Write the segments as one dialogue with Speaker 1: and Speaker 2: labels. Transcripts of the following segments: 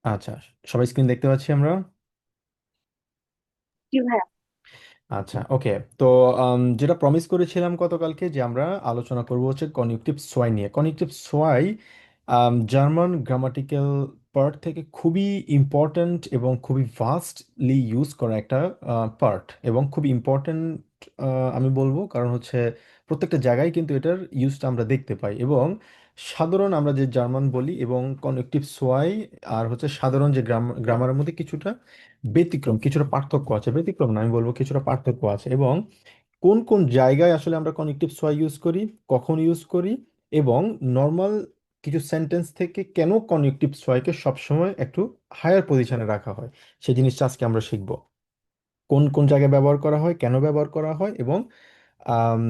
Speaker 1: আচ্ছা, সবাই স্ক্রিন দেখতে পাচ্ছি আমরা।
Speaker 2: জি ভাইয়া।
Speaker 1: আচ্ছা, ওকে। তো যেটা প্রমিস করেছিলাম গতকালকে যে আমরা আলোচনা করব হচ্ছে কনজুক্টিভ সোয়াই নিয়ে। কনজুক্টিভ সোয়াই জার্মান গ্রামাটিক্যাল পার্ট থেকে খুবই ইম্পর্ট্যান্ট এবং খুবই ভাস্টলি ইউজ করা একটা পার্ট, এবং খুব ইম্পর্ট্যান্ট আমি বলবো, কারণ হচ্ছে প্রত্যেকটা জায়গায় কিন্তু এটার ইউজটা আমরা দেখতে পাই। এবং সাধারণ আমরা যে জার্মান বলি এবং কনজুক্টিভ সোয়াই আর হচ্ছে সাধারণ যে গ্রামারের মধ্যে কিছুটা ব্যতিক্রম, কিছুটা পার্থক্য আছে। ব্যতিক্রম না, আমি বলবো কিছুটা পার্থক্য আছে। এবং কোন কোন জায়গায় আসলে আমরা কনেক্টিভ সোয়াই ইউজ করি, কখন ইউজ করি, এবং নর্মাল কিছু সেন্টেন্স থেকে কেন কনেক্টিভ সোয়াইকে সবসময় একটু হায়ার পজিশনে রাখা হয়, সেই জিনিসটা আজকে আমরা শিখব। কোন কোন জায়গায় ব্যবহার করা হয়, কেন ব্যবহার করা হয়, এবং আম,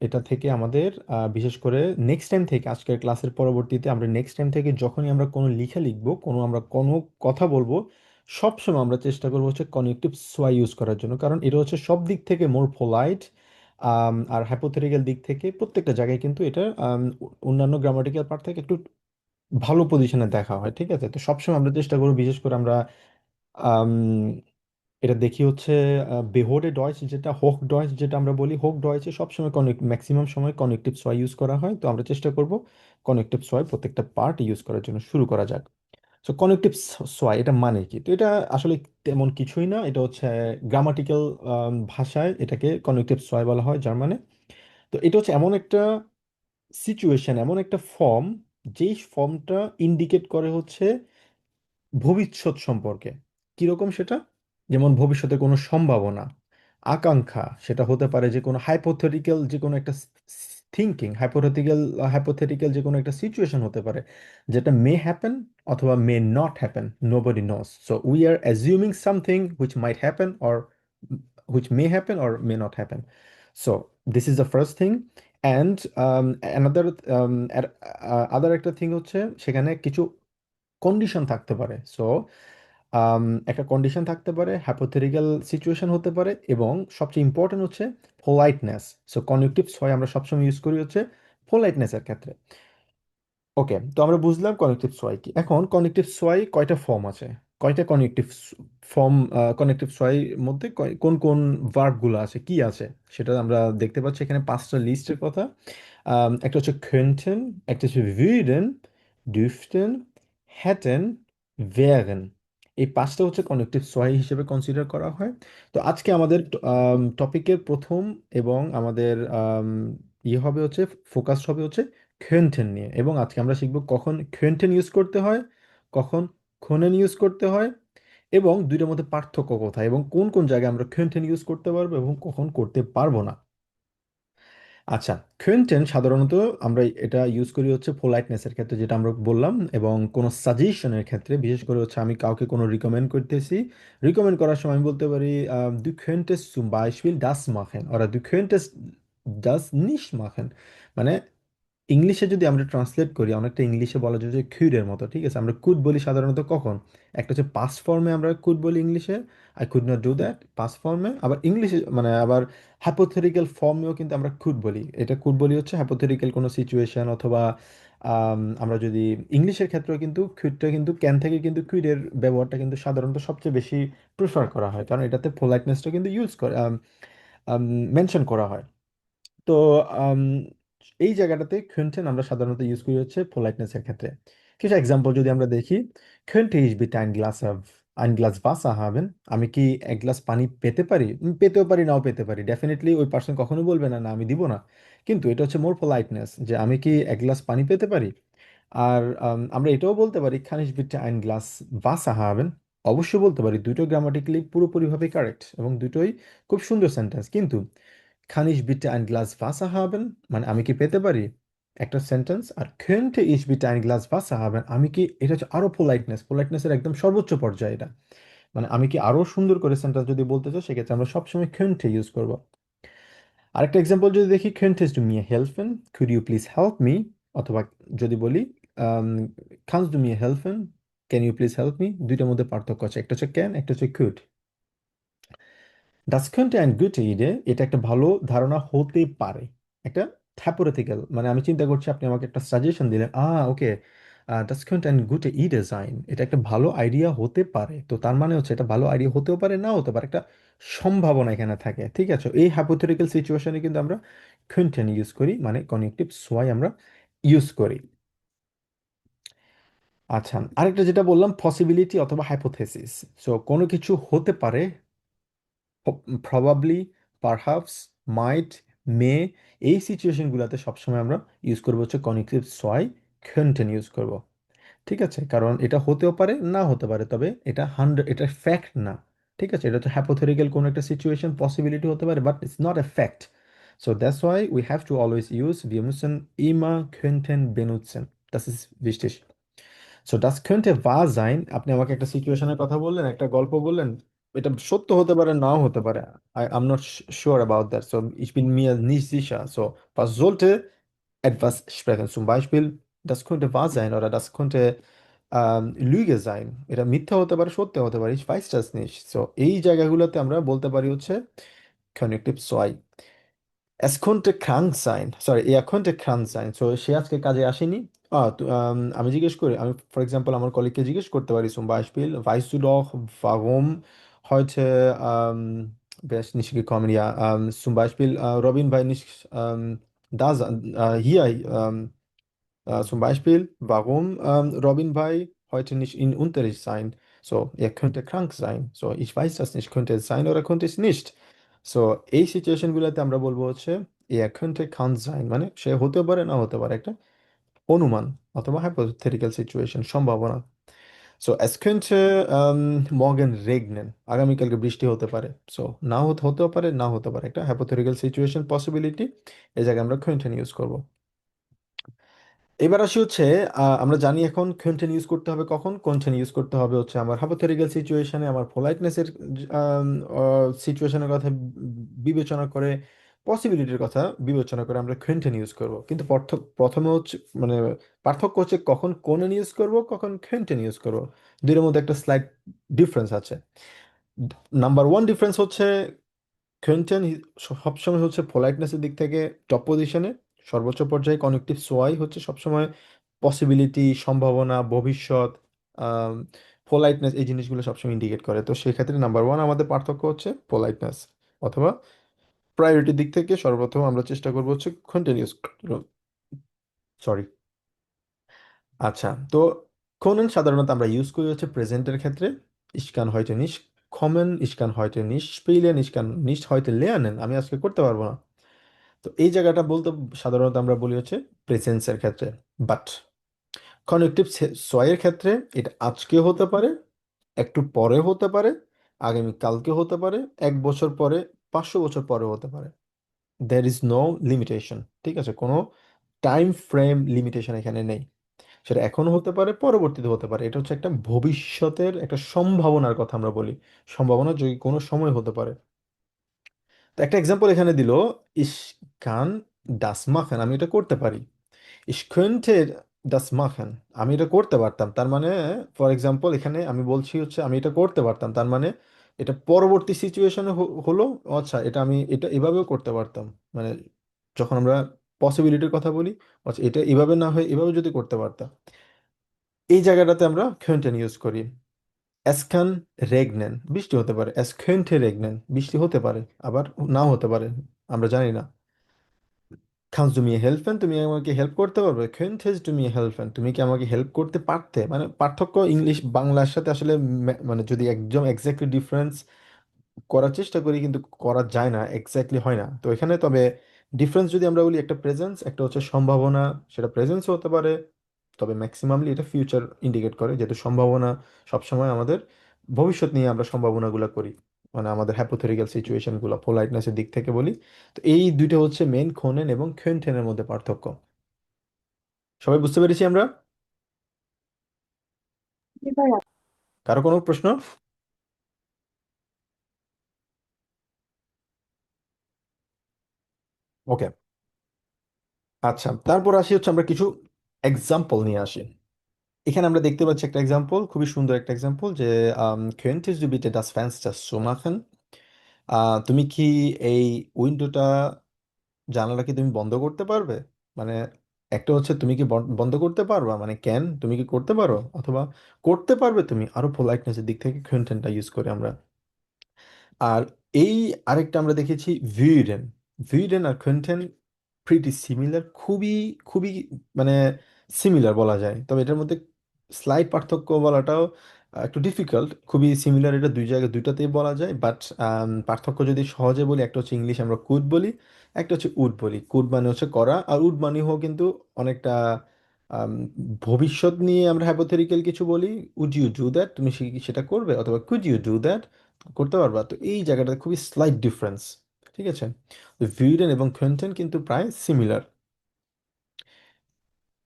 Speaker 1: এটা থেকে আমাদের বিশেষ করে নেক্সট টাইম থেকে, আজকের ক্লাসের পরবর্তীতে আমরা নেক্সট টাইম থেকে যখনই আমরা কোনো লিখা লিখবো, কোনো কথা বলবো, সবসময় আমরা চেষ্টা করবো হচ্ছে কনেক্টিভ সোয়াই ইউজ করার জন্য, কারণ এটা হচ্ছে সব দিক থেকে মোর পোলাইট। আর হাইপোথেটিক্যাল দিক থেকে প্রত্যেকটা জায়গায় কিন্তু এটা অন্যান্য গ্রামাটিক্যাল পার্ট থেকে একটু ভালো পজিশনে দেখা হয়। ঠিক আছে, তো সবসময় আমরা চেষ্টা করবো, বিশেষ করে আমরা আম, এটা দেখি হচ্ছে বেহোরে ডয়েচ, যেটা হোক ডয়েচ যেটা আমরা বলি, হোক ডয়েচে সবসময় ম্যাক্সিমাম সময় কনেক্টিভ সোয়াই ইউজ করা হয়। তো আমরা চেষ্টা করব কনেক্টিভ সোয়াই প্রত্যেকটা পার্ট ইউজ করার জন্য। শুরু করা যাক। সো কনেক্টিভ সোয়াই এটা মানে কি? তো এটা আসলে তেমন কিছুই না, এটা হচ্ছে গ্রামাটিক্যাল ভাষায় এটাকে কনেক্টিভ সোয়াই বলা হয় জার্মানে। তো এটা হচ্ছে এমন একটা সিচুয়েশন, এমন একটা ফর্ম, যেই ফর্মটা ইন্ডিকেট করে হচ্ছে ভবিষ্যৎ সম্পর্কে। কিরকম সেটা? যেমন ভবিষ্যতে কোনো সম্ভাবনা, আকাঙ্ক্ষা, সেটা হতে পারে যে কোনো হাইপোথেটিক্যাল যে কোনো একটা থিঙ্কিং, হাইপোথেটিক্যাল যে কোনো একটা সিচুয়েশন হতে পারে, যেটা মে হ্যাপেন অথবা may not happen, nobody knows. So we are assuming something which might happen or which may happen or may not happen. So this is the first thing. And another other একটা thing হচ্ছে সেখানে কিছু condition থাকতে পারে। So একটা condition থাকতে পারে, hypothetical situation হতে পারে, এবং সবচেয়ে ইম্পর্টেন্ট হচ্ছে পোলাইটনেস। সো কনেক্টিভ ছয় আমরা সবসময় ইউজ করি হচ্ছে পোলাইটনেসের ক্ষেত্রে। ওকে, তো আমরা বুঝলাম কনেক্টিভ সোয়াই কি। এখন কনেক্টিভ সোয়াই কয়টা ফর্ম আছে, কয়টা কনেক্টিভ ফর্ম, কনেক্টিভ সোয়াই মধ্যে কোন কোন ভার্বগুলো আছে, কি আছে, সেটা আমরা দেখতে পাচ্ছি এখানে পাঁচটা লিস্টের কথা। একটা হচ্ছে könnten, একটা হচ্ছে würden, dürften, hätten, wären। এই পাঁচটা হচ্ছে কনেক্টিভ সোয়াই হিসেবে কনসিডার করা হয়। তো আজকে আমাদের টপিকের প্রথম এবং আমাদের ইয়ে হবে হচ্ছে, ফোকাস হবে হচ্ছে könnten নিয়ে। এবং আজকে আমরা শিখব কখন könnten ইউজ করতে হয়, কখন können ইউজ করতে হয়, এবং দুইটার মধ্যে পার্থক্য কোথায়, এবং কোন কোন জায়গায় আমরা könnten ইউজ করতে পারবো এবং কখন করতে পারবো না। আচ্ছা, কোয়েন্টেন সাধারণত আমরা এটা ইউজ করি হচ্ছে পোলাইটনেসের ক্ষেত্রে, যেটা আমরা বললাম, এবং কোনো সাজেশনের ক্ষেত্রে, বিশেষ করে হচ্ছে আমি কাউকে কোনো রিকমেন্ড করতেছি, রিকমেন্ড করার সময় আমি বলতে পারি du könntest zum Beispiel das machen oder du könntest das nicht machen। মানে ইংলিশে যদি আমরা ট্রান্সলেট করি, অনেকটা ইংলিশে বলা যায় যে কুডের মতো। ঠিক আছে, আমরা কুড বলি সাধারণত কখন? একটা হচ্ছে পাস্ট ফর্মে আমরা কুড বলি ইংলিশে, I could not do that, past ফর্মে। আবার ইংলিশে মানে আবার হাইপোথেটিক্যাল ফর্মেও কিন্তু আমরা কুড বলি। এটা কুড বলি হচ্ছে হাইপোথেটিক্যাল কোনো সিচুয়েশন, অথবা আমরা যদি ইংলিশের ক্ষেত্রেও কিন্তু কুডটা কিন্তু ক্যান থেকে কিন্তু কুইডের ব্যবহারটা কিন্তু সাধারণত সবচেয়ে বেশি প্রিফার করা হয়, কারণ এটাতে পোলাইটনেসটা কিন্তু ইউজ করে, মেনশন করা হয়। তো আম, এই জায়গাটাতে könnten আমরা সাধারণত ইউজ করি হচ্ছে পোলাইটনেসের ক্ষেত্রে। কিছু এক্সাম্পল যদি আমরা দেখি, könnte ich bitte ein Glas Wasser haben? আমি কি এক গ্লাস পানি পেতে পারি? পেতেও পারি, নাও পেতে পারি। ডেফিনেটলি ওই পার্সন কখনো বলবে না, না আমি দিব না। কিন্তু এটা হচ্ছে মোর পোলাইটনেস, যে আমি কি এক গ্লাস পানি পেতে পারি। আর আমরা এটাও বলতে পারি kann ich bitte ein Glas Wasser haben? অবশ্যই বলতে পারি, দুটো গ্রামাটিক্যালি পুরোপুরিভাবে কারেক্ট এবং দুটোই খুব সুন্দর সেন্টেন্স। কিন্তু kann ich bitte ein Glas Wasser haben, মানে আমি কি পেতে পারি, একটা সেন্টেন্স। আর könnte ich bitte ein Glas Wasser haben, আমি কি, এটা হচ্ছে আরো পোলাইটনেসের একদম সর্বোচ্চ পর্যায়ে এটা। মানে আমি কি আরো সুন্দর করে সেন্টেন্স যদি বলতে চাই, সেক্ষেত্রে আমরা সবসময় könnte ইউজ করব। আরেকটা এক্সাম্পল যদি দেখি, könntest du mir helfen, could you please help me, অথবা যদি বলি um, kannst du mir helfen, can you please help me। দুইটার মধ্যে পার্থক্য আছে, একটা হচ্ছে can, একটা হচ্ছে could। Das könnte eine gute Idee, এটা একটা ভালো ধারণা হতে পারে। একটা থ্যাপোরেটিক্যাল, মানে আমি চিন্তা করছি, আপনি আমাকে একটা সাজেশন দিলেন, ওকে, das könnte ein guter Idee sein, এটা একটা ভালো আইডিয়া হতে পারে। তো তার মানে হচ্ছে এটা ভালো আইডিয়া হতেও পারে, নাও হতে পারে, একটা সম্ভাবনা এখানে থাকে। ঠিক আছে, এই হাইপোথেটিক্যাল সিচুয়েশনে কিন্তু আমরা könnten ইউজ করি, মানে কনেক্টিভ সোয়াই আমরা ইউজ করি। আচ্ছা, আরেকটা যেটা বললাম পসিবিলিটি অথবা হাইপোথেসিস। সো কোনো কিছু হতে পারে, প্রবাবলি, পারহাপস, মাইট, মে, এই সিচুয়েশনগুলোতে সবসময় আমরা ইউজ করবো হচ্ছে কনেক্টিভ সোয়াই, könnten ইউজ করব। ঠিক আছে, কারণ এটা হতেও পারে না হতে পারে, তবে এটা 100, এটা ফ্যাক্ট না। ঠিক আছে, এটা হচ্ছে হ্যাপোথেটিক্যাল কোনো একটা সিচুয়েশন, পসিবিলিটি হতে পারে, but it's not a fact. So that's why we have to always use, wir müssen immer könnten benutzen. Das ist wichtig. So das könnte wahr sein, আপনি আমাকে একটা সিচুয়েশনের কথা বললেন, একটা গল্প বললেন, এটা সত্য হতে পারে নাও হতে পারে। I'm not sure about that, so ich bin mir nicht sicher. So, was sollte etwas sprechen? Zum Beispiel, das könnte wahr sein oder das könnte Lüge sein. এটা মিথ্যা হতে পারে, সত্য হতে পারে, ich weiß das nicht. So, এই জায়গাগুলোতে আমরা বলতে পারি হচ্ছে connective soy. Es konnte krank sein. Sorry, er konnte krank sein. So, সে আজকে কাজে আসেনি। আমি জিজ্ঞেস করি, আমি ফর এক্সাম্পল আমার কলিগকে জিজ্ঞেস করতে পারি, zum Beispiel, weißt du doch, warum heute wer ist nicht gekommen? Ja, zum Beispiel Robin war nicht hier. Zum Beispiel, warum Robin Bay heute nicht in Unterricht sein? So, er könnte krank sein. So, ich weiß das nicht. Könnte es sein oder könnte es nicht? So, এই সিচুয়েশনগুলোতে আমরা বলবো হচ্ছে er könnte krank sein, মানে সে হতে পারে না হতে পারে, একটা অনুমান অথবা hypothetical সিচুয়েশন, সম্ভাবনা। So es könnte morgen regnen, আগামীকালকে বৃষ্টি হতে পারে। সো না হতেও পারে, না হতে পারে, একটা hypothetical সিচুয়েশন, পসিবিলিটি, এই জায়গায় আমরা könnten ইউজ করব। এবার আসি হচ্ছে, আমরা জানি এখন কন্টেন্ট ইউজ করতে হবে কখন, কন্টেন্ট ইউজ করতে হবে হচ্ছে আমার হাইপোথেটিক্যাল সিচুয়েশনে, আমার পোলাইটনেসের সিচুয়েশনের কথা বিবেচনা করে, পসিবিলিটির কথা বিবেচনা করে আমরা কন্টেন্ট ইউজ করব। কিন্তু প্রথমে হচ্ছে, মানে পার্থক্য হচ্ছে কখন কোনেন ইউজ করব, কখন কন্টেন্ট ইউজ করব, দুইটার মধ্যে একটা স্লাইড ডিফারেন্স আছে। নাম্বার ওয়ান ডিফারেন্স হচ্ছে কোয়েন্টেন সবসময় হচ্ছে পোলাইটনেসের দিক থেকে টপ পজিশনে, সর্বোচ্চ পর্যায়ে। কনেকটিভ সোয়াই হচ্ছে সবসময় পসিবিলিটি, সম্ভাবনা, ভবিষ্যৎ, পোলাইটনেস, এই জিনিসগুলো সবসময় ইন্ডিকেট করে। তো সেক্ষেত্রে নাম্বার ওয়ান আমাদের পার্থক্য হচ্ছে পোলাইটনেস, অথবা প্রায়োরিটির দিক থেকে সর্বপ্রথম আমরা চেষ্টা করবো হচ্ছে কন্টিনিউস, সরি। আচ্ছা, তো können সাধারণত আমরা ইউজ করি হচ্ছে প্রেজেন্টের ক্ষেত্রে। Ich kann heute nicht kommen, ich kann heute nicht spielen, ich kann nicht heute lernen, আমি আজকে করতে পারবো না। তো এই জায়গাটা বলতে সাধারণত আমরা বলি হচ্ছে প্রেজেন্সের ক্ষেত্রে। বাট কনেকটিভ সয়ের ক্ষেত্রে এটা আজকে হতে পারে, একটু পরে হতে পারে, আগামী কালকে হতে পারে, 1 বছর পরে, 500 বছর পরে হতে পারে। There is no limitation. ঠিক আছে, কোনো টাইম ফ্রেম লিমিটেশন এখানে নেই। সেটা এখনো হতে পারে, পরবর্তীতে হতে পারে। এটা হচ্ছে একটা ভবিষ্যতের একটা সম্ভাবনার কথা আমরা বলি। সম্ভাবনা যে কোনো সময় হতে পারে। তো একটা এক্সাম্পল এখানে দিল, ইস কান ডাস মাখেন, আমি এটা করতে পারি। Ich könnte das machen, আমি এটা করতে পারতাম, তার মানে ফর এক্সাম্পল এখানে আমি বলছি হচ্ছে আমি এটা করতে পারতাম, তার মানে এটা পরবর্তী সিচুয়েশনে হলো। আচ্ছা, এটা আমি এটা এভাবেও করতে পারতাম, মানে যখন আমরা পসিবিলিটির কথা বলি, আচ্ছা এটা এভাবে না হয়ে এভাবে যদি করতে পারতাম, এই জায়গাটাতে আমরা könnten ইউজ করি। Es kann regnen, বৃষ্টি হতে পারে। Es könnte regnen, বৃষ্টি হতে পারে, আবার নাও হতে পারে, আমরা জানি না। Kannst du mir helfen, তুমি আমাকে হেল্প করতে পারবে? Könntest du mir helfen, তুমি কি আমাকে হেল্প করতে পারতে? মানে পার্থক্য ইংলিশ বাংলার সাথে আসলে মানে যদি একদম এক্স্যাক্টলি ডিফারেন্স করার চেষ্টা করি, কিন্তু করা যায় না, এক্স্যাক্টলি হয় না। তো এখানে তবে ডিফারেন্স যদি আমরা বলি, একটা প্রেজেন্স, একটা হচ্ছে সম্ভাবনা। সেটা প্রেজেন্স হতে পারে, তবে ম্যাক্সিমামলি এটা ফিউচার ইন্ডিকেট করে, যেহেতু সম্ভাবনা সবসময় আমাদের ভবিষ্যৎ নিয়ে আমরা সম্ভাবনাগুলো করি, মানে আমাদের হ্যাপোথেটিক্যাল সিচুয়েশনগুলো পোলাইটনেসের দিক থেকে বলি। তো এই দুইটা হচ্ছে মেন খনেন এবং খেনটেনের মধ্যে পার্থক্য। সবাই বুঝতে পেরেছি আমরা?
Speaker 2: জি ভাইয়া।
Speaker 1: কারো কোনো প্রশ্ন? ওকে, আচ্ছা, তারপর আসি হচ্ছে আমরা কিছু এক্সাম্পল নিয়ে আসি। এখানে আমরা দেখতে পাচ্ছি একটা এক্সাম্পল, খুবই সুন্দর একটা এক্সাম্পল, যে könntest du bitte das Fenster zumachen? তুমি কি এই উইন্ডোটা, জানালা কি তুমি বন্ধ করতে পারবে? মানে একটা হচ্ছে তুমি কি বন্ধ করতে পারবা, মানে ক্যান, তুমি কি করতে পারো, অথবা করতে পারবে তুমি, আরো পোলাইটনেসের দিক থেকে könntenটা ইউজ করি আমরা। আর এই আরেকটা আমরা দেখেছি ভিডেন। ভিডেন আর könnten প্রিটি সিমিলার, খুবই খুবই মানে সিমিলার বলা যায়, তবে এটার মধ্যে স্লাইট পার্থক্য বলাটাও একটু ডিফিকাল্ট। খুবই সিমিলার, এটা দুই জায়গায় দুইটাতেই বলা যায়, বাট পার্থক্য যদি সহজে বলি, একটা হচ্ছে ইংলিশ আমরা কুড বলি, একটা হচ্ছে উড বলি। কুড মানে হচ্ছে করা, আর উড মানে হোক কিন্তু অনেকটা আম, ভবিষ্যৎ নিয়ে আমরা হ্যাপোথেটিক্যাল কিছু বলি। উড ইউ ডু দ্যাট, তুমি সেটা করবে, অথবা কুড ইউ ডু দ্যাট, করতে পারবা। তো এই জায়গাটা খুবই স্লাইট ডিফারেন্স, ঠিক আছে। ভিডেন এবং কোয়েন্টেন কিন্তু প্রায় সিমিলার।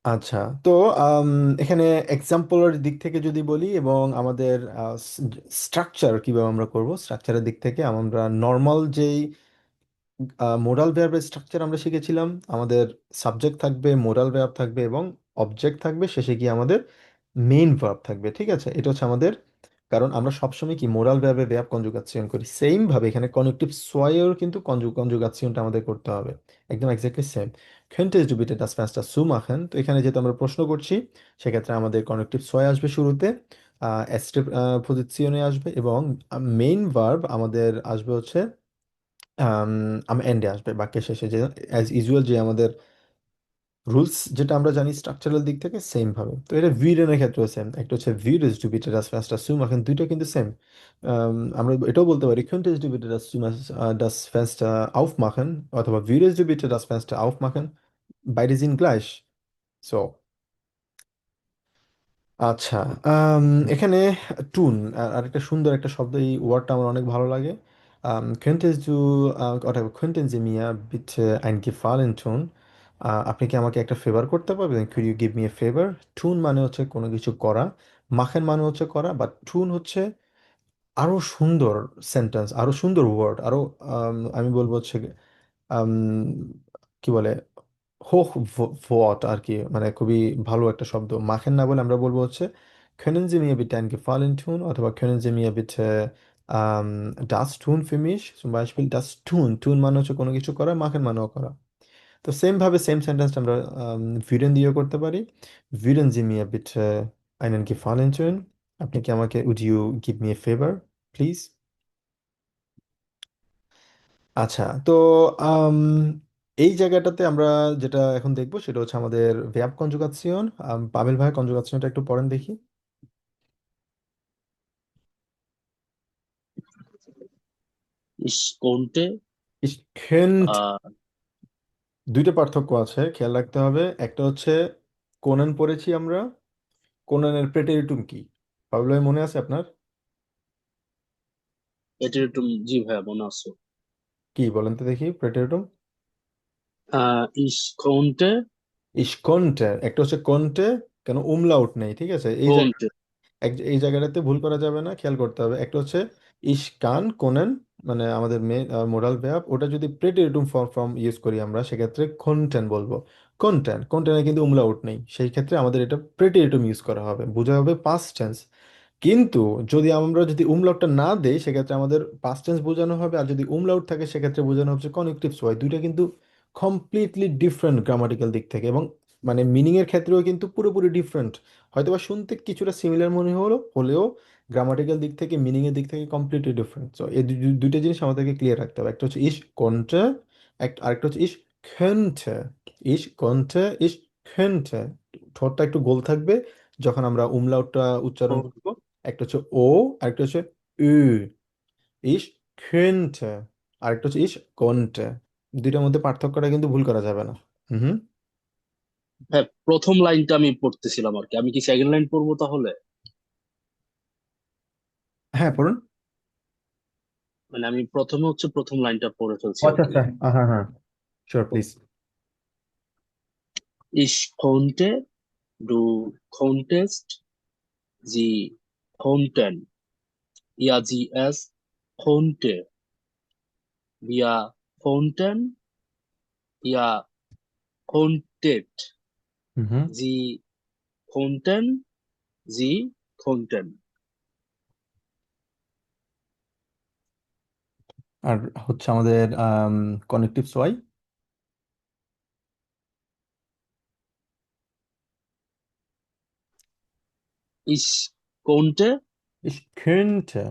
Speaker 1: আচ্ছা, তো আম, এখানে এক্সাম্পলের দিক থেকে যদি বলি, এবং আমাদের স্ট্রাকচার কিভাবে আমরা করব, স্ট্রাকচারের দিক থেকে আমরা নর্মাল যেই মোরাল ভার্বের স্ট্রাকচার আমরা শিখেছিলাম, আমাদের সাবজেক্ট থাকবে, মোরাল ভার্ব থাকবে, এবং অবজেক্ট থাকবে, শেষে গিয়ে আমাদের মেইন ভার্ব থাকবে, ঠিক আছে। এটা হচ্ছে আমাদের, কারণ আমরা সবসময় কি মোরাল ভার্বে ভার্ব কনজুগাসিয়ন করি, সেম ভাবে এখানে কনেক্টিভ সোয়াইয়ের কিন্তু কনজুগাসিয়নটা আমাদের করতে হবে, একদম exactly same. könntest du bitte das Fenster zumachen? তো এখানে যেহেতু আমরা প্রশ্ন করছি, সেক্ষেত্রে আমাদের কনেক্টিভ সোয় আসবে শুরুতে, এস্টেপ পজিশনে আসবে, এবং মেইন ভার্ব আমাদের আসবে হচ্ছে আম, এন্ডে আসবে, বাক্যের শেষে, যে অ্যাজ ইউজুয়াল যে আমাদের রুলস যেটা আমরা জানি স্ট্রাকচারাল দিক থেকে সেম ভাবে। তো এটা ভিডেনের ক্ষেত্রেও সেম, একটা হচ্ছে ভিড ইজ ডু বিটে ডাস ফাস্টার সুম, এখন দুইটা কিন্তু সেম। আমরা এটাও বলতে পারি könnte du bitte das Fenster aufmachen, অথবা würdest du bitte das Fenster aufmachen, beide sind gleich, so। আচ্ছা, আম, এখানে টুন, আরেকটা সুন্দর একটা শব্দ, এই ওয়ার্ডটা আমার অনেক ভালো লাগে। könntest du oder könnten Sie mir bitte einen Gefallen tun? আপনি কি আমাকে একটা ফেভার করতে পারবেন? could you give me a favor? টুন মানে হচ্ছে কোনো কিছু করা, মাখেন মানে হচ্ছে করা, বাট টুন হচ্ছে আরো সুন্দর সেন্টেন্স, আরো সুন্দর ওয়ার্ড, আরো আমি বলবো হচ্ছে আম, কি বলে, হোক ভট আর কি, মানে খুবই ভালো একটা শব্দ। মাখেন না বলে আমরা বলবো হচ্ছে können Sie mir bitte einen Gefallen tun, অথবা können Sie mir bitte das tun für mich, zum Beispiel das tun, tun মানে হচ্ছে কোনো কিছু করা, মাখেন মানেও করা। তো সেম ভাবে সেম সেন্টেন্সটা আমরা würden দিয়েও করতে পারি। würden Sie mir bitte einen Gefallen tun? আপনি কি আমাকে, would you give me a favor please? আচ্ছা, তো আম, এই জায়গাটাতে আমরা যেটা এখন দেখবো সেটা হচ্ছে আমাদের ভ্যাব কনজুগাসিয়ন। পামেল ভাই কনজুগাসিয়নটা একটু পড়েন দেখি।
Speaker 2: Ich konnte,
Speaker 1: ইস খেন্ট,
Speaker 2: äh,
Speaker 1: দুইটা পার্থক্য আছে, খেয়াল রাখতে হবে। একটা হচ্ছে কোনান পড়েছি আমরা, কোনানের প্রেটেরিটুম কি, পামেল ভাই মনে আছে আপনার?
Speaker 2: এটার একটু জি ভাইয়া মনে আছে।
Speaker 1: কি বলেন তো দেখি প্রেটেরিটুম।
Speaker 2: Ich konnte,
Speaker 1: ইস কন্টে, একটা হচ্ছে কন্টে, কেন উমলাউট নেই, ঠিক আছে, এই
Speaker 2: konnte,
Speaker 1: এই জায়গাটাতে ভুল করা যাবে না, খেয়াল করতে হবে। একটা হচ্ছে ইশ কান কোনেন, মানে আমাদের মেন মোরাল ভ্যাব, ওটা যদি প্রেটেরিটুম ফর্ম ইউজ করি আমরা, সেক্ষেত্রে কন্টেন বলবো। কন্টেনে কিন্তু উমলাউট নেই, সেই ক্ষেত্রে আমাদের এটা প্রেটেরিটুম ইউজ করা হবে, বোঝা হবে পাস্ট টেন্স। কিন্তু যদি উমলাউটটা না দেই, সেক্ষেত্রে আমাদের পাস্ট টেন্স বোঝানো হবে, আর যদি উমলাউট থাকে সেক্ষেত্রে বোঝানো হচ্ছে কনেকটিভ সোয়াই। দুইটা কিন্তু কমপ্লিটলি ডিফারেন্ট গ্রামাটিক্যাল দিক থেকে, এবং মানে মিনিং এর ক্ষেত্রেও কিন্তু পুরোপুরি ডিফারেন্ট। হয়তোবা শুনতে কিছুটা সিমিলার মনে হলেও গ্রামাটিক্যাল দিক থেকে, মিনিং এর দিক থেকে কমপ্লিটলি ডিফারেন্ট। তো এই দুইটা জিনিস আমাদেরকে ক্লিয়ার রাখতে হবে। একটা হচ্ছে ইস কন্টে, আরেকটা হচ্ছে ইস könnte। ইস কন্টে, ইস könnte, ঠোঁটটা একটু গোল থাকবে যখন আমরা উমলাউটটা উচ্চারণ
Speaker 2: ko-
Speaker 1: করব। একটা হচ্ছে ও, আরেকটা হচ্ছে উ। ইস könnte, আরেকটা হচ্ছে ইস konnte। দুইটার মধ্যে পার্থক্যটা কিন্তু ভুল করা যাবে না। হুম হুম।
Speaker 2: হ্যাঁ, প্রথম লাইনটা আমি পড়তেছিলাম আর কি, আমি কি সেকেন্ড লাইন পড়বো তাহলে?
Speaker 1: হ্যাঁ, পড়ুন।
Speaker 2: মানে আমি প্রথমে হচ্ছে প্রথম লাইনটা পড়ে ফেলছি আর
Speaker 1: আচ্ছা
Speaker 2: কি।
Speaker 1: আচ্ছা, হ্যাঁ হ্যাঁ, sure please.
Speaker 2: Ich konnte, du konntest, sie konnten, ja, sie es konnte, wir konnten, ihr konntet,
Speaker 1: hmm hmm.
Speaker 2: sie konnten, sie konnten।
Speaker 1: আর হচ্ছে আমাদের কানেক্টিভ সোয়াই।
Speaker 2: Ich konnte,
Speaker 1: Ich könnte.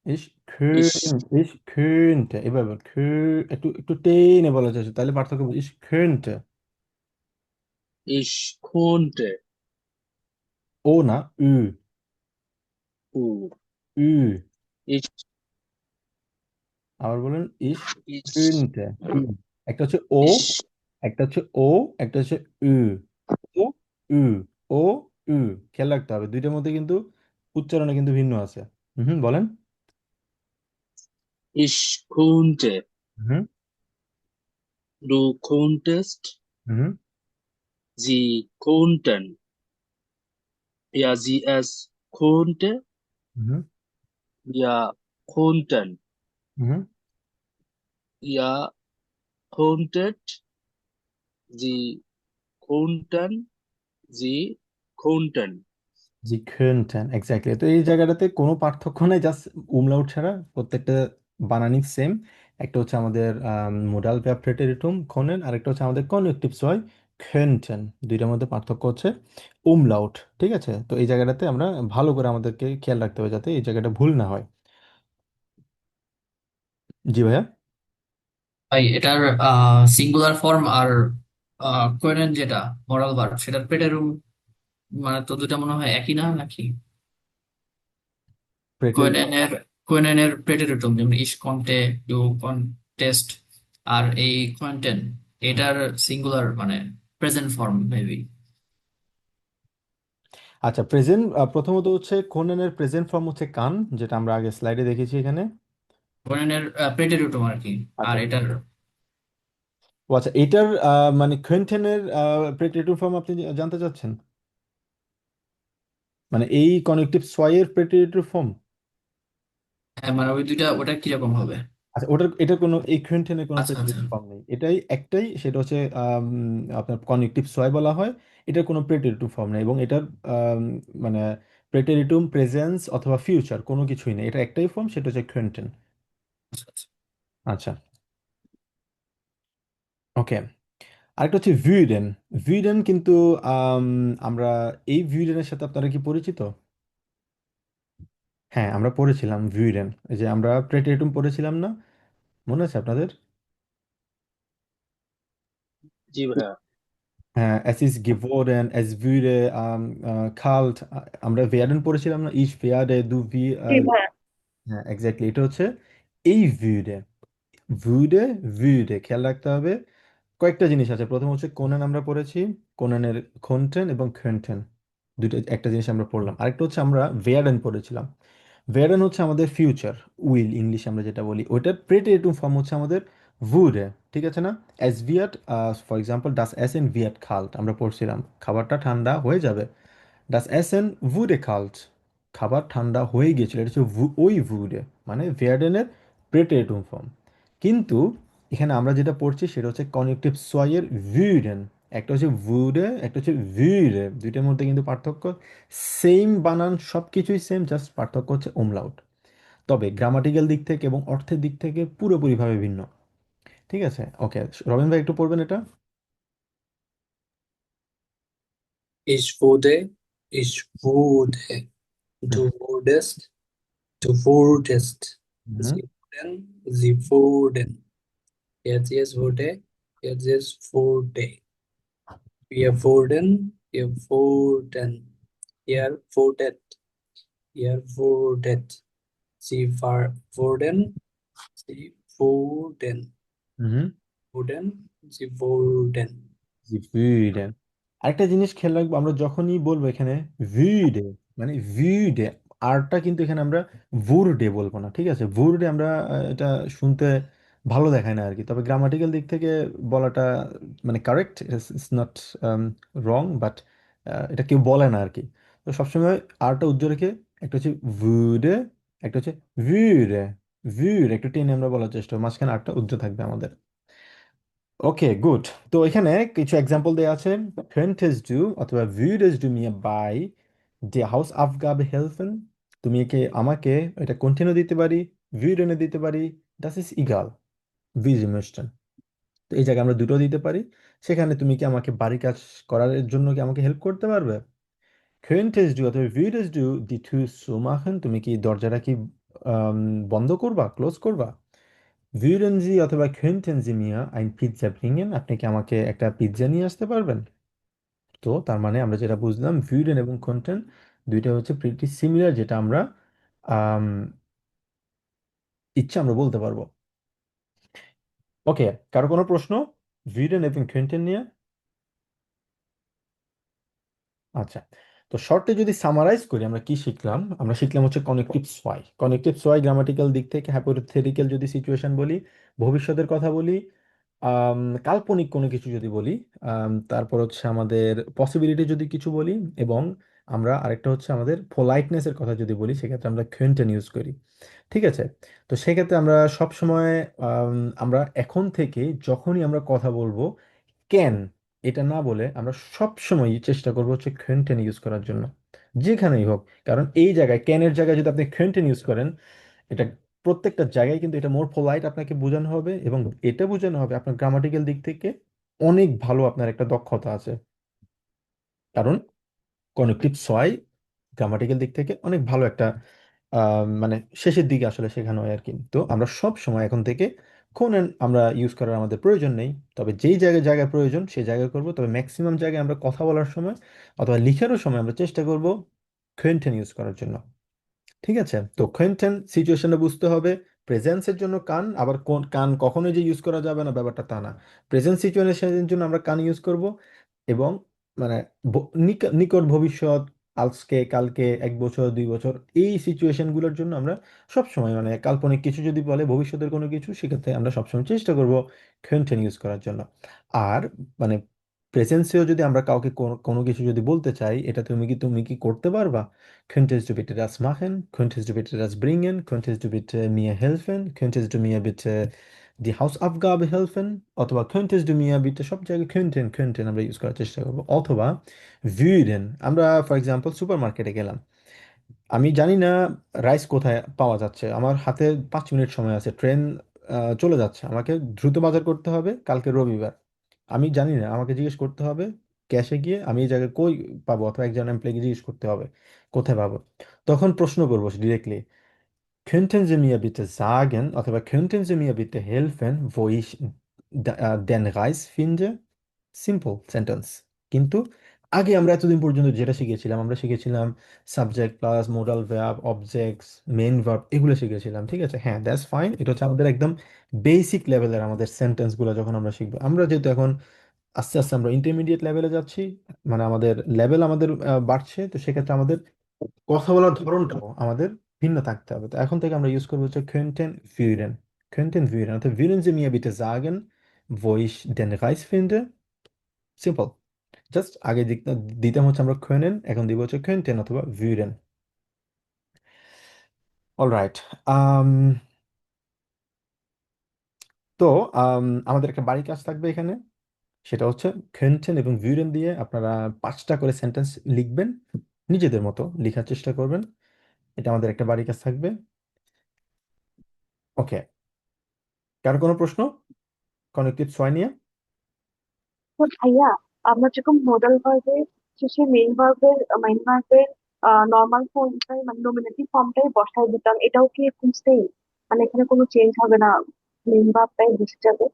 Speaker 2: ich,
Speaker 1: Ich könnte। এভাবে একটু একটু টেনে বলা যাচ্ছে, তাহলে পার্থক্য ich könnte।
Speaker 2: ich konnte,
Speaker 1: ও না, ü।
Speaker 2: uh,
Speaker 1: ü।
Speaker 2: ich,
Speaker 1: আবার বলেন ich
Speaker 2: ich,
Speaker 1: könnte। ü। একটা হচ্ছে ও,
Speaker 2: ich,
Speaker 1: একটা হচ্ছে ও, একটা হচ্ছে ü। ও, ü। ও, ü। খেয়াল রাখতে হবে, দুইটার মধ্যে কিন্তু উচ্চারণে কিন্তু ভিন্ন আছে। হুম, বলেন।
Speaker 2: ich konnte,
Speaker 1: হুম।
Speaker 2: du konntest,
Speaker 1: হুম।
Speaker 2: sie konnten, er, sie, es konnte,
Speaker 1: হুম।
Speaker 2: wir konnten,
Speaker 1: হুম।
Speaker 2: ihr konntet, sie konnten, sie konnten।
Speaker 1: জি könnten, এক্স্যাক্টলি। তো এই জায়গাটাতে কোনো পার্থক্য নেই, জাস্ট উমলাউট ছাড়া প্রত্যেকটা বানানই সেম। একটা হচ্ছে আমাদের মোডাল ভার্ব প্রেটেরিটুম খনেন, আর একটা হচ্ছে আমাদের কনজুকটিভ সয় könnten। দুইটার মধ্যে পার্থক্য হচ্ছে উমলাউট। ঠিক আছে, তো এই জায়গাটাতে আমরা ভালো করে আমাদেরকে খেয়াল রাখতে হবে যাতে এই জায়গাটা ভুল না হয়। জি ভাইয়া।
Speaker 3: ভাই এটার সিঙ্গুলার ফর্ম আর কোয়েনেন যেটা মরাল ভার্ব সেটার প্রেটেরুম মানে তো দুটা মনে হয় একই না নাকি?
Speaker 1: প্রেটের
Speaker 3: কোয়েনেনের কোয়েনেনের প্রেটেরিটুম যেমন ইস কন্টে, ইউ কন্টেস্ট, আর এই কোয়েন্টেন এটার সিঙ্গুলার মানে প্রেজেন্ট ফর্ম মেবি।
Speaker 1: আচ্ছা, প্রেজেন্ট প্রথমত হচ্ছে কোনেনের প্রেজেন্ট ফর্ম হচ্ছে কান, যেটা আমরা আগে স্লাইডে দেখেছি এখানে।
Speaker 3: কোয়েনেনের প্রেটেরিটুম আর কি। আর
Speaker 1: আচ্ছা।
Speaker 3: এটার
Speaker 1: ও আচ্ছা, এটার মানে কোয়েন্টেনের প্রেটেরিটুম ফর্ম আপনি জানতে চাচ্ছেন? মানে এই কনেকটিভ সোয়াইয়ের প্রেটেরিটর ফর্ম।
Speaker 3: হ্যাঁ, মানে ওই দুইটা ওটা কিরকম হবে?
Speaker 1: আচ্ছা, এটার কোনো এই কোয়েন্টেনের কোনো
Speaker 3: আচ্ছা আচ্ছা।
Speaker 1: প্রেটেরিটর ফর্ম নেই, এটাই একটাই, সেটা হচ্ছে আপনার কনেকটিভ সোয়াই বলা হয়। এটার কোনো প্রেটেরিটর ফর্ম নেই, এবং এটার আম, মানে প্রেটেরিটুম প্রেজেন্স অথবা ফিউচার কোনো কিছুই নেই, এটা একটাই ফর্ম, সেটা হচ্ছে কোয়েন্টেন।
Speaker 3: আচ্ছা আচ্ছা।
Speaker 1: আচ্ছা, ওকে। আরেকটা হচ্ছে ভিউডেন। ভিউডেন কিন্তু আম, আমরা এই ভিউডেনের সাথে আপনারা কি পরিচিত? হ্যাঁ, আমরা পড়েছিলাম ভিউডেন, এই যে আমরা প্রেটেরিটুম পড়েছিলাম না, মনে আছে আপনাদের?
Speaker 2: জি ভাইয়া।
Speaker 1: হ্যাঁ, es ist geworden, es würde kalt, আমরা werden পড়েছিলাম না, ich werde, du wie,
Speaker 4: জি ভাইয়া।
Speaker 1: হ্যাঁ এক্স্যাক্টলি, এটা হচ্ছে এই würde। würde, würde খেয়াল রাখতে হবে। কয়েকটা জিনিস আছে, প্রথম হচ্ছে কোনান আমরা পড়েছি, কোনানের খন্টেন এবং খন্টেন, দুটো একটা জিনিস আমরা পড়লাম। আরেকটা হচ্ছে আমরা werden পড়েছিলাম। werden হচ্ছে আমাদের ফিউচার, উইল ইংলিশ আমরা যেটা বলি, ওইটার প্রেটেরিটিভ ফর্ম হচ্ছে আমাদের wurde। ঠিক আছে না? es wird for example das Essen wird kalt আমরা পড়ছিলাম, খাবারটা ঠান্ডা হয়ে যাবে। das Essen wurde kalt, খাবার ঠান্ডা হয়ে গিয়েছিল, এটা হচ্ছে ওই wurde, মানে werden এর প্রেটেরিটিভ ফর্ম। কিন্তু এখানে আমরা যেটা পড়ছি সেটা হচ্ছে কনেকটিভ সয়ের würden। একটা হচ্ছে wurde, একটা হচ্ছে würde, দুইটার মধ্যে কিন্তু পার্থক্য, সেম বানান, সব কিছুই সেম, জাস্ট পার্থক্য হচ্ছে umlaut। তবে গ্রামাটিক্যাল দিক থেকে এবং অর্থের দিক থেকে পুরোপুরিভাবে ভিন্ন। ঠিক আছে, ওকে। রবিন ভাই একটু পড়বেন এটা।
Speaker 3: Ich wurde, ich wurde,
Speaker 1: হুম।
Speaker 3: du wurdest, du wurdest,
Speaker 1: হুম।
Speaker 3: sie wurden, sie wurden, jetzt wurde, jetzt wurde, wir wurden, wir wurden, ihr wurdet, ihr wurdet, sie war, wurden, sie wurden,
Speaker 1: হুম।
Speaker 3: wurden, sie wurden।
Speaker 1: জি, ভিডে। আরেকটা জিনিস খেয়াল রাখবো, আমরা যখনই বলবো এখানে ভিডে, মানে ভিডে, আরটা কিন্তু এখানে আমরা ভুরডে বলবো না। ঠিক আছে, ভুরডে আমরা এটা শুনতে ভালো দেখায় না আর কি, তবে গ্রামাটিক্যাল দিক থেকে বলাটা মানে correct, it's not wrong, but এটা কেউ বলে না আর কি। তো সবসময় আরটা উজ্জ্বল রেখে, একটা হচ্ছে ভুডে, একটা হচ্ছে ভিড়ে। ভিড় একটু টেনে আমরা বলার চেষ্টা করবো, মাঝখানে আরটা উজ্জ্বল থাকবে আমাদের। ওকে, গুড। তো এখানে কিছু এক্সাম্পল দেওয়া আছে। könntest du অথবা würdest du mir bei der Hausaufgabe helfen? তুমি কি আমাকে এটা কন্টিনিউ দিতে পারি, würden দিতে পারি, das ist egal, wie Sie möchten। তো এই জায়গায় আমরা দুটো দিতে পারি। সেখানে তুমি কি আমাকে বাড়ি কাজ করার জন্য কি আমাকে হেল্প করতে পারবে? Könntest du অথবা würdest du die Tür zumachen? তুমি কি দরজাটা কি আম, বন্ধ করবা, ক্লোজ করবা? Würden Sie অথবা könnten Sie mir ein Pizza bringen? আপনি কি আমাকে একটা পিৎজা নিয়ে আসতে পারবেন? তো তার মানে আমরা যেটা বুঝলাম, würden এবং könnten দুইটা হচ্ছে প্রিটি সিমিলার, যেটা আমরা আম, ইচ্ছা আমরা বলতে পারবো। ওকে, কারো কোনো প্রশ্ন würden এবং könnten নিয়ে? আচ্ছা, তো শর্টে যদি সামারাইজ করি আমরা কি শিখলাম? আমরা শিখলাম হচ্ছে কনেকটিভ সোয়াই। কনেকটিভ সোয়াই গ্রামাটিক্যাল দিক থেকে হাইপোথেটিক্যাল যদি সিচুয়েশন বলি, ভবিষ্যতের কথা বলি, কাল্পনিক কোনো কিছু যদি বলি, তারপর হচ্ছে আমাদের পসিবিলিটি যদি কিছু বলি, এবং আমরা আরেকটা হচ্ছে আমাদের পোলাইটনেসের কথা যদি বলি, সেক্ষেত্রে আমরা খেনটেন ইউজ করি। ঠিক আছে? তো সেক্ষেত্রে আমরা সব সময় আমরা এখন থেকে যখনই আমরা কথা বলবো ক্যান এটা না বলে আমরা সব সময় চেষ্টা করবো হচ্ছে খেনটেন ইউজ করার জন্য, যেখানেই হোক। কারণ এই জায়গায় ক্যানের জায়গায় যদি আপনি খেনটেন ইউজ করেন, এটা প্রত্যেকটা জায়গায় কিন্তু এটা মোর পোলাইট আপনাকে বোঝানো হবে, এবং এটা বোঝানো হবে আপনার গ্রামাটিক্যাল দিক থেকে অনেক ভালো আপনার একটা দক্ষতা আছে। কারণ কনেকটিভ সয় গ্রামাটিক্যাল দিক থেকে অনেক ভালো একটা মানে শেষের দিকে আসলে শেখানো হয় আর কি। তো আমরা সব সময় এখন থেকে কোন আমরা ইউজ করার আমাদের প্রয়োজন নেই। তবে যেই জায়গায় জায়গায় প্রয়োজন সেই জায়গায় করব। তবে ম্যাক্সিমাম জায়গায় আমরা কথা বলার সময় অথবা লিখারও সময় আমরা চেষ্টা করব কোয়েন্টেন ইউজ করার জন্য। ঠিক আছে? তো কোয়েন্টেন সিচুয়েশনটা বুঝতে হবে। প্রেজেন্সের জন্য কান, আবার কোন কান কখনোই যে ইউজ করা যাবে না ব্যাপারটা তা না। প্রেজেন্ট সিচুয়েশনের জন্য আমরা কান ইউজ করব, এবং মানে নিকট ভবিষ্যৎ, আজকে কালকে 1 বছর 2 বছর এই সিচুয়েশনগুলোর জন্য আমরা সবসময় মানে কাল্পনিক কিছু যদি বলে ভবিষ্যতের কোনো কিছু, সেক্ষেত্রে আমরা সবসময় চেষ্টা করব কোয়েন্টেন ইউজ করার জন্য। আর মানে প্রেজেন্সেও যদি আমরা কাউকে কোনো কোনো কিছু যদি বলতে চাই, এটা তুমি কি করতে পারবা? Könntest du bitte das machen? Könntest du bitte das bringen? Könntest du bitte mir helfen? Könntest du mir bitte die Hausaufgabe helfen? অথবা könntest du mir bitte, সব জায়গায় könnten আমরা ইউজ করার চেষ্টা করবো। অথবা würden, আমরা ফর এক্সাম্পল সুপার মার্কেটে গেলাম, আমি জানি না রাইস কোথায় পাওয়া যাচ্ছে, আমার হাতে 5 মিনিট সময় আছে, ট্রেন চলে যাচ্ছে, আমাকে দ্রুত বাজার করতে হবে, কালকে রবিবার। আমি জানি না, আমাকে জিজ্ঞেস করতে হবে ক্যাশে গিয়ে আমি এই জায়গায় কই পাবো, অথবা একজন এমপ্লয়িকে জিজ্ঞেস করতে হবে কোথায় পাবো। তখন প্রশ্ন করবো directly, könnten Sie mir bitte sagen অথবা könnten Sie mir bitte helfen, wo ich den Reis finde? Simple sentence. কিন্তু আগে আমরা এতদিন পর্যন্ত যেটা শিখেছিলাম, আমরা শিখেছিলাম subject plus modal verb, objects, main verb, এগুলো শিখেছিলাম। ঠিক আছে, হ্যাঁ, দ্যাটস ফাইন। এটা হচ্ছে আমাদের একদম বেসিক লেভেলের আমাদের সেন্টেন্সগুলো যখন আমরা শিখবো। আমরা যেহেতু এখন আস্তে আস্তে আমরা ইন্টারমিডিয়েট লেভেলে যাচ্ছি, মানে আমাদের লেভেল আমাদের বাড়ছে, তো সেক্ষেত্রে আমাদের কথা বলার ধরনটাও আমাদের ভিন্ন থাকতে হবে। তো এখন থেকে আমরা ইউজ করবো হচ্ছে könnten führen। könnten führen অর্থাৎ würden Sie mir bitte sagen, wo ich den Reis finde? Simple. Just আগে দিতাম হচ্ছে আমরা können, এখন দিব হচ্ছে könnten অথবা würden। অলরাইট। তো আমাদের একটা বাড়ি কাজ থাকবে এখানে, সেটা হচ্ছে könnten এবং würden দিয়ে আপনারা 5টা করে সেন্টেন্স লিখবেন, নিজেদের মতো লেখার চেষ্টা করবেন। এটা আমাদের একটা বাড়ি কাজ থাকবে। ওকে, কারো কোনো প্রশ্ন কনেক্টিভ ছয় নিয়ে?
Speaker 4: তো ভাইয়া, আমরা যেরকম মোডাল ভার্বের শেষে মেইন ভার্বের নর্মাল ফর্মটাই মানে নমিনেটিভ ফর্মটাই বসায় দিতাম, এটাও কি এরকম সেম? মানে এখানে কোনো চেঞ্জ হবে না, মেইন ভার্বটাই বসে যাবে?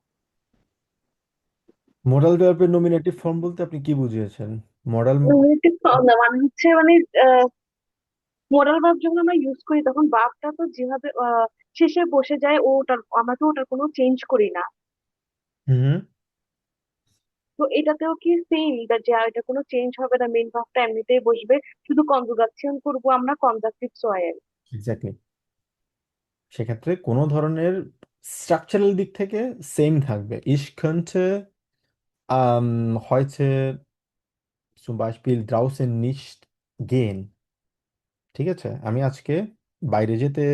Speaker 1: মোডাল ভার্বের নমিনেটিভ ফর্ম বলতে আপনি কি বুঝিয়েছেন? মডাল
Speaker 4: নমিনেটিভ ফর্ম না মানে হচ্ছে মানে মোডাল ভার্ব যখন আমরা ইউজ করি তখন ভার্বটা তো যেভাবে শেষে বসে যায়, আমরা তো ওটার কোনো চেঞ্জ করি না।
Speaker 1: হুম,
Speaker 4: তো এটাতেও কি সেম, যে এটা কোনো চেঞ্জ হবে না, মেইন ভার্বটা এমনিতেই বসবে, শুধু কনজুগাচ্যন করবো আমরা কনজাংটিভ সয়ে।
Speaker 1: এক্স্যাক্টলি। সেক্ষেত্রে কোনো ধরনের স্ট্রাকচারাল দিক থেকে সেম থাকবে। Ich könnte heute zum Beispiel draußen nicht gehen। ঠিক আছে, আমি আজকে বাইরে যেতে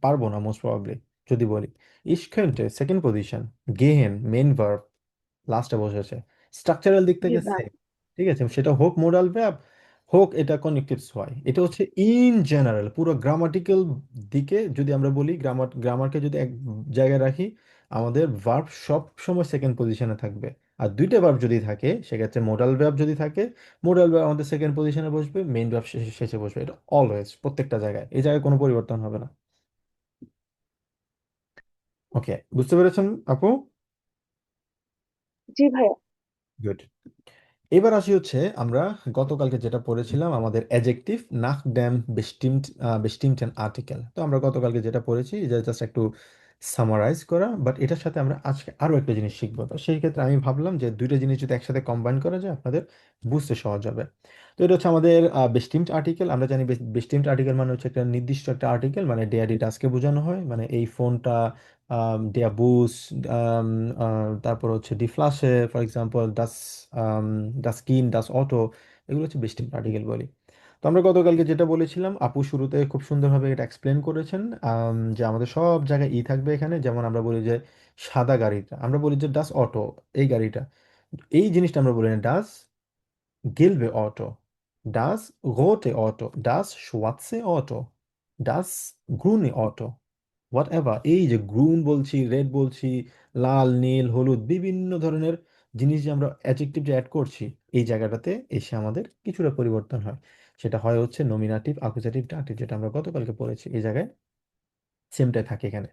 Speaker 1: পারবো না মোস্ট প্রবাবলি। যদি বলি ich könnte second position, gehen main verb লাস্টে বসেছে, স্ট্রাকচারাল দিক
Speaker 4: জি
Speaker 1: থেকে
Speaker 4: ভাই।
Speaker 1: সেম। ঠিক আছে, সেটা হোক মোডাল ভার্ব, হোক এটা কনেক্টিভস হয়। এটা হচ্ছে ইন জেনারেল পুরো গ্রামাটিক্যাল দিকে যদি আমরা বলি, গ্রামারকে যদি এক জায়গায় রাখি, আমাদের ভার্ব সব সময় সেকেন্ড পজিশনে থাকবে। আর দুইটা ভার্ব যদি থাকে সেক্ষেত্রে মোডাল ভার্ব যদি থাকে, মোডাল ভার্ব আমাদের সেকেন্ড পজিশনে বসবে, মেইন ভার্ব শেষে শেষে বসবে। এটা অলওয়েজ প্রত্যেকটা জায়গায়, এই জায়গায় কোনো পরিবর্তন হবে না। ওকে, বুঝতে পেরেছেন আপু?
Speaker 4: জি ভাইয়া।
Speaker 1: গুড। এবার আসি হচ্ছে আমরা গতকালকে যেটা পড়েছিলাম আমাদের অ্যাডজেক্টিভ নাক ড্যাম বেস্টিমটেন আর্টিকেল। তো আমরা গতকালকে যেটা পড়েছি যে জাস্ট একটু সামারাইজ করা, বাট এটার সাথে আমরা আজকে আরো একটা জিনিস শিখবো। তো সেই ক্ষেত্রে আমি ভাবলাম যে দুইটা জিনিস যদি একসাথে কম্বাইন করা যায় আপনাদের বুঝতে সহজ হবে। তো এটা হচ্ছে আমাদের বেস্টিমড আর্টিকেল। আমরা জানি বেস্টিমড আর্টিকেল মানে হচ্ছে একটা নির্দিষ্ট একটা আর্টিকেল, মানে ডেয়ারি টাস্কে বোঝানো হয়, মানে এই ফোনটা der Bus, তারপর হচ্ছে ডি ফ্লাশে, ফর এক্সাম্পল ডাস, ডাস কিন, ডাস অটো, এগুলো হচ্ছে বেস্টিং পার্টিকেল বলি। তো আমরা গতকালকে যেটা বলেছিলাম, আপু শুরুতে খুব সুন্দরভাবে এটা এক্সপ্লেন করেছেন, যে আমাদের সব জায়গায় ই থাকবে এখানে। যেমন আমরা বলি যে সাদা গাড়িটা, আমরা বলি যে ডাস অটো, এই গাড়িটা। এই জিনিসটা আমরা বলি না ডাস গেলবে অটো, ডাস রোটে অটো, ডাস schwarze অটো, ডাস গ্রুনে অটো, হোয়াট এভার। এই যে গ্রুন বলছি, রেড বলছি, লাল, নীল, হলুদ, বিভিন্ন ধরনের জিনিস যে আমরা অ্যাডজেক্টিভ যে অ্যাড করছি, এই জায়গাটাতে এসে আমাদের কিছুটা পরিবর্তন হয়। সেটা হয় হচ্ছে নমিনাটিভ, আকুজাটিভ, ডাকটিভ, যেটা আমরা গতকালকে পড়েছি, এই জায়গায় সেমটাই থাকে এখানে।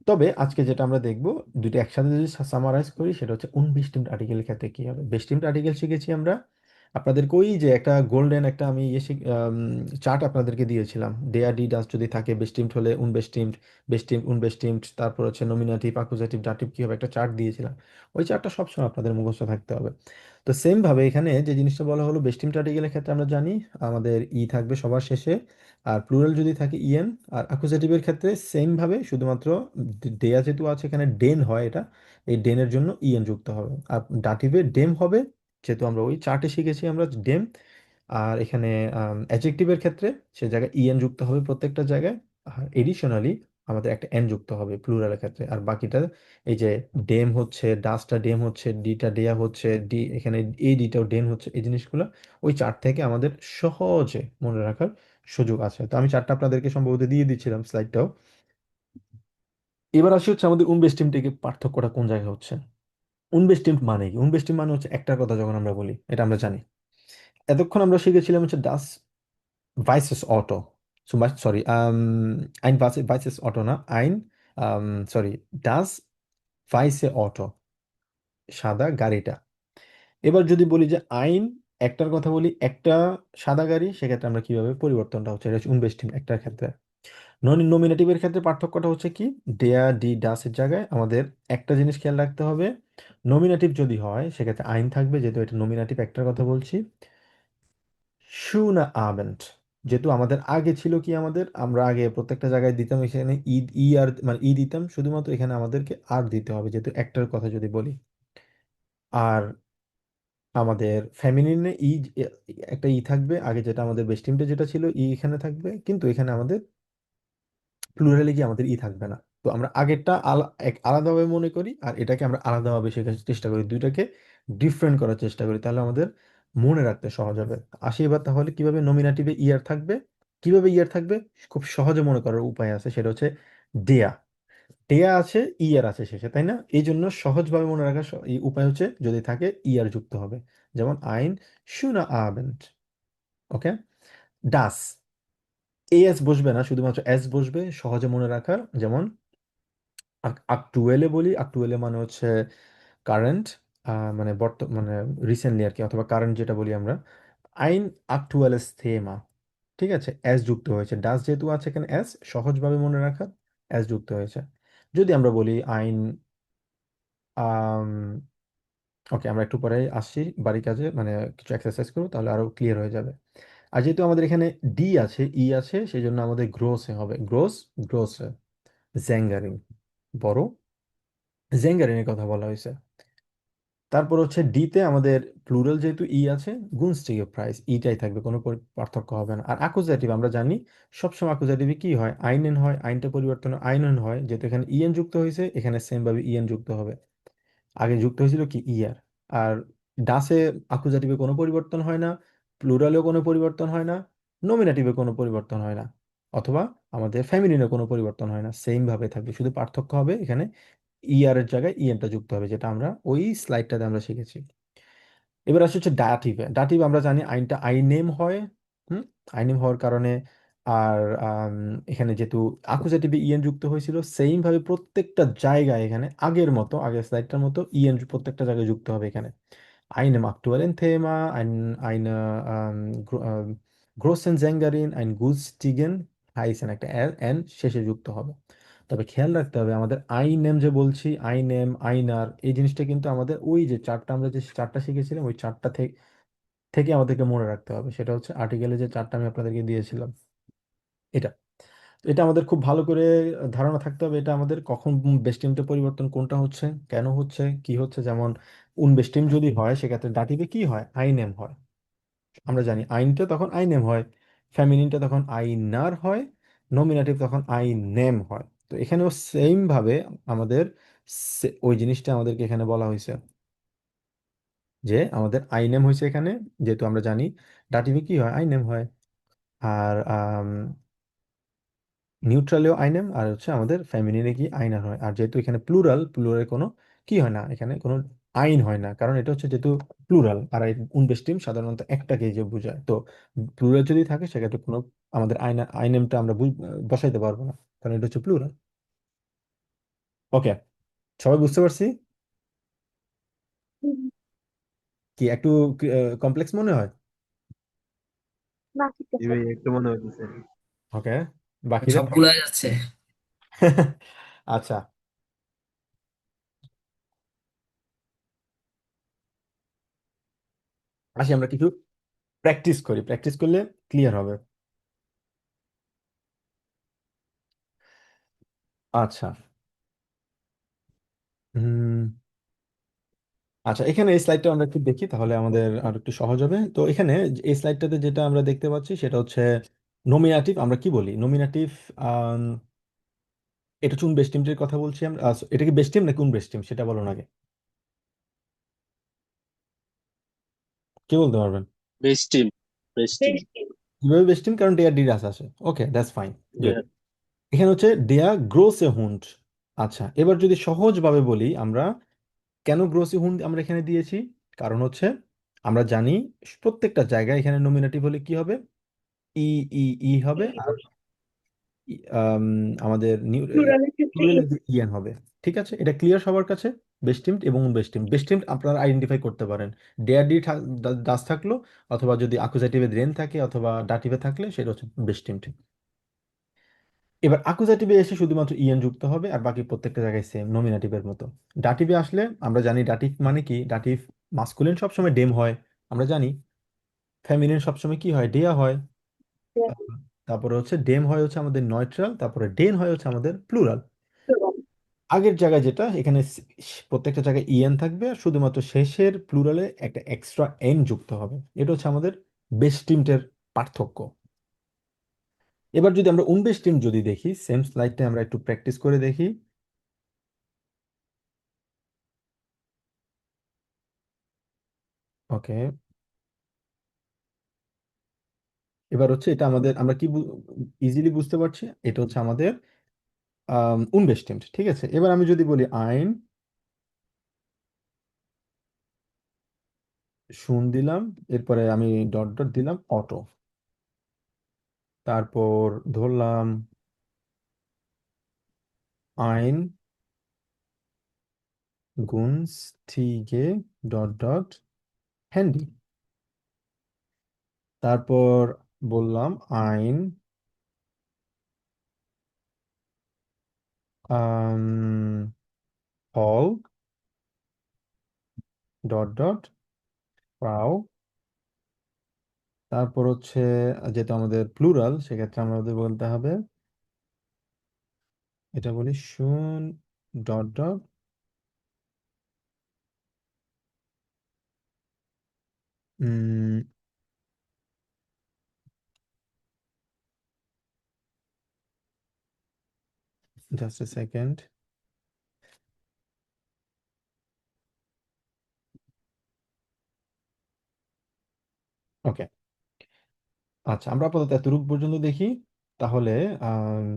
Speaker 1: তবে আজকে যেটা আমরা দেখব, দুটো একসাথে যদি সামারাইজ করি, সেটা হচ্ছে unbestimmt আর্টিকেলের ক্ষেত্রে কি হবে। বেস্টিমড আর্টিকেল শিখেছি আমরা, আপনাদেরকে ওই যে একটা গোল্ডেন একটা আমি চার্ট আপনাদেরকে দিয়েছিলাম, ডেয়া ডি ডাস যদি থাকে, বেস্টিমড হলে unbestimmt, বেস্টিমড unbestimmt, তারপর হচ্ছে নমিনাটিভ, আকুজাটিভ, ডাটিভ কি হবে, একটা চার্ট দিয়েছিলাম। ওই চার্টটা সবসময় আপনাদের মুখস্থ থাকতে হবে। তো সেম ভাবে এখানে যে জিনিসটা বলা হলো, বেস্টিমড আর্টিকেলের ক্ষেত্রে আমরা জানি আমাদের ই থাকবে সবার শেষে, আর প্লুরাল যদি থাকে ইএন। আর অ্যাকুজেটিভের ক্ষেত্রে সেম ভাবে, শুধুমাত্র দেয়া যেহেতু আছে এখানে ডেন হয় এটা, এই ডেনের জন্য ইএন যুক্ত হবে। আর ডাটিভে ডেম হবে, যেহেতু আমরা ওই চার্টে শিখেছি আমরা ডেম। আর এখানে অ্যাডজেক্টিভের ক্ষেত্রে সে জায়গায় ইএন যুক্ত হবে প্রত্যেকটা জায়গায়। আর এডিশনালি আমাদের একটা এন যুক্ত হবে প্লুরালের ক্ষেত্রে। আর বাকিটা এই যে ডেম হচ্ছে, ডাসটা ডেম হচ্ছে, ডিটা ডেয়া হচ্ছে, ডি এখানে এই ডিটাও ডেম হচ্ছে, এই জিনিসগুলো ওই চার্ট থেকে আমাদের সহজে মনে রাখার সুযোগ আছে। তো আমি চারটা আপনাদেরকে সম্ভবত দিয়ে দিচ্ছিলাম স্লাইডটাও। এবার আসি হচ্ছে আমাদের উনবেস্টিম থেকে পার্থক্যটা কোন জায়গায় হচ্ছে। উনবেস্টিম মানে কি? উনবেস্টিম মানে হচ্ছে একটার কথা যখন আমরা বলি, এটা আমরা জানি। এতক্ষণ আমরা শিখেছিলাম হচ্ছে ডাস ভাইসেস অটো, সরি, আইন ভাইসেস অটো না, আইন, সরি, ডাস ভাইসে অটো, সাদা গাড়িটা। এবার যদি বলি যে আইন একটার কথা বলি, একটা সাদা গাড়ি, সেক্ষেত্রে আমরা কিভাবে পরিবর্তনটা হচ্ছে, এটা হচ্ছে উনবেস্টিম একটার ক্ষেত্রে। নন নমিনেটিভের ক্ষেত্রে পার্থক্যটা হচ্ছে কি, ডেয়া ডি ডাসের জায়গায় আমাদের একটা জিনিস খেয়াল রাখতে হবে, নমিনেটিভ যদি হয় সেক্ষেত্রে আইন থাকবে, যেহেতু এটা নমিনেটিভ একটার কথা বলছি। শুনা আবেন্ট, যেহেতু আমাদের আগে ছিল কি, আমরা আগে প্রত্যেকটা জায়গায় দিতাম এখানে ঈদ, ই আর মানে ই দিতাম, শুধুমাত্র এখানে আমাদেরকে আর দিতে হবে, যেহেতু একটার কথা যদি বলি। আর আমাদের ফ্যামিলিনে একটা ই থাকবে আগে, যেটা আমাদের বেস্টিমটা যেটা ছিল ই এখানে থাকবে, কিন্তু এখানে আমাদের প্লুরালে গিয়ে আমাদের ই থাকবে না। তো আমরা আগেরটা আলাদাভাবে মনে করি, আর এটাকে আমরা আলাদাভাবে শেখার চেষ্টা করি, দুইটাকে ডিফারেন্ট করার চেষ্টা করি, তাহলে আমাদের মনে রাখতে সহজ হবে। আসি এবার তাহলে কিভাবে নমিনাটিভে ইয়ার থাকবে, কিভাবে ইয়ার থাকবে, খুব সহজে মনে করার উপায় আছে, সেটা হচ্ছে ডেয়া। ডেয়া আছে, ইয়ার আছে শেষে, তাই না? এই জন্য সহজভাবে মনে রাখার এই উপায় হচ্ছে যদি থাকে ইয়ার যুক্ত হবে, যেমন আইন শুনা আবেন্ট। ওকে, ডাস, এস বসবে না, শুধুমাত্র এস বসবে সহজে মনে রাখার, যেমন আকটুয়েলে বলি, আকটুয়েলে মানে হচ্ছে কারেন্ট, মানে মানে রিসেন্টলি আর কি, অথবা কারেন্ট যেটা বলি আমরা, আইন আকটুয়েলেস থেমা। ঠিক আছে, এস যুক্ত হয়েছে, ডাস যেহেতু আছে এখানে এস, সহজভাবে মনে রাখার এস যুক্ত হয়েছে। যদি আমরা বলি আইন, ওকে আমরা একটু পরে আসছি বাড়ি কাজে, মানে কিছু এক্সারসাইজ করবো, তাহলে আরো ক্লিয়ার হয়ে যাবে। আর যেহেতু আমাদের এখানে ডি আছে, ই আছে, সেই জন্য আমাদের গ্রোসে হবে, গ্রোসে, জ্যাঙ্গারিং, বড় জেঙ্গারিনের কথা বলা হয়েছে। তারপর হচ্ছে ডিতে আমাদের প্লুরাল যেহেতু ই আছে, গুনস্টিগে প্রাইস, ইটাই থাকবে, কোনো পার্থক্য হবে না। আর আকুজাটিভ আমরা জানি সবসময় আকুজাটিভে কি হয়, আইনেন হয়, আইনটা পরিবর্তন আইনন হয়, যেহেতু এখানে ইএন যুক্ত হয়েছে, এখানে সেম ভাবে ইএন যুক্ত হবে। আগে যুক্ত হয়েছিল কি ইয়ার। আর ডাসে আকুজাটিভে কোনো পরিবর্তন হয় না, প্লুরালেও কোনো পরিবর্তন হয় না, নমিনেটিভে কোনো পরিবর্তন হয় না, অথবা আমাদের ফ্যামিলিনে কোনো পরিবর্তন হয় না, সেম ভাবে থাকবে, শুধু পার্থক্য হবে এখানে ইয়ার এর জায়গায় ইএনটা যুক্ত হবে, যেটা আমরা ওই স্লাইডটাতে আমরা শিখেছি। এবার আসছে হচ্ছে ডাটিভে। ডাটিভ আমরা জানি আইনটা আইনেম হয়। হুম। আইনেম হওয়ার কারণে আর এখানে যেহেতু আকুজেটিভে ইএন যুক্ত হয়েছিল, সেইম ভাবে প্রত্যেকটা জায়গায় এখানে আগের মতো, আগের স্লাইডটার মতো ইএন প্রত্যেকটা জায়গায় যুক্ত হবে এখানে। Einem aktuellen Thema, eine großen Sängerin, ein günstigen হাইসেন একটা এন শেষে যুক্ত হবে। তবে খেয়াল রাখতে হবে আমাদের আই নেম যে বলছি, আই নেম, আইনার, এই জিনিসটা কিন্তু আমাদের ওই যে চারটা আমরা যে চারটা শিখেছিলাম ওই চারটা থেকে থেকে আমাদেরকে মনে রাখতে হবে। সেটা হচ্ছে আর্টিকেলে যে চারটা আমি আপনাদেরকে দিয়েছিলাম, এটা। তো এটা আমাদের খুব ভালো করে ধারণা থাকতে হবে, এটা আমাদের কখন বেস্টিমটা পরিবর্তন কোনটা হচ্ছে, কেন হচ্ছে, কি হচ্ছে। যেমন উনবেস্টিম যদি হয় সেক্ষেত্রে ডাটিভে কি হয়, আই নেম হয়। আমরা জানি আইনটা তখন আই নেম হয়, ফেমিনিনটা তখন আইনার হয়, নমিনেটিভ তখন আই নেম হয়। তো এখানেও সেম ভাবে আমাদের ওই জিনিসটা আমাদেরকে এখানে বলা হয়েছে যে আমাদের আই নেম হয়েছে এখানে, যেহেতু আমরা জানি ডাটিভে কি হয়, আই নেম হয়। আর নিউট্রালেও আইনেম, আর হচ্ছে আমাদের ফেমিনিনে কি আইনার হয়। আর যেহেতু এখানে প্লুরাল, প্লুরালে কোনো কি হয় না, এখানে কোনো আইন হয় না, কারণ এটা হচ্ছে যেহেতু প্লুরাল। আর এই উনবেস্টিম সাধারণত একটাকে যে বোঝায়। তো প্লুরাল যদি থাকে সেক্ষেত্রে কোনো আমাদের আইনেমটা আমরা বসাইতে পারবো না, কারণ এটা হচ্ছে প্লুরাল। ওকে, সবাই বুঝতে পারছি?
Speaker 4: হুম,
Speaker 1: কি একটু কমপ্লেক্স মনে হয়?
Speaker 4: না ঠিক
Speaker 5: জি
Speaker 4: আছে।
Speaker 5: ভাই, একটু মনে হইতেছে।
Speaker 1: ওকে, বাকিরা?
Speaker 3: সব গুলাই যাচ্ছে।
Speaker 1: আচ্ছা, আসি আমরা কিছু প্র্যাকটিস করি, প্র্যাকটিস করলে ক্লিয়ার হবে। আচ্ছা। হুম। আচ্ছা, এখানে এই স্লাইডটা আমরা একটু দেখি তাহলে আমাদের আর একটু সহজ হবে। তো এখানে এই স্লাইডটাতে যেটা আমরা দেখতে পাচ্ছি সেটা হচ্ছে নমিনাটিভ। আমরা কি বলি নমিনাটিভ? এটা হচ্ছে বেস্টিমটির কথা বলছি আমরা। এটা কি বেস্টিম নাকি কোন বেস্টিম সেটা বলুন আগে, কে বলতে পারবেন?
Speaker 2: Best team, best team.
Speaker 4: বেশ কি?
Speaker 1: কিভাবে বেস্টিম? কারণ ডেয়ার ডিরাস আছে। ওকে, দ্যাটস ফাইন, গুড। এখানে হচ্ছে ডেয়ার গ্রোসে হুন্ড। আচ্ছা, এবার যদি সহজভাবে বলি আমরা, কেন গ্রোসে হুন্ড আমরা এখানে দিয়েছি? কারণ হচ্ছে আমরা জানি প্রত্যেকটা জায়গায় এখানে নমিনাটিভ হলে কি হবে, ই ই ই হবে। আর আম, আমাদের
Speaker 4: প্লুরালের ক্ষেত্রে
Speaker 1: ইয়ান হবে। ঠিক আছে, এটা ক্লিয়ার সবার কাছে? বেস্টিমড এবং বেস্টিমড, বেস্টিমড আপনারা আইডেন্টিফাই করতে পারেন। ডেয়ার ডি ডাস থাকলো, অথবা যদি আকুজাটিভে দেন থাকে, অথবা ডাটিভে থাকলে সেটা হচ্ছে বেস্টিমড। এবার আকুজাটিভে এসে শুধুমাত্র ইএন যুক্ত হবে, আর বাকি প্রত্যেকটা জায়গায় সেম নমিনাটিভের মতো। ডাটিভে আসলে আমরা জানি ডাটিভ মানে কি, ডাটিভ মাস্কুলিন সবসময় ডেম হয়, আমরা জানি। ফেমিনিন সবসময় কি হয়, ডেয়া হয়। তারপরে হচ্ছে ডেম হয় হচ্ছে আমাদের নয়ট্রাল, তারপরে ডেন হয় হচ্ছে আমাদের প্লুরাল।
Speaker 4: প্লুরাল।
Speaker 1: আগের জায়গায় যেটা এখানে প্রত্যেকটা জায়গায় ইএন থাকবে, আর শুধুমাত্র শেষের প্লুরালে একটা এক্সট্রা এন যুক্ত হবে। এটা হচ্ছে আমাদের বেস্টিমটের পার্থক্য। এবার যদি আমরা উনবেস্টিম যদি দেখি, সেম স্লাইডটা আমরা একটু প্র্যাকটিস করে দেখি। ওকে, এবার হচ্ছে এটা আমাদের, আমরা কি ইজিলি বুঝতে পারছি, এটা হচ্ছে আমাদের উনবেস্টিমড। ঠিক আছে, এবার আমি যদি বলি আইন শুন দিলাম, এরপরে আমি ডট ডট দিলাম অটো, তারপর ধরলাম আইন গুনস্টিগে ডট ডট হ্যান্ডি, তারপর বললাম আইন হল ডট ডট ফ্রাউ। তারপর হচ্ছে যেহেতু আমাদের প্লুরাল সেক্ষেত্রে আমাদের বলতে হবে, এটা বলি শুন dot dot just a second. ওকে, আচ্ছা, আমরা আপাতত এতটুকু পর্যন্ত দেখি। তাহলে আম,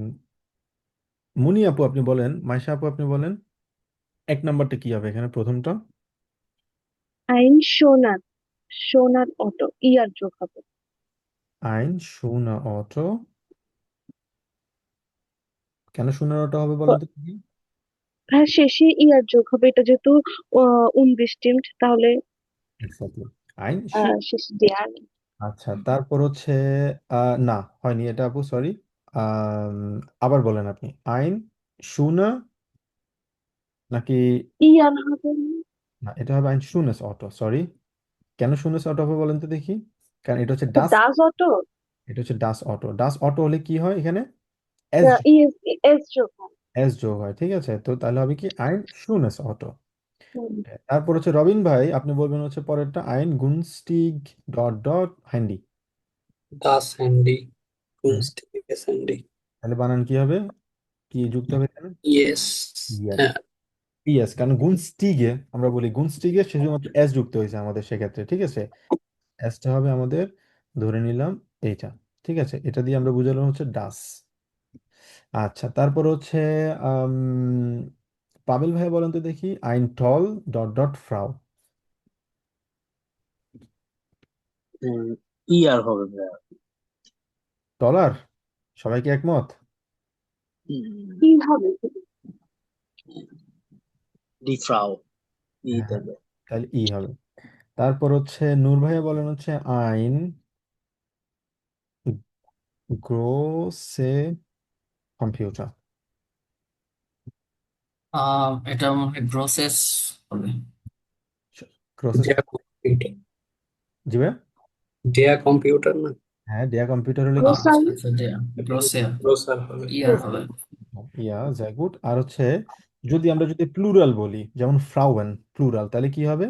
Speaker 1: মুনি আপু আপনি বলেন, মাইশা আপু আপনি বলেন। এক নাম্বারটা কি হবে এখানে প্রথমটা?
Speaker 4: আইন সোনার, সোনার অটো, ইয়ার যোগ হবে।
Speaker 1: আইন শুনা অটো। কেন শুনারোটা হবে বলেন
Speaker 4: প-
Speaker 1: তো দেখি।
Speaker 4: হ্যাঁ, শেষে ইয়ার যোগ হবে, এটা যেহেতু 19 তাহলে
Speaker 1: এক্স্যাক্টলি, আইন শু।
Speaker 4: শেষে দেয়ার।
Speaker 1: আচ্ছা, তারপর হচ্ছে না, হয়নি এটা আপু, সরি। আবার বলেন আপনি, আইন শুনা নাকি?
Speaker 4: ইয়ার হবে না?
Speaker 1: না, এটা হবে আইন শুনেস অটো, সরি। কেন শুনেস অটো হবে বলেন তো দেখি। কারণ এটা হচ্ছে
Speaker 4: এটা
Speaker 1: ডাস।
Speaker 4: ডাজ অটো,
Speaker 1: এটা হচ্ছে ডাস অটো। ডাস অটো হলে কি হয় এখানে? এস
Speaker 4: ইএস, এস যোগ হয়।
Speaker 1: এস যোগ হয়, ঠিক আছে, তো তাহলে হবে কি আইন শুনেস অটো।
Speaker 4: হুম,
Speaker 1: তারপর হচ্ছে রবিন ভাই, আপনি বলবেন হচ্ছে পরেরটা আইন গুনস্টিগ ডট ডট হ্যান্ডি।
Speaker 5: Das Handy,
Speaker 1: হুম,
Speaker 5: günstiges Handy.
Speaker 1: তাহলে বানান কি হবে? কি যুক্ত হবে এখানে?
Speaker 5: Yes.
Speaker 1: ইয়েস।
Speaker 5: হ্যাঁ,
Speaker 1: ইয়েস, কারণ গুনস্টিগে আমরা বলি গুনস্টিগে শুধুমাত্র এস যুক্ত হয়েছে আমাদের সেক্ষেত্রে, ঠিক আছে। এসটা হবে আমাদের, ধরে নিলাম এইটা, ঠিক আছে, এটা দিয়ে আমরা বুঝালাম হচ্ছে ডাস। আচ্ছা, তারপর হচ্ছে আম, পাবেল ভাই বলেন তো দেখি আইন টল ডট ডট ফ্রাউ।
Speaker 2: ইয়ার হবে ভাইয়া।
Speaker 1: ডলার, সবাই কি একমত?
Speaker 4: কি হবে?
Speaker 2: ডিফ্রাও, ই
Speaker 1: হ্যাঁ,
Speaker 2: দেবে।
Speaker 1: তাহলে ই হবে। তারপর হচ্ছে নূর ভাইয়া বলেন হচ্ছে আইন গ্রোসে কম্পিউটার।
Speaker 3: এটা মনে হয় প্রসেস হবে।
Speaker 1: গ্রোসেস,
Speaker 5: der Computer.
Speaker 1: জি ভাইয়া।
Speaker 5: Der Computer না,
Speaker 1: হ্যাঁ, ডেয়া কম্পিউটার হলে কি?
Speaker 4: গ্রোসারি।
Speaker 3: আচ্ছা আচ্ছা, যে গ্রোসে
Speaker 5: grocer হবে।
Speaker 3: ইয়ার হবে।
Speaker 1: ইয়া যাই গুড। আর হচ্ছে যদি আমরা যদি প্লুরাল বলি, যেমন ফ্রাউয়েন প্লুরাল, তাহলে কি হবে?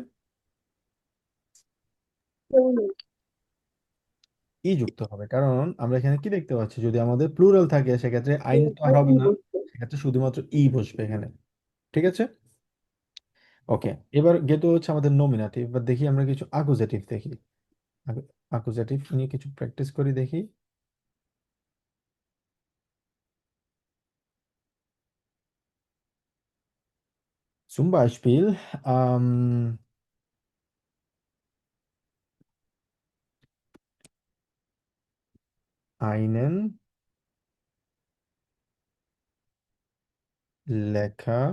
Speaker 4: কেউ নেই।
Speaker 1: ই যুক্ত হবে, কারণ আমরা এখানে কি দেখতে পাচ্ছি, যদি আমাদের প্লুরাল থাকে সেক্ষেত্রে আইন তো আর
Speaker 4: এখানে
Speaker 1: হবে
Speaker 4: ই
Speaker 1: না,
Speaker 4: বসবে।
Speaker 1: সেক্ষেত্রে শুধুমাত্র ই বসবে এখানে, ঠিক আছে। ওকে, এবার গেটো হচ্ছে আমাদের নমিনাটিভ। এবার দেখি আমরা কিছু আকুজেটিভ দেখি। আকুজেটিভ নিয়ে কিছু প্র্যাকটিস করি দেখি। Zum Beispiel einen lecker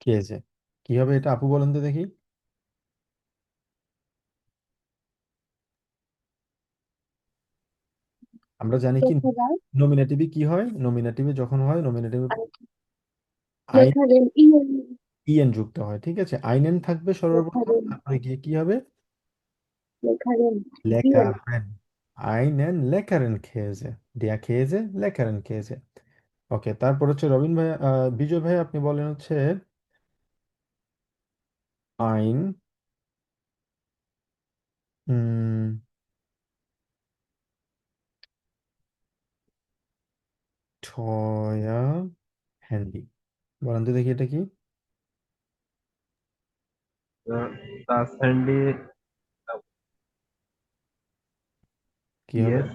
Speaker 1: Käse। কি হবে এটা আপু বলেন তো দেখি। আমরা জানি কি
Speaker 4: লেখা যায়,
Speaker 1: নমিনেটিভে কি হয়, নমিনেটিভে যখন হয় নমিনেটিভে
Speaker 4: আর
Speaker 1: আইন
Speaker 4: লেখা রেন, ইএন,
Speaker 1: ইএন যুক্ত হয়, ঠিক আছে, আইনেন থাকবে
Speaker 4: লেখা
Speaker 1: সর্বপ্রথম,
Speaker 4: রেন,
Speaker 1: তারপরে গিয়ে কি হবে?
Speaker 4: লেখা রেন, ইএন।
Speaker 1: লেকারেন। আইনেন লেকারেন খেয়েছে, দিয়া খেয়েছে লেকারেন খেয়েছে। ওকে, তারপর হচ্ছে রবিন ভাই, বিজয় ভাই আপনি বলেন হচ্ছে আইন টয়া হ্যান্ডি। বলেন তো দেখি এটা কি।
Speaker 6: Das Handy,
Speaker 1: কি হবে?
Speaker 6: yes.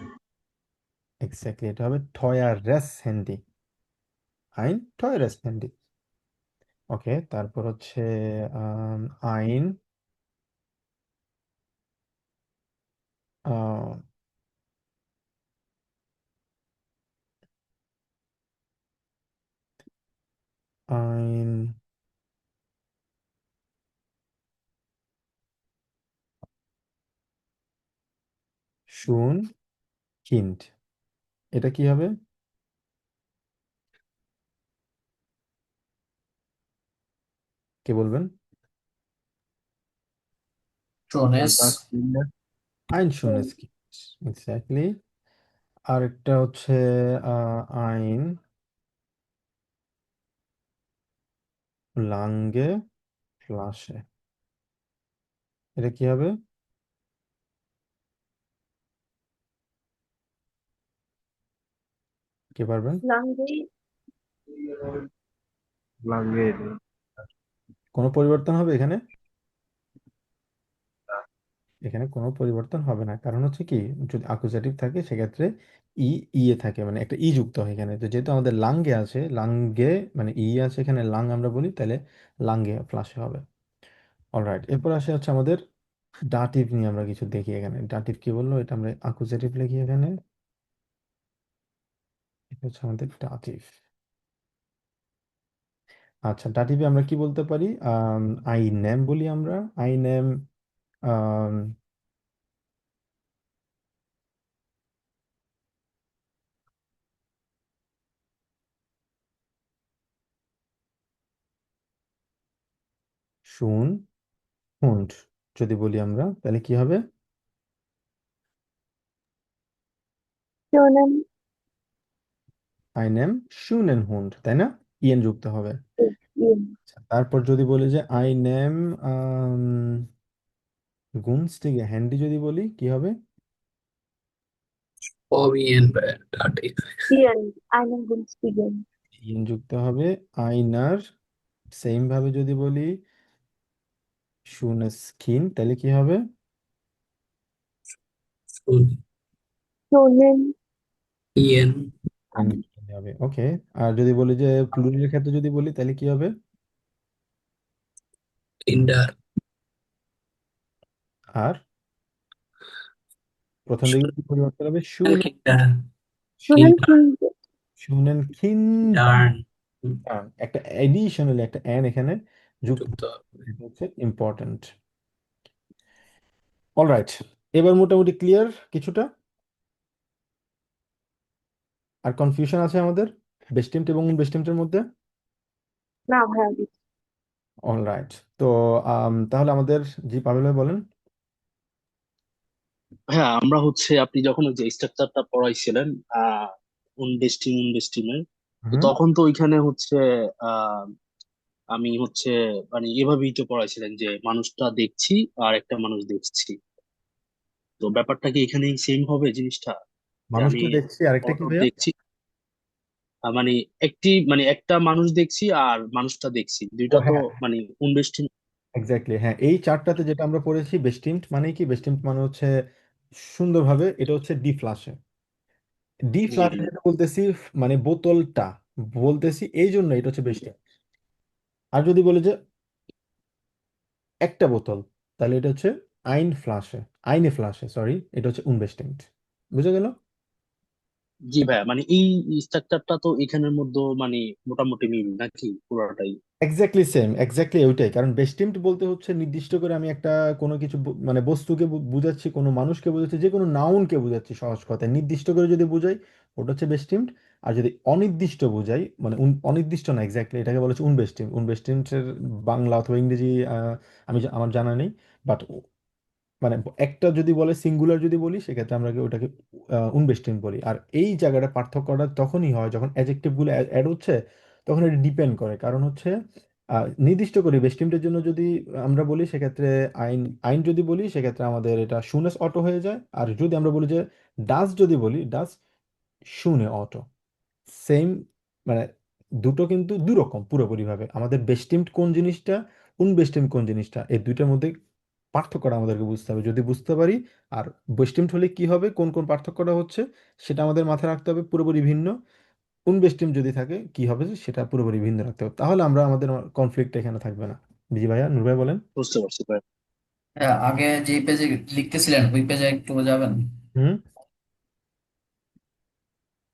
Speaker 1: এক্স্যাক্টলি, এটা হবে টয়ারেস হ্যান্ডি। আইন টয়ারেস হ্যান্ডি। ওকে, তারপর হচ্ছে আইন আহ, আইন শুন কিন্ড। এটা কি হবে? কে বলবেন?
Speaker 3: ট্রোনেস।
Speaker 6: Das Kinder,
Speaker 1: আইন শুনেস কি, এক্স্যাক্টলি। আরেকটা হচ্ছে আইন লাঙ্গে ফ্লাশে। এটা কি হবে? কে পারবেন?
Speaker 4: লাঙ্গে,
Speaker 6: lange,
Speaker 1: কোনো পরিবর্তন হবে এখানে? এখানে কোনো পরিবর্তন হবে না, কারণ হচ্ছে কি, যদি আকুজাটিভ থাকে সেক্ষেত্রে ই ইয়ে থাকে, মানে একটা ই যুক্ত হয় এখানে। তো যেহেতু আমাদের লাঙ্গে আছে, লাঙ্গে মানে ই আছে এখানে, লাং আমরা বলি, তাহলে লাঙ্গে ফ্লাশে হবে। অলরাইট, এরপর আসে হচ্ছে আমাদের ডাটিভ নিয়ে আমরা কিছু দেখি। এখানে ডাটিভ কি বললো, এটা আমরা আকুজাটিভ লিখি এখানে। এটা হচ্ছে আমাদের ডাটিভ। আচ্ছা, ডাটিভে আমরা কি বলতে পারি? আই নেম বলি আমরা, আই নেম। শুন হুন্ড যদি বলি আমরা, তাহলে কি হবে?
Speaker 4: শোনেন।
Speaker 1: আই নেম শুনেন হুন্ড, তাই না? ইএন যুক্ত হবে।
Speaker 4: ইয়ে,
Speaker 1: আচ্ছা, তারপর যদি বলি যে আই নেম গুনস্টিগে হ্যান্ডি যদি বলি, কি হবে?
Speaker 5: OVN dative.
Speaker 4: ইয়েন, einen günstigen।
Speaker 1: ইএন যুক্ত হবে। আইনার সেম ভাবে যদি বলি শুনে স্কিন, তাহলে কি হবে?
Speaker 5: Full
Speaker 4: শোনেন।
Speaker 5: EN
Speaker 1: এন হবে। ওকে। আর যদি বলি যে প্লুরালের ক্ষেত্রে যদি বলি, তাহলে কি হবে?
Speaker 5: Kinder
Speaker 1: আর প্রথম দিকে কি পরিবর্তন হবে?
Speaker 5: Kinder
Speaker 4: শোনেন
Speaker 5: Kinder
Speaker 4: কিন্তু।
Speaker 1: শুনেন খিন।
Speaker 5: Darn
Speaker 1: একটা এডিশনাল একটা এন এখানে যুক্ত,
Speaker 5: যুক্ত
Speaker 1: এটা হচ্ছে ইম্পর্টেন্ট। অলরাইট, এবার মোটামুটি ক্লিয়ার কিছুটা। আর কনফিউশন আছে আমাদের বেস্টিমড এবং বেস্টিমডের মধ্যে?
Speaker 4: না ভাইয়া,
Speaker 1: অলরাইট, তো তাহলে আমাদের, জি পাভেল ভাই বলেন।
Speaker 2: হ্যাঁ, আমরা হচ্ছে আপনি যখন ওই যে স্ট্রাকচারটা পড়াইছিলেন আহ উনডেস্টিমের, তো
Speaker 1: হুম।
Speaker 2: তখন তো ওইখানে হচ্ছে আহ আমি হচ্ছে মানে এভাবেই তো পড়াইছিলেন যে মানুষটা দেখছি আর একটা মানুষ দেখছি। তো ব্যাপারটা কি এখানেই সেম হবে জিনিসটা, যে আমি
Speaker 1: মানুষটা দেখছি, আরেকটা কি
Speaker 2: অটো
Speaker 1: ভাইয়া?
Speaker 2: দেখছি, মানে একটা মানুষ দেখছি আর মানুষটা দেখছি,
Speaker 1: ও
Speaker 2: দুইটা তো
Speaker 1: হ্যাঁ,
Speaker 2: মানে উনডেস্টিম।
Speaker 1: এক্স্যাক্টলি, হ্যাঁ, এই চারটাতে যেটা আমরা পড়েছি বেস্টিমড মানে কি, বেস্টিমড মানে হচ্ছে সুন্দরভাবে এটা হচ্ছে ডি ফ্লাশে। ডি
Speaker 2: জি
Speaker 1: ফ্লাশে যেটা বলতেছি, মানে বোতলটা বলতেছি, এই জন্য এটা হচ্ছে বেস্টিমড। আর যদি বলি যে একটা বোতল, তাহলে এটা হচ্ছে আইন ফ্লাশে, আইনে ফ্লাশে, সরি, এটা হচ্ছে উনবেস্টিমড। বুঝা গেল?
Speaker 2: জি ভাইয়া, মানে এই স্ট্রাকচারটা তো এখানের মধ্যে মানে মোটামুটি মিল নাকি পুরোটাই?
Speaker 1: এক্স্যাক্টলি সেম, এক্স্যাক্টলি ওইটাই। কারণ বেস্টিমড বলতে হচ্ছে নির্দিষ্ট করে আমি একটা কোনো কিছু মানে বস্তুকে বুঝাচ্ছি, কোনো মানুষকে বোঝাচ্ছি, যে কোনো নাউনকে বোঝাচ্ছি, সহজ কথায় নির্দিষ্ট করে যদি বুঝাই ওটা হচ্ছে বেস্টিমড। আর যদি অনির্দিষ্ট বুঝাই, মানে অনির্দিষ্ট না, এক্স্যাক্টলি এটাকে বলা হচ্ছে উনবেস্টিমড। উনবেস্টিমডের বাংলা অথবা ইংরেজি আমার জানা নেই, বাট মানে একটা যদি বলে, সিঙ্গুলার যদি বলি, সেক্ষেত্রে আমরা ওটাকে উনবেস্টিম বলি। আর এই জায়গাটা পার্থক্যটা তখনই হয় যখন অ্যাডজেক্টিভ গুলো অ্যাড হচ্ছে, তখন এটা ডিপেন্ড করে। কারণ হচ্ছে নির্দিষ্ট করে বেস্টিমটের জন্য যদি আমরা বলি, সেক্ষেত্রে আইন, আইন যদি বলি সেক্ষেত্রে আমাদের এটা শুনেস অটো হয়ে যায়। আর যদি আমরা বলি যে ডাস, যদি বলি ডাস শুনে অটো, সেম, মানে দুটো কিন্তু দুরকম পুরোপুরি ভাবে। আমাদের বেস্টিমড কোন জিনিসটা, উনবেস্টিমড কোন জিনিসটা, এই দুইটার মধ্যে পার্থক্যটা আমাদেরকে বুঝতে হবে। যদি বুঝতে পারি, আর বেস্টিমড হলে কি হবে, কোন কোন পার্থক্যটা হচ্ছে, সেটা আমাদের মাথায় রাখতে হবে পুরোপুরি ভিন্ন। উনবেস্টিমড যদি থাকে কি হবে, সেটা পুরোপুরি ভিন্ন রাখতে হবে, তাহলে আমরা আমাদের কনফ্লিক্ট এখানে থাকবে না। জি ভাইয়া, নূর ভাই বলেন।
Speaker 2: বুঝতে পারছি ভাই।
Speaker 3: হ্যাঁ, আগে যে পেজে লিখতেছিলেন ওই পেজে একটু যাবেন।
Speaker 1: হুম।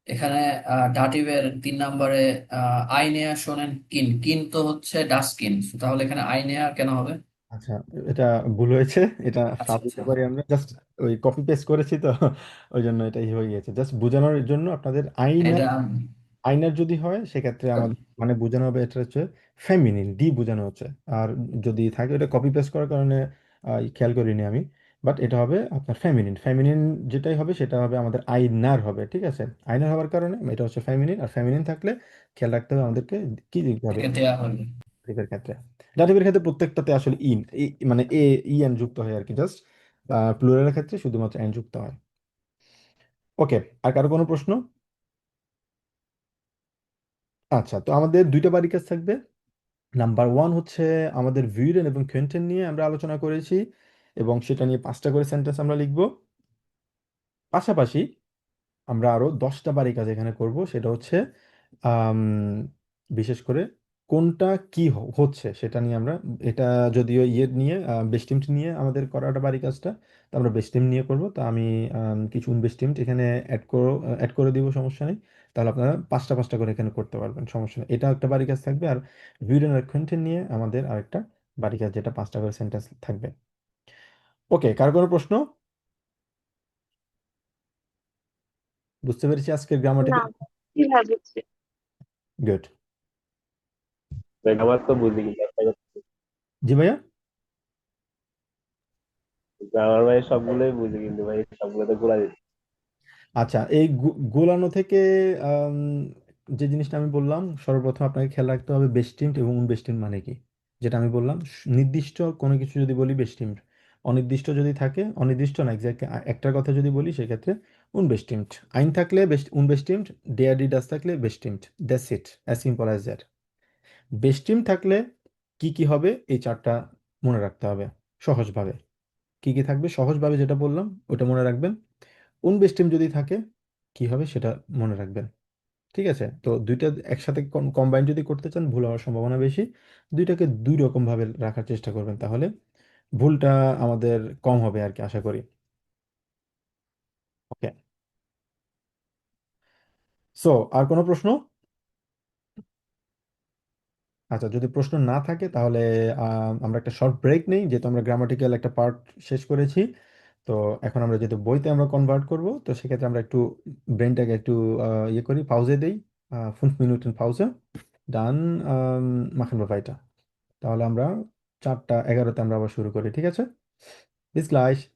Speaker 3: এখানে ডাটিভের 3 নম্বরে আইনেয়া শোনেন কিন, কিন তো হচ্ছে ডাস্টকিন, তাহলে এখানে আইনেয়া কেন হবে?
Speaker 1: আচ্ছা, এটা ভুল হয়েছে, এটা
Speaker 3: আচ্ছা
Speaker 1: সাব দিতে
Speaker 3: আচ্ছা,
Speaker 1: পারি আমরা, জাস্ট ওই কপি পেস্ট করেছি তো, ওই জন্য এটাই হয়ে গেছে। জাস্ট বোঝানোর জন্য আপনাদের, আইনা,
Speaker 3: এটা
Speaker 1: আইনার যদি হয় সেক্ষেত্রে আমাদের মানে বোঝানো হবে এটা হচ্ছে ফেমিনিন, ডি বোঝানো হচ্ছে। আর যদি থাকে, এটা কপি পেস্ট করার কারণে খেয়াল করিনি আমি, বাট এটা হবে আপনার ফেমিনিন। ফেমিনিন যেটাই হবে সেটা হবে আমাদের আইনার হবে, ঠিক আছে? আইনার হওয়ার কারণে এটা হচ্ছে ফেমিনিন। আর ফেমিনিন থাকলে খেয়াল রাখতে হবে আমাদেরকে কি দিতে হবে
Speaker 3: থেকে দেয়া হবে।
Speaker 1: ডাটিভের ক্ষেত্রে। ডাটিভের ক্ষেত্রে প্রত্যেকটাতে আসলে ইন, মানে এন যুক্ত হয় আর কি, জাস্ট প্লুরালের ক্ষেত্রে শুধুমাত্র এন যুক্ত হয়। ওকে, আর কারো কোনো প্রশ্ন? আচ্ছা, তো আমাদের দুইটা বাড়ি কাজ থাকবে। নাম্বার ওয়ান হচ্ছে আমাদের ভিউরেন এবং কোয়েন্টেন নিয়ে আমরা আলোচনা করেছি। এবং সেটা নিয়ে 5টা করে সেন্টেন্স আমরা লিখব। পাশাপাশি আমরা আরো 10টা বাড়ি কাজ এখানে করব, সেটা হচ্ছে আম, বিশেষ করে কোনটা কি হচ্ছে সেটা নিয়ে আমরা, এটা যদিও ইয়ে নিয়ে বেস্টিমড নিয়ে আমাদের করাটা বাড়ি কাজটা, তো আমরা বেস্টিম নিয়ে করব। তো আমি কিছু বেস্টিমড এখানে অ্যাড করে দিব, সমস্যা নেই। তাহলে আপনারা 5টা করে এখানে করতে পারবেন, সমস্যা নেই। এটা একটা বাড়ি কাজ থাকবে। আর ভিডিও কন্টেন্ট নিয়ে আমাদের আরেকটা বাড়ি কাজ, যেটা 5টা করে সেন্টেন্স থাকবে। ওকে, কার কোনো প্রশ্ন? বুঝতে পেরেছি আজকের
Speaker 4: না,
Speaker 1: গ্রামাটিক্যাল।
Speaker 4: কিভাবে বুঝছি?
Speaker 1: গুড।
Speaker 6: গ্রামার তো বুঝি কিন্তু
Speaker 1: জি ভাইয়া।
Speaker 6: গ্রামার ভাই সবগুলোই বুঝি কিন্তু ভাই সবগুলো তো গোলা দিচ্ছি।
Speaker 1: আচ্ছা, এই গোলানো থেকে আম, যে জিনিসটা আমি বললাম, সর্বপ্রথম আপনাকে খেয়াল রাখতে হবে বেস্টিমড এবং উনবেস্টিমড মানে কি। যেটা আমি বললাম, নির্দিষ্ট কোনো কিছু যদি বলি বেস্টিমড, অনির্দিষ্ট যদি থাকে, অনির্দিষ্ট না এক্স্যাক্ট একটার কথা যদি বলি সেক্ষেত্রে উনবেস্টিমড। আইন থাকলে উনবেস্টিমড, ডেয়ার ডিডাস থাকলে বেস্টিমড। That's it, as simple as that. বেস্টিমড থাকলে কি কি হবে এই চারটা মনে রাখতে হবে সহজভাবে। কি কি থাকবে সহজভাবে যেটা বললাম ওটা মনে রাখবেন। উনবেস্টিম যদি থাকে কি হবে সেটা মনে রাখবেন। ঠিক আছে, তো দুইটা একসাথে কম্বাইন যদি করতে চান ভুল হওয়ার সম্ভাবনা বেশি। দুইটাকে দুই রকম ভাবে রাখার চেষ্টা করবেন, তাহলে ভুলটা আমাদের কম হবে আর কি, আশা করি। ওকে, সো আর কোনো প্রশ্ন? আচ্ছা, যদি প্রশ্ন না থাকে তাহলে আমরা একটা শর্ট ব্রেক নেই, যেহেতু আমরা গ্রামাটিক্যাল একটা পার্ট শেষ করেছি। তো এখন আমরা যেহেতু বইতে আমরা কনভার্ট করব, তো সেক্ষেত্রে আমরা একটু ব্রেনটাকে একটু ইয়ে করি, পাউজে দেই, 5 মিনিটের পাউজে। ডান, মাখন বাফাইটা। তাহলে আমরা 4টা 11-তে আমরা আবার শুরু করি, ঠিক আছে? Bis gleich.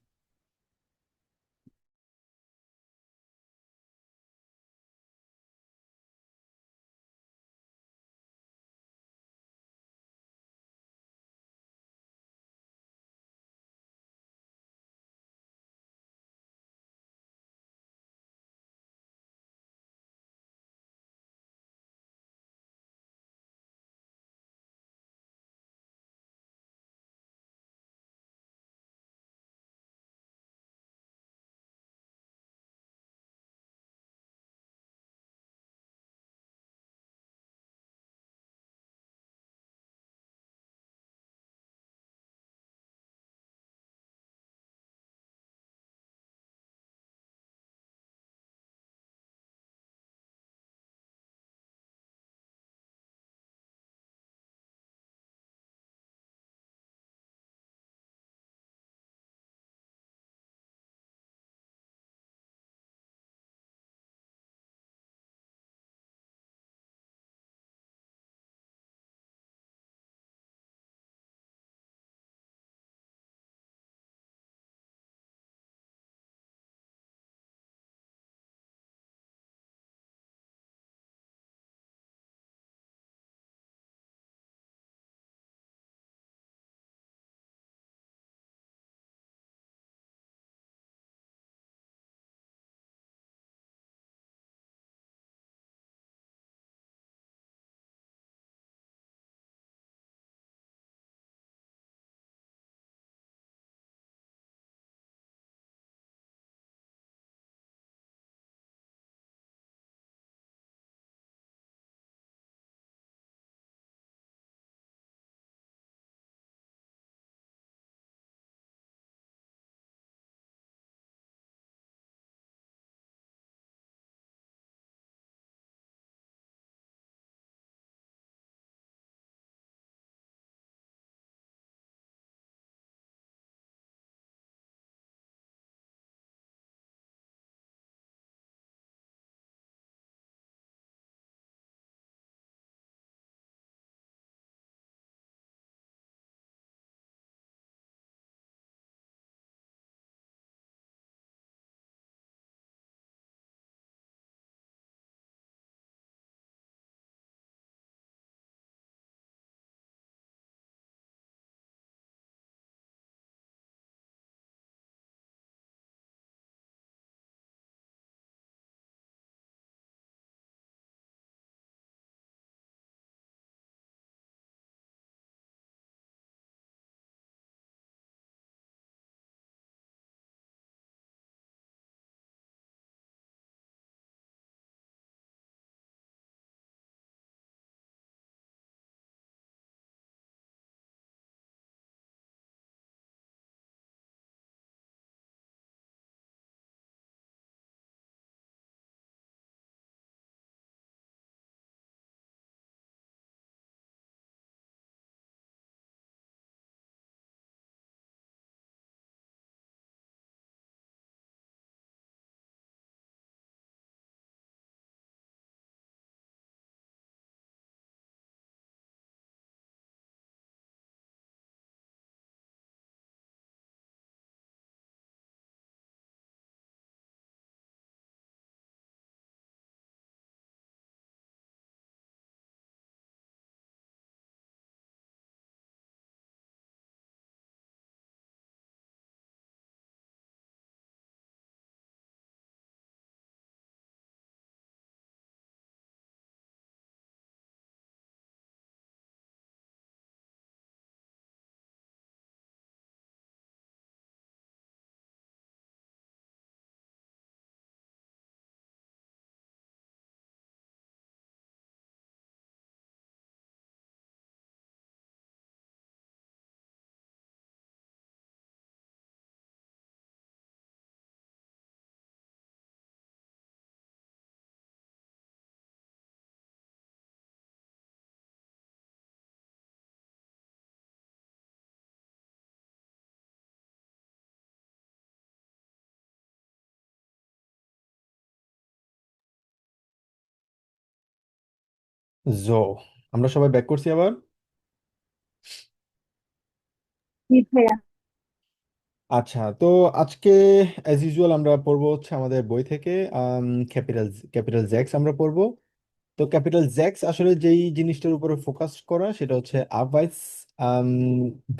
Speaker 1: জো, আমরা সবাই ব্যাক করছি আবার।
Speaker 4: জি ভাইয়া।
Speaker 1: আচ্ছা, তো আজকে অ্যাজ ইউজুয়াল আমরা পড়বো হচ্ছে আমাদের বই থেকে ক্যাপিটাল ক্যাপিটাল জ্যাক্স আমরা পড়বো। তো ক্যাপিটাল জ্যাক্স আসলে যেই জিনিসটার উপরে ফোকাস করা সেটা হচ্ছে আরবাইটস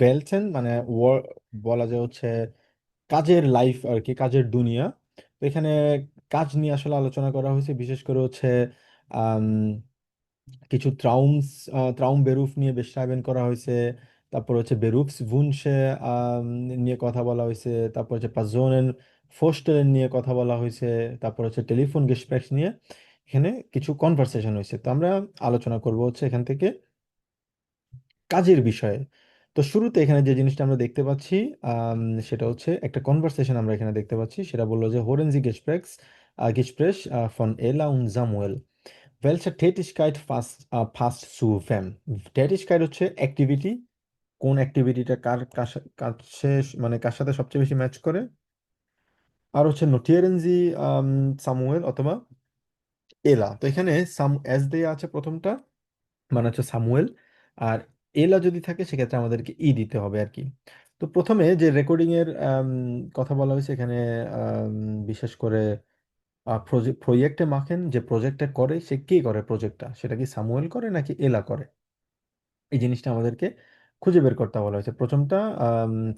Speaker 1: বেলটেন, মানে বলা যায় হচ্ছে কাজের লাইফ আর কি, কাজের দুনিয়া। তো এখানে কাজ নিয়ে আসলে আলোচনা করা হয়েছে, বিশেষ করে হচ্ছে আম, কিছু ট্রাউম বেরুফ নিয়ে বেশরাবেন করা হয়েছে। তারপর হচ্ছে বেরুফস ভুনসে নিয়ে কথা বলা হয়েছে। তারপর হচ্ছে পার্সোনেন ফোরস্টেলেন নিয়ে কথা বলা হয়েছে। তারপর হচ্ছে টেলিফোন গেসপ্রেক্স নিয়ে এখানে কিছু কনভারসেশন হয়েছে। তো আমরা আলোচনা করব হচ্ছে এখান থেকে কাজের বিষয়ে। তো শুরুতে এখানে যে জিনিসটা আমরা দেখতে পাচ্ছি আম, সেটা হচ্ছে একটা কনভারসেশন আমরা এখানে দেখতে পাচ্ছি। সেটা বললো যে হোরেনজি গেসপ্রেস ফন এলা উন জামুয়েল Welche Tätigkeit passt zu wem? Tätigkeit হচ্ছে অ্যাক্টিভিটি, কোন অ্যাক্টিভিটিটা কাছে মানে কার সাথে সবচেয়ে বেশি ম্যাচ করে। আর হচ্ছে নোটিয়েরেনজি সামুয়েল অথবা এলা। তো এখানে সাম এস দেয়া আছে প্রথমটা, মানে হচ্ছে সামুয়েল। আর এলা যদি থাকে সেক্ষেত্রে আমাদেরকে ই দিতে হবে আর কি। তো প্রথমে যে রেকর্ডিং এর কথা বলা হয়েছে এখানে, আম, বিশেষ করে প্রজেক্টে মাখেন, যে প্রজেক্টটা করে সে কে করে, প্রজেক্টটা সেটা কি সামুয়েল করে নাকি এলা করে, এই জিনিসটা আমাদেরকে খুঁজে বের করতে বলা হয়েছে। প্রথমটা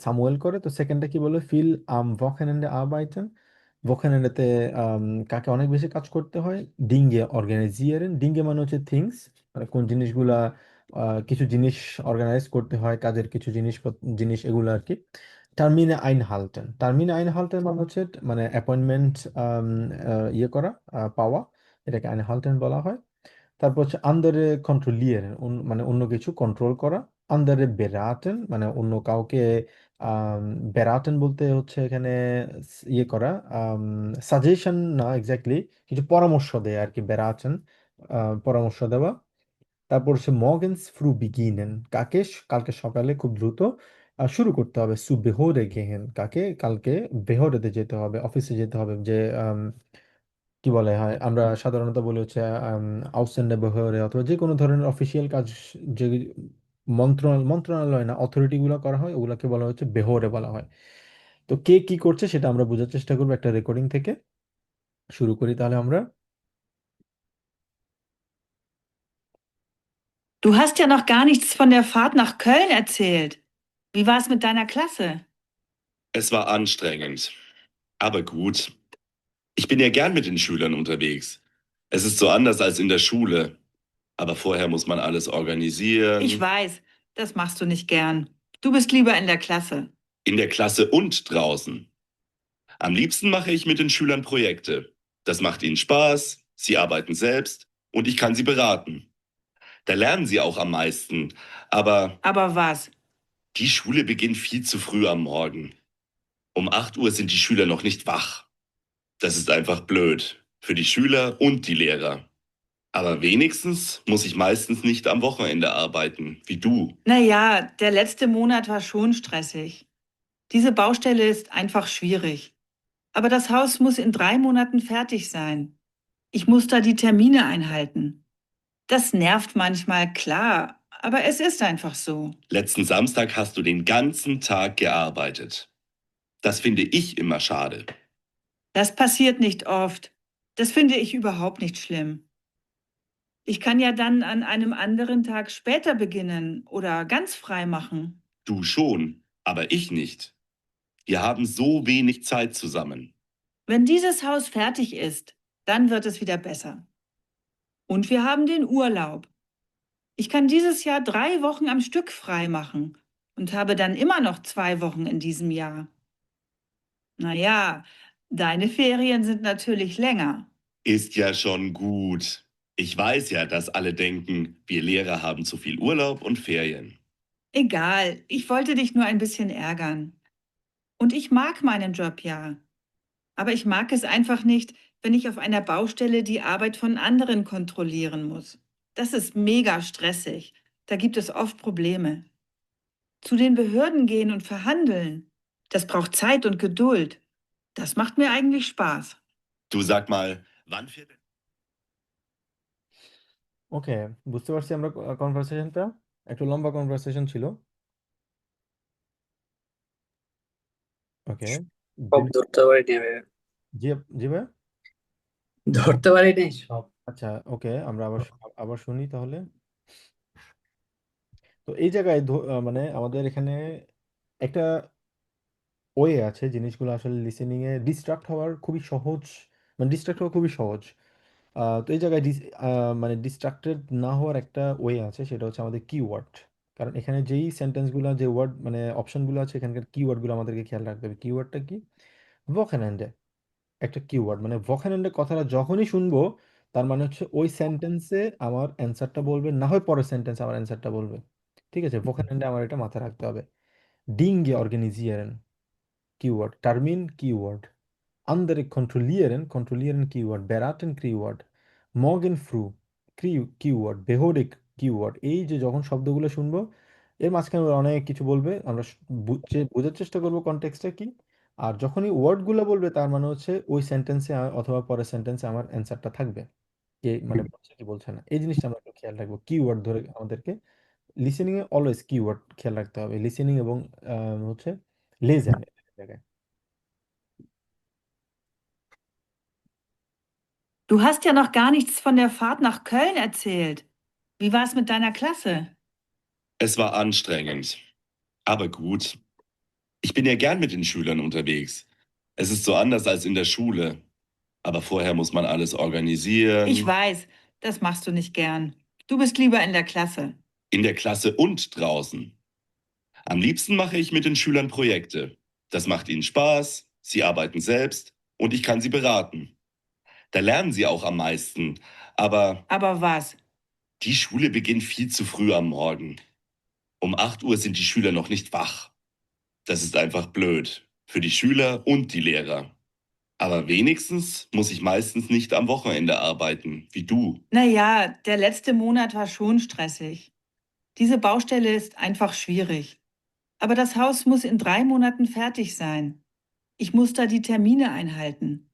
Speaker 1: সামুয়েল করে, তো সেকেন্ডটা কি বলে, ফিল আম ভকেনেন্ডে আরবাইটেন। ভকেনেন্ডেতে কাকে অনেক বেশি কাজ করতে হয়, ডিঙ্গে অর্গানাইজিয়ারেন। ডিঙ্গে মানে হচ্ছে থিংস, মানে কোন জিনিসগুলা কিছু জিনিস অর্গানাইজ করতে হয়, কাজের কিছু জিনিস এগুলো আর কি। টার্মিনে আইন হালটেন, টার্মিনে আইন হালটেন মানে হচ্ছে মানে অ্যাপয়েন্টমেন্ট ইয়ে করা, পাওয়া, এটাকে আইন হালটেন বলা হয়। তারপর হচ্ছে আন্দারে কন্ট্রোলিয়ের, মানে অন্য কিছু কন্ট্রোল করা। আন্দারে বেরাটেন মানে অন্য কাউকে আম, বেরাটেন বলতে হচ্ছে এখানে ইয়ে করা, সাজেশন না এক্স্যাক্টলি, কিছু পরামর্শ দেয় আর কি, বেরাটেন পরামর্শ দেওয়া। তারপর হচ্ছে মর্গেনস ফ্রু বিগিনেন, কালকে সকালে খুব দ্রুত শুরু করতে হবে। সু বেহোরে গেহেন, কালকে বেহরেতে যেতে হবে, অফিসে যেতে হবে। যে কি বলে হয়, আমরা সাধারণত বলি হচ্ছে আউটস্ট্যান্ডার ব্যবহারে অথবা যে কোনো ধরনের অফিসিয়াল কাজ, যে মন্ত্রণালয় না অথরিটি গুলো করা হয় ওগুলোকে বলা হচ্ছে বেহরে বলা হয়। তো কে কি করছে সেটা আমরা বোঝার চেষ্টা করবো একটা রেকর্ডিং থেকে। শুরু করি তাহলে আমরা।
Speaker 7: Du hast ja noch gar nichts von der Fahrt nach Köln erzählt. Wie war es mit deiner Klasse?
Speaker 8: Es war anstrengend, aber gut. Ich bin ja gern mit den Schülern unterwegs. Es ist so anders als in der Schule. Aber vorher muss man alles
Speaker 7: Ich
Speaker 8: organisieren.
Speaker 7: weiß, das machst du nicht gern. Du bist lieber in der Klasse.
Speaker 8: In der Klasse und draußen. Am liebsten mache ich mit den Schülern Projekte. Das macht ihnen Spaß, sie arbeiten selbst und ich kann sie beraten. Da lernen sie auch am meisten. Aber
Speaker 7: Aber was?
Speaker 8: die Schule beginnt viel zu früh am Morgen. Um 8 Uhr sind die Schüler noch nicht wach. Das ist einfach blöd. Für die Schüler und die Lehrer. Aber wenigstens muss ich meistens nicht am Wochenende arbeiten, wie du.
Speaker 7: Naja, der letzte Monat war schon stressig. Diese Baustelle ist einfach schwierig. Aber das Haus muss in 3 Monaten fertig sein. Ich muss da die Termine einhalten. Das nervt manchmal, klar, aber es ist einfach so.
Speaker 8: Letzten Samstag hast du den ganzen Tag gearbeitet. Das finde ich immer schade.
Speaker 7: Das passiert nicht oft. Das finde ich überhaupt nicht schlimm. Ich kann ja dann an einem anderen Tag später beginnen oder ganz frei machen.
Speaker 8: Du schon, aber ich nicht. Wir haben so wenig Zeit zusammen.
Speaker 7: Wenn dieses Haus fertig ist, dann wird es wieder besser. Und wir haben den Urlaub. Ich kann dieses Jahr 3 Wochen am Stück frei machen und habe dann immer noch 2 Wochen in diesem Jahr. Naja, deine Ferien sind natürlich länger.
Speaker 8: Ist ja schon gut. Ich weiß ja, dass alle denken, wir Lehrer haben zu viel Urlaub und Ferien.
Speaker 7: Egal, ich wollte dich nur ein bisschen ärgern. Und ich mag meinen Job ja. Aber ich mag es einfach nicht, wenn ich auf einer Baustelle die Arbeit von anderen kontrollieren muss. Das ist mega stressig. Da gibt es oft Probleme. Zu den Behörden gehen und verhandeln, das braucht Zeit und Geduld. Das macht mir eigentlich Spaß.
Speaker 8: Du sag mal, wann fährt
Speaker 1: ওকে, বুঝতে পারছি আমরা কনভারসেশনটা একটু লম্বা conversation ছিল। ওকে,
Speaker 5: সব ধরতে পারিনি আমি।
Speaker 1: জি জি ভাই।
Speaker 5: ধরতে পারিনি সব।
Speaker 1: আচ্ছা, ওকে, আমরা আবার আবার শুনি তাহলে। তো এই জায়গায় মানে আমাদের এখানে একটা ওয়ে আছে জিনিসগুলো আসলে লিসেনিং এ ডিস্ট্রাক্ট হওয়ার খুবই সহজ, মানে ডিস্ট্রাক্ট হওয়া খুবই সহজ। তো এই জায়গায় মানে ডিস্ট্রাক্টেড না হওয়ার একটা ওয়ে আছে, সেটা হচ্ছে আমাদের কিওয়ার্ড। কারণ এখানে যেই সেন্টেন্সগুলো, যে ওয়ার্ড মানে অপশনগুলো আছে, এখানকার কিওয়ার্ডগুলো আমাদেরকে খেয়াল রাখতে হবে। কিওয়ার্ডটা কি? ভোকান্যান্ডে একটা কিওয়ার্ড, মানে ভোকান্যান্ডে কথাটা যখনই শুনবো, তার মানে হচ্ছে ওই সেন্টেন্সে আমার অ্যান্সারটা বলবে, না হয় পরের সেন্টেন্সে আমার অ্যান্সারটা বলবে। ঠিক আছে, ভোকান্যান্ডে আমার এটা মাথায় রাখতে হবে। ডিঙ্গে অর্গানিজিয়ারেন Keyword, Termin Keyword, andere kontrollieren Keyword, beraten Keyword, morgen früh Keyword, Behörde Keyword। এই যে যখন শব্দগুলো শুনবো, এর মাঝখানে ওরা অনেক কিছু বলবে, আমরা বোঝার চেষ্টা করবো কনটেক্সটটা কি। আর যখনই ওয়ার্ডগুলো বলবে, তার মানে হচ্ছে ওই সেন্টেন্সে অথবা পরের সেন্টেন্সে আমার অ্যান্সারটা থাকবে। কে মানে বলছে কি বলছে না, এই জিনিসটা আমরা একটু খেয়াল রাখবো। কিওয়ার্ড ধরে আমাদেরকে লিসেনিং এ অলওয়েজ কিওয়ার্ড খেয়াল রাখতে হবে, লিসেনিং এবং হচ্ছে লেজেন জায়গায়।
Speaker 7: Du hast ja noch gar nichts von der Fahrt nach Köln erzählt. Wie war es mit deiner Klasse?
Speaker 8: Es war anstrengend, aber gut. Ich bin ja gern mit den Schülern unterwegs. Es ist so anders als in der Schule. Aber vorher muss man alles
Speaker 7: Ich
Speaker 8: organisieren,
Speaker 7: weiß, das machst du nicht gern. Du bist lieber in der Klasse.
Speaker 8: in der Klasse und draußen. Am liebsten mache ich mit den Schülern Projekte. Das macht ihnen Spaß, sie arbeiten selbst und ich kann sie beraten. Da lernen sie auch am meisten. Aber
Speaker 7: Aber was?
Speaker 8: die Schule beginnt viel zu früh am Morgen. Um 8 Uhr sind die Schüler noch nicht wach. Das ist einfach blöd. Für die Schüler und die Lehrer. Aber wenigstens muss ich meistens nicht am Wochenende arbeiten, wie du.
Speaker 7: Naja, der letzte Monat war schon stressig. Diese Baustelle ist einfach schwierig. Aber das Haus muss in 3 Monaten fertig sein. Ich muss da die Termine einhalten.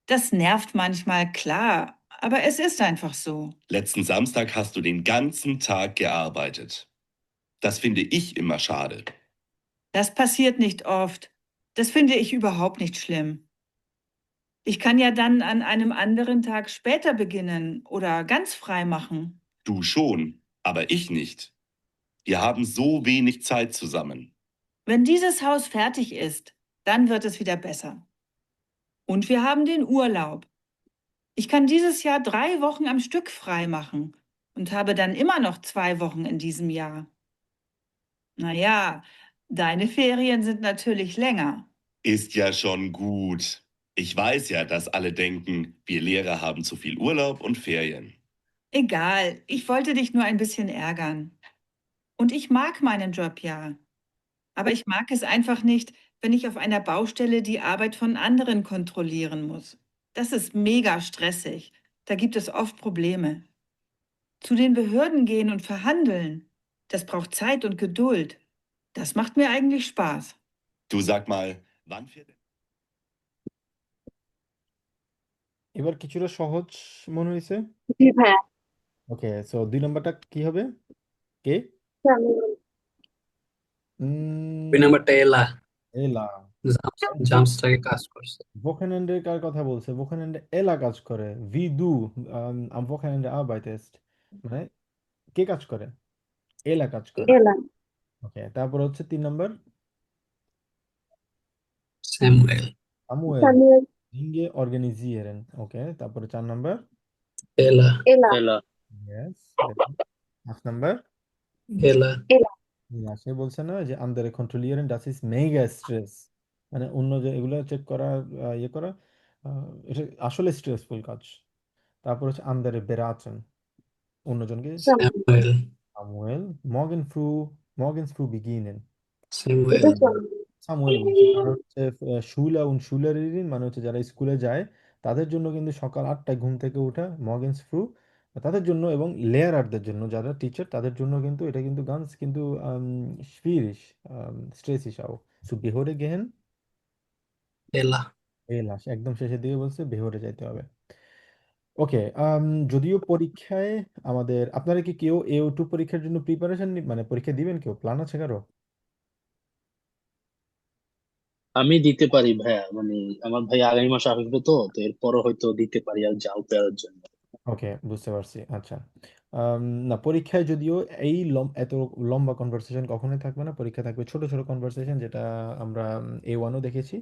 Speaker 7: Das nervt manchmal, klar, aber es ist einfach so.
Speaker 8: Letzten Samstag hast du den ganzen Tag gearbeitet. Das finde ich immer schade.
Speaker 7: Das passiert nicht oft. Das finde ich überhaupt nicht schlimm. Ich kann ja dann an einem anderen Tag später beginnen oder ganz frei machen.
Speaker 8: Du schon, aber ich nicht. Wir haben so wenig Zeit zusammen.
Speaker 7: Wenn dieses Haus fertig ist, dann wird es wieder besser. Und wir haben den Urlaub. Ich kann dieses Jahr 3 Wochen am Stück frei machen und habe dann immer noch 2 Wochen in diesem Jahr. Naja, deine Ferien sind natürlich länger.
Speaker 8: Ist ja schon gut. Ich weiß ja, dass alle denken, wir Lehrer haben zu viel Urlaub und Ferien.
Speaker 7: Egal, ich wollte dich nur ein bisschen ärgern. Und ich mag meinen Job ja. Aber ich mag es einfach nicht, wenn ich auf einer Baustelle die Arbeit von anderen kontrollieren muss. Das ist mega stressig. Da gibt es oft Probleme. Zu den Behörden gehen und verhandeln, das braucht Zeit und Geduld. Das macht mir eigentlich Spaß.
Speaker 8: Du sag mal, wann fährt
Speaker 1: এবার কিছুটা সহজ মনে হয়েছে।
Speaker 4: জি ভাইয়া।
Speaker 1: ওকে, so 2 নম্বরটা কি হবে? কে?
Speaker 4: আমি
Speaker 5: দুই নাম্বারটা এলা।
Speaker 1: এলা।
Speaker 5: জামসটাকে কাজ করছে।
Speaker 1: ভোকেনেন্ডের কার কথা বলছে? ভোকেনেন্ডে এলা কাজ করে। ভি দু am Wochenende arbeitest, মানে কে কাজ করে? এলা কাজ করে।
Speaker 4: এলাম।
Speaker 1: ওকে, তারপর হচ্ছে 3 নম্বর
Speaker 5: স্যামুয়েল।
Speaker 1: সামুয়েল
Speaker 4: সামিউল।
Speaker 1: Dinge organisieren। ওকে, তারপরে 4 নম্বর
Speaker 5: এলা।
Speaker 4: এলা।
Speaker 2: এলা।
Speaker 1: ইয়েস। 5 নম্বর
Speaker 5: এলা।
Speaker 4: এলা।
Speaker 1: না, সে বলছে না যে andere kontrollieren, das ist mega stress, মানে অন্য যে এগুলো চেক করা, ইয়ে করা, এটা আসলে স্ট্রেসফুল কাজ। তারপর হচ্ছে andere beraten, অন্যজনকে।
Speaker 4: সামিউল।
Speaker 5: Samuel.
Speaker 1: Samuel morgens früh beginnen,
Speaker 5: Samuel.
Speaker 4: এটা সামিউল।
Speaker 1: সামুয়েল বলছে, কারণ হচ্ছে শুলা und Schülerinnen মানে হচ্ছে যারা স্কুলে যায়, তাদের জন্য কিন্তু সকাল 8টায় ঘুম থেকে ওঠা morgens früh তাদের জন্য, এবং লেয়ারারদের জন্য যারা টিচার, তাদের জন্য কিন্তু এটা কিন্তু ganz কিন্তু schwierig, stressig auch zu Behörde gehen।
Speaker 5: এলা।
Speaker 1: এই লাস্ট একদম শেষের দিকে বলছে বেহরে যাইতে হবে। ওকে, যদিও পরীক্ষায় আপনারা কি কেউ AO2 পরীক্ষার জন্য প্রিপারেশন মানে পরীক্ষা দিবেন, কেউ প্ল্যান আছে কারো?
Speaker 2: আমি দিতে পারি ভাইয়া, আমার ভাই আগামী মাসে আসবে, তো এরপরও হয়তো দিতে পারি আর যাও পেয়ার জন্য।
Speaker 1: ওকে, বুঝতে পারছি। আচ্ছা, না পরীক্ষায় যদিও এত লম্বা কনভারসেশন কখনোই থাকবে না, পরীক্ষা থাকবে ছোট ছোট কনভারসেশন, যেটা আমরা A1ও দেখেছি।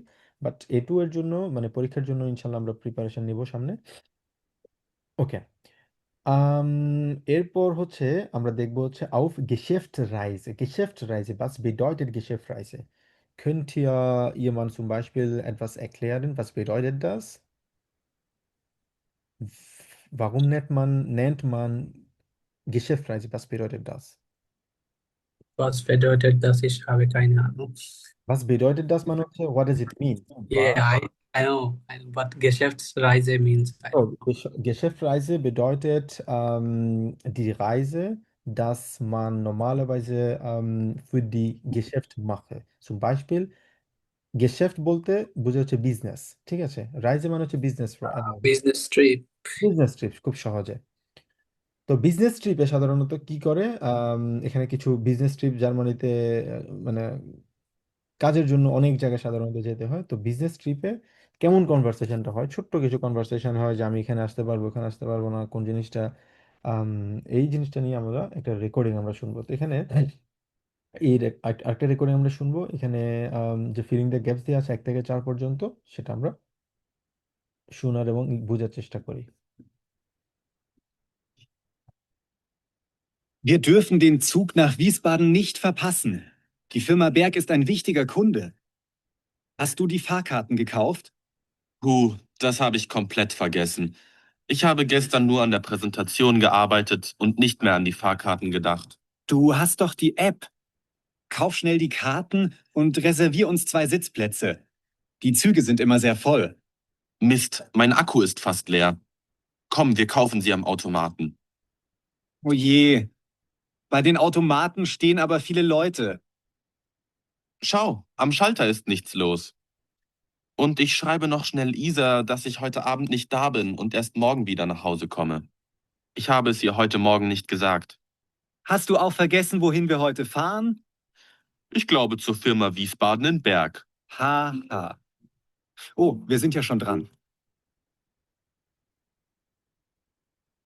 Speaker 1: বাট A2 এর জন্য মানে পরীক্ষার জন্য ইনশাল্লাহ আমরা প্রিপারেশন নিব সামনে। ওকে, আম, এরপর হচ্ছে আমরা দেখবো হচ্ছে auf Geschäftsreise. Geschäftsreise, was bedeutet Geschäftsreise? Könnt ihr mal zum Beispiel etwas erklären? Was bedeutet das? Warum nennt man Geschäftsreise? Was bedeutet das?
Speaker 5: Was bedeutet das? Ich habe keine Ahnung.
Speaker 1: Was bedeutet das, man হচ্ছে what does it mean?
Speaker 5: Yeah, I know what Geschäftsreise means. I
Speaker 1: Oh,
Speaker 5: don't know.
Speaker 1: Geschäftsreise bedeutet die Reise, dass man normalerweise für die Geschäft mache. Zum Beispiel গেশেফট বলতে বোঝা হচ্ছে business, ঠিক আছে? রাইজে মানে হচ্ছে business,
Speaker 5: Business trip.
Speaker 1: Business trip খুব সহজে। তো বিজনেস ট্রিপে সাধারণত কি করে, এখানে কিছু বিজনেস ট্রিপ জার্মানিতে মানে কাজের জন্য অনেক জায়গায় সাধারণত যেতে হয়। তো বিজনেস ট্রিপে কেমন কনভারসেশনটা হয়, ছোট্ট কিছু কনভারসেশন হয় যে আমি এখানে আসতে পারবো, এখানে আসতে পারবো না, কোন জিনিসটা, আম, এই জিনিসটা নিয়ে আমরা একটা রেকর্ডিং আমরা শুনবো। তো এখানে আরেকটা রেকর্ডিং আমরা শুনবো এখানে, যে ফিলিং দ্য গ্যাপস দিয়ে আছে 1 থেকে 4 পর্যন্ত, সেটা আমরা শোনার এবং বোঝার চেষ্টা করি।
Speaker 9: Wir dürfen den Zug nach Wiesbaden nicht verpassen. Die Firma Berg ist ein wichtiger Kunde. Hast du die Fahrkarten gekauft?
Speaker 8: Das habe ich komplett vergessen. Ich habe gestern nur an der Präsentation gearbeitet und nicht mehr an die Fahrkarten gedacht.
Speaker 9: Du hast doch die App. Kauf schnell die Karten und reservier uns 2 Sitzplätze. Die Züge sind immer sehr voll.
Speaker 8: Mist, mein Akku ist fast leer. Komm, wir kaufen sie am Automaten.
Speaker 9: Oh je. Bei den Automaten stehen aber viele Leute.
Speaker 8: Schau, am Schalter ist nichts los. Und ich schreibe noch schnell Isa, dass ich heute Abend nicht da bin und erst morgen wieder nach Hause komme. Ich habe es ihr heute Morgen nicht gesagt.
Speaker 9: Hast du auch vergessen, wohin wir heute fahren?
Speaker 8: Ich glaube zur Firma Wiesbaden in Berg.
Speaker 9: Haha. Oh, wir sind ja schon dran.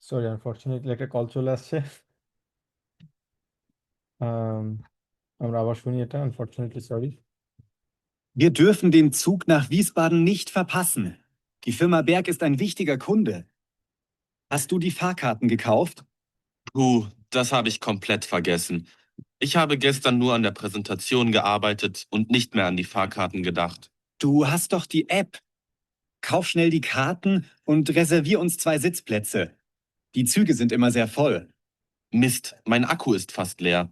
Speaker 1: Sorry, unfortunately একটা call চলে আসছে। আম, আমরা আবার শুনি এটা, unfortunately sorry.
Speaker 9: Wir dürfen den Zug nach Wiesbaden nicht verpassen. Die Firma Berg ist ein wichtiger Kunde. Hast du die Fahrkarten gekauft?
Speaker 8: Das habe ich komplett vergessen. Ich habe gestern nur an der Präsentation gearbeitet und nicht mehr an die Fahrkarten gedacht.
Speaker 9: Du hast doch die App. Kauf schnell die Karten und reservier uns 2 Sitzplätze. Die Züge sind immer sehr voll.
Speaker 8: Mist, mein Akku ist fast leer.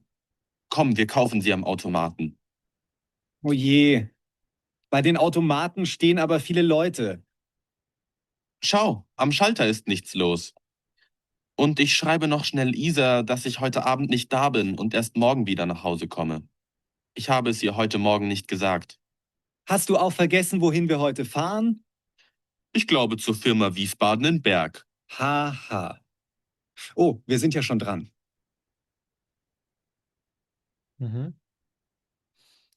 Speaker 8: Komm, wir kaufen sie am Automaten.
Speaker 9: Oh je. Bei den Automaten stehen aber viele Leute.
Speaker 8: Schau, am Schalter ist nichts los. Und ich schreibe noch schnell Isa, dass ich heute Abend nicht da bin und erst morgen wieder nach Hause komme. Ich habe es ihr heute Morgen nicht gesagt.
Speaker 9: Hast du auch vergessen, wohin wir heute fahren?
Speaker 8: Ich glaube zur Firma Wiesbaden in Berg.
Speaker 9: Haha. Oh, wir sind ja schon dran.
Speaker 1: হুম,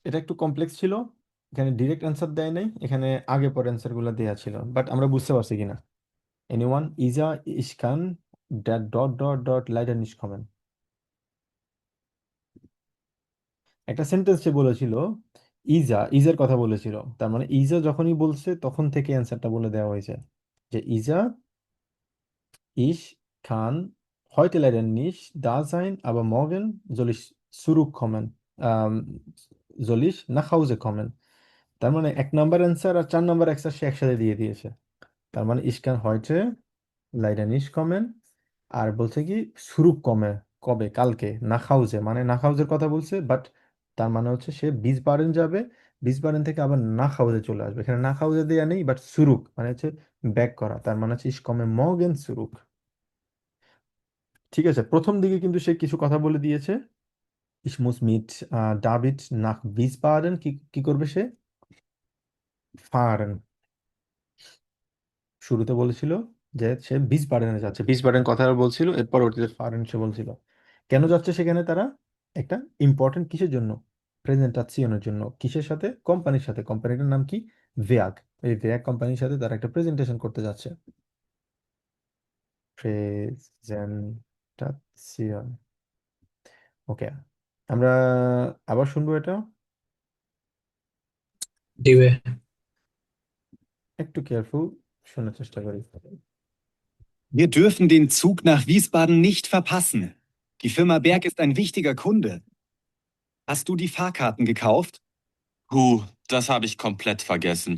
Speaker 1: এটা একটু complex ছিল, এখানে direct answer দেয় নাই, এখানে আগে পরে অ্যান্সারগুলো দেয়া ছিল, বাট আমরা বুঝতে পারছি কিনা। এনিওয়ান, ইজা ইশকান ডট ডট ডট ডট লাইডার নিষ্কমেন, একটা সেন্টেন্স সে বলেছিল, ইজার কথা বলেছিল, তার মানে ইজা যখনই বলছে তখন থেকে অ্যান্সারটা বলে দেওয়া হয়েছে যে ইজা, ich kann heute leider nicht da sein, aber morgen soll ich zurückkommen. Soll ich nach Hause kommen? তার মানে 1 নাম্বার অ্যান্সার আর 4 নাম্বার অ্যান্সার সে একসাথে দিয়ে দিয়েছে। তার মানে ich kann heute leider nicht kommen, আর বলছে কি zurückkommen, কবে, কালকে, nach Hause মানে nach Hause এর কথা বলছে, বাট তার মানে হচ্ছে সে বিসবারেন যাবে, বিসবারেন থেকে আবার nach Hause চলে আসবে। এখানে nach Hause দেয়া নেই, বাট zurück মানে হচ্ছে ব্যাক করা, তার মানে হচ্ছে ich komme morgen zurück। ঠিক আছে, প্রথম দিকে কিন্তু সে কিছু কথা বলে দিয়েছে, ich muss mit David nach Wiesbaden, কি কি করবে সে, fahren। শুরুতে বলেছিল যে সে বিসবাডেনে যাচ্ছে। বিসবাডেন কথা বলছিল, এর পরবর্তীতে ফারেন সে বলছিল। কেন যাচ্ছে সেখানে তারা? একটা ইম্পর্টেন্ট কিসের জন্য? প্রেজেন্টাসিয়নের জন্য। কিসের সাথে? কোম্পানির সাথে। কোম্পানিটার নাম কি? ভেয়াগ। এই ভেয়াগ কোম্পানির সাথে তারা একটা প্রেজেন্টেশন করতে যাচ্ছে। প্রেজেন্টাসিয়ন। ওকে, আমরা আবার শুনবো এটা।
Speaker 5: দিবে।
Speaker 1: একটু কেয়ারফুল শোনার চেষ্টা করি।
Speaker 9: Wir dürfen den Zug nach Wiesbaden nicht verpassen. Die Firma Berg ist ein wichtiger Kunde. Hast du die Fahrkarten gekauft?
Speaker 8: Das habe ich komplett vergessen.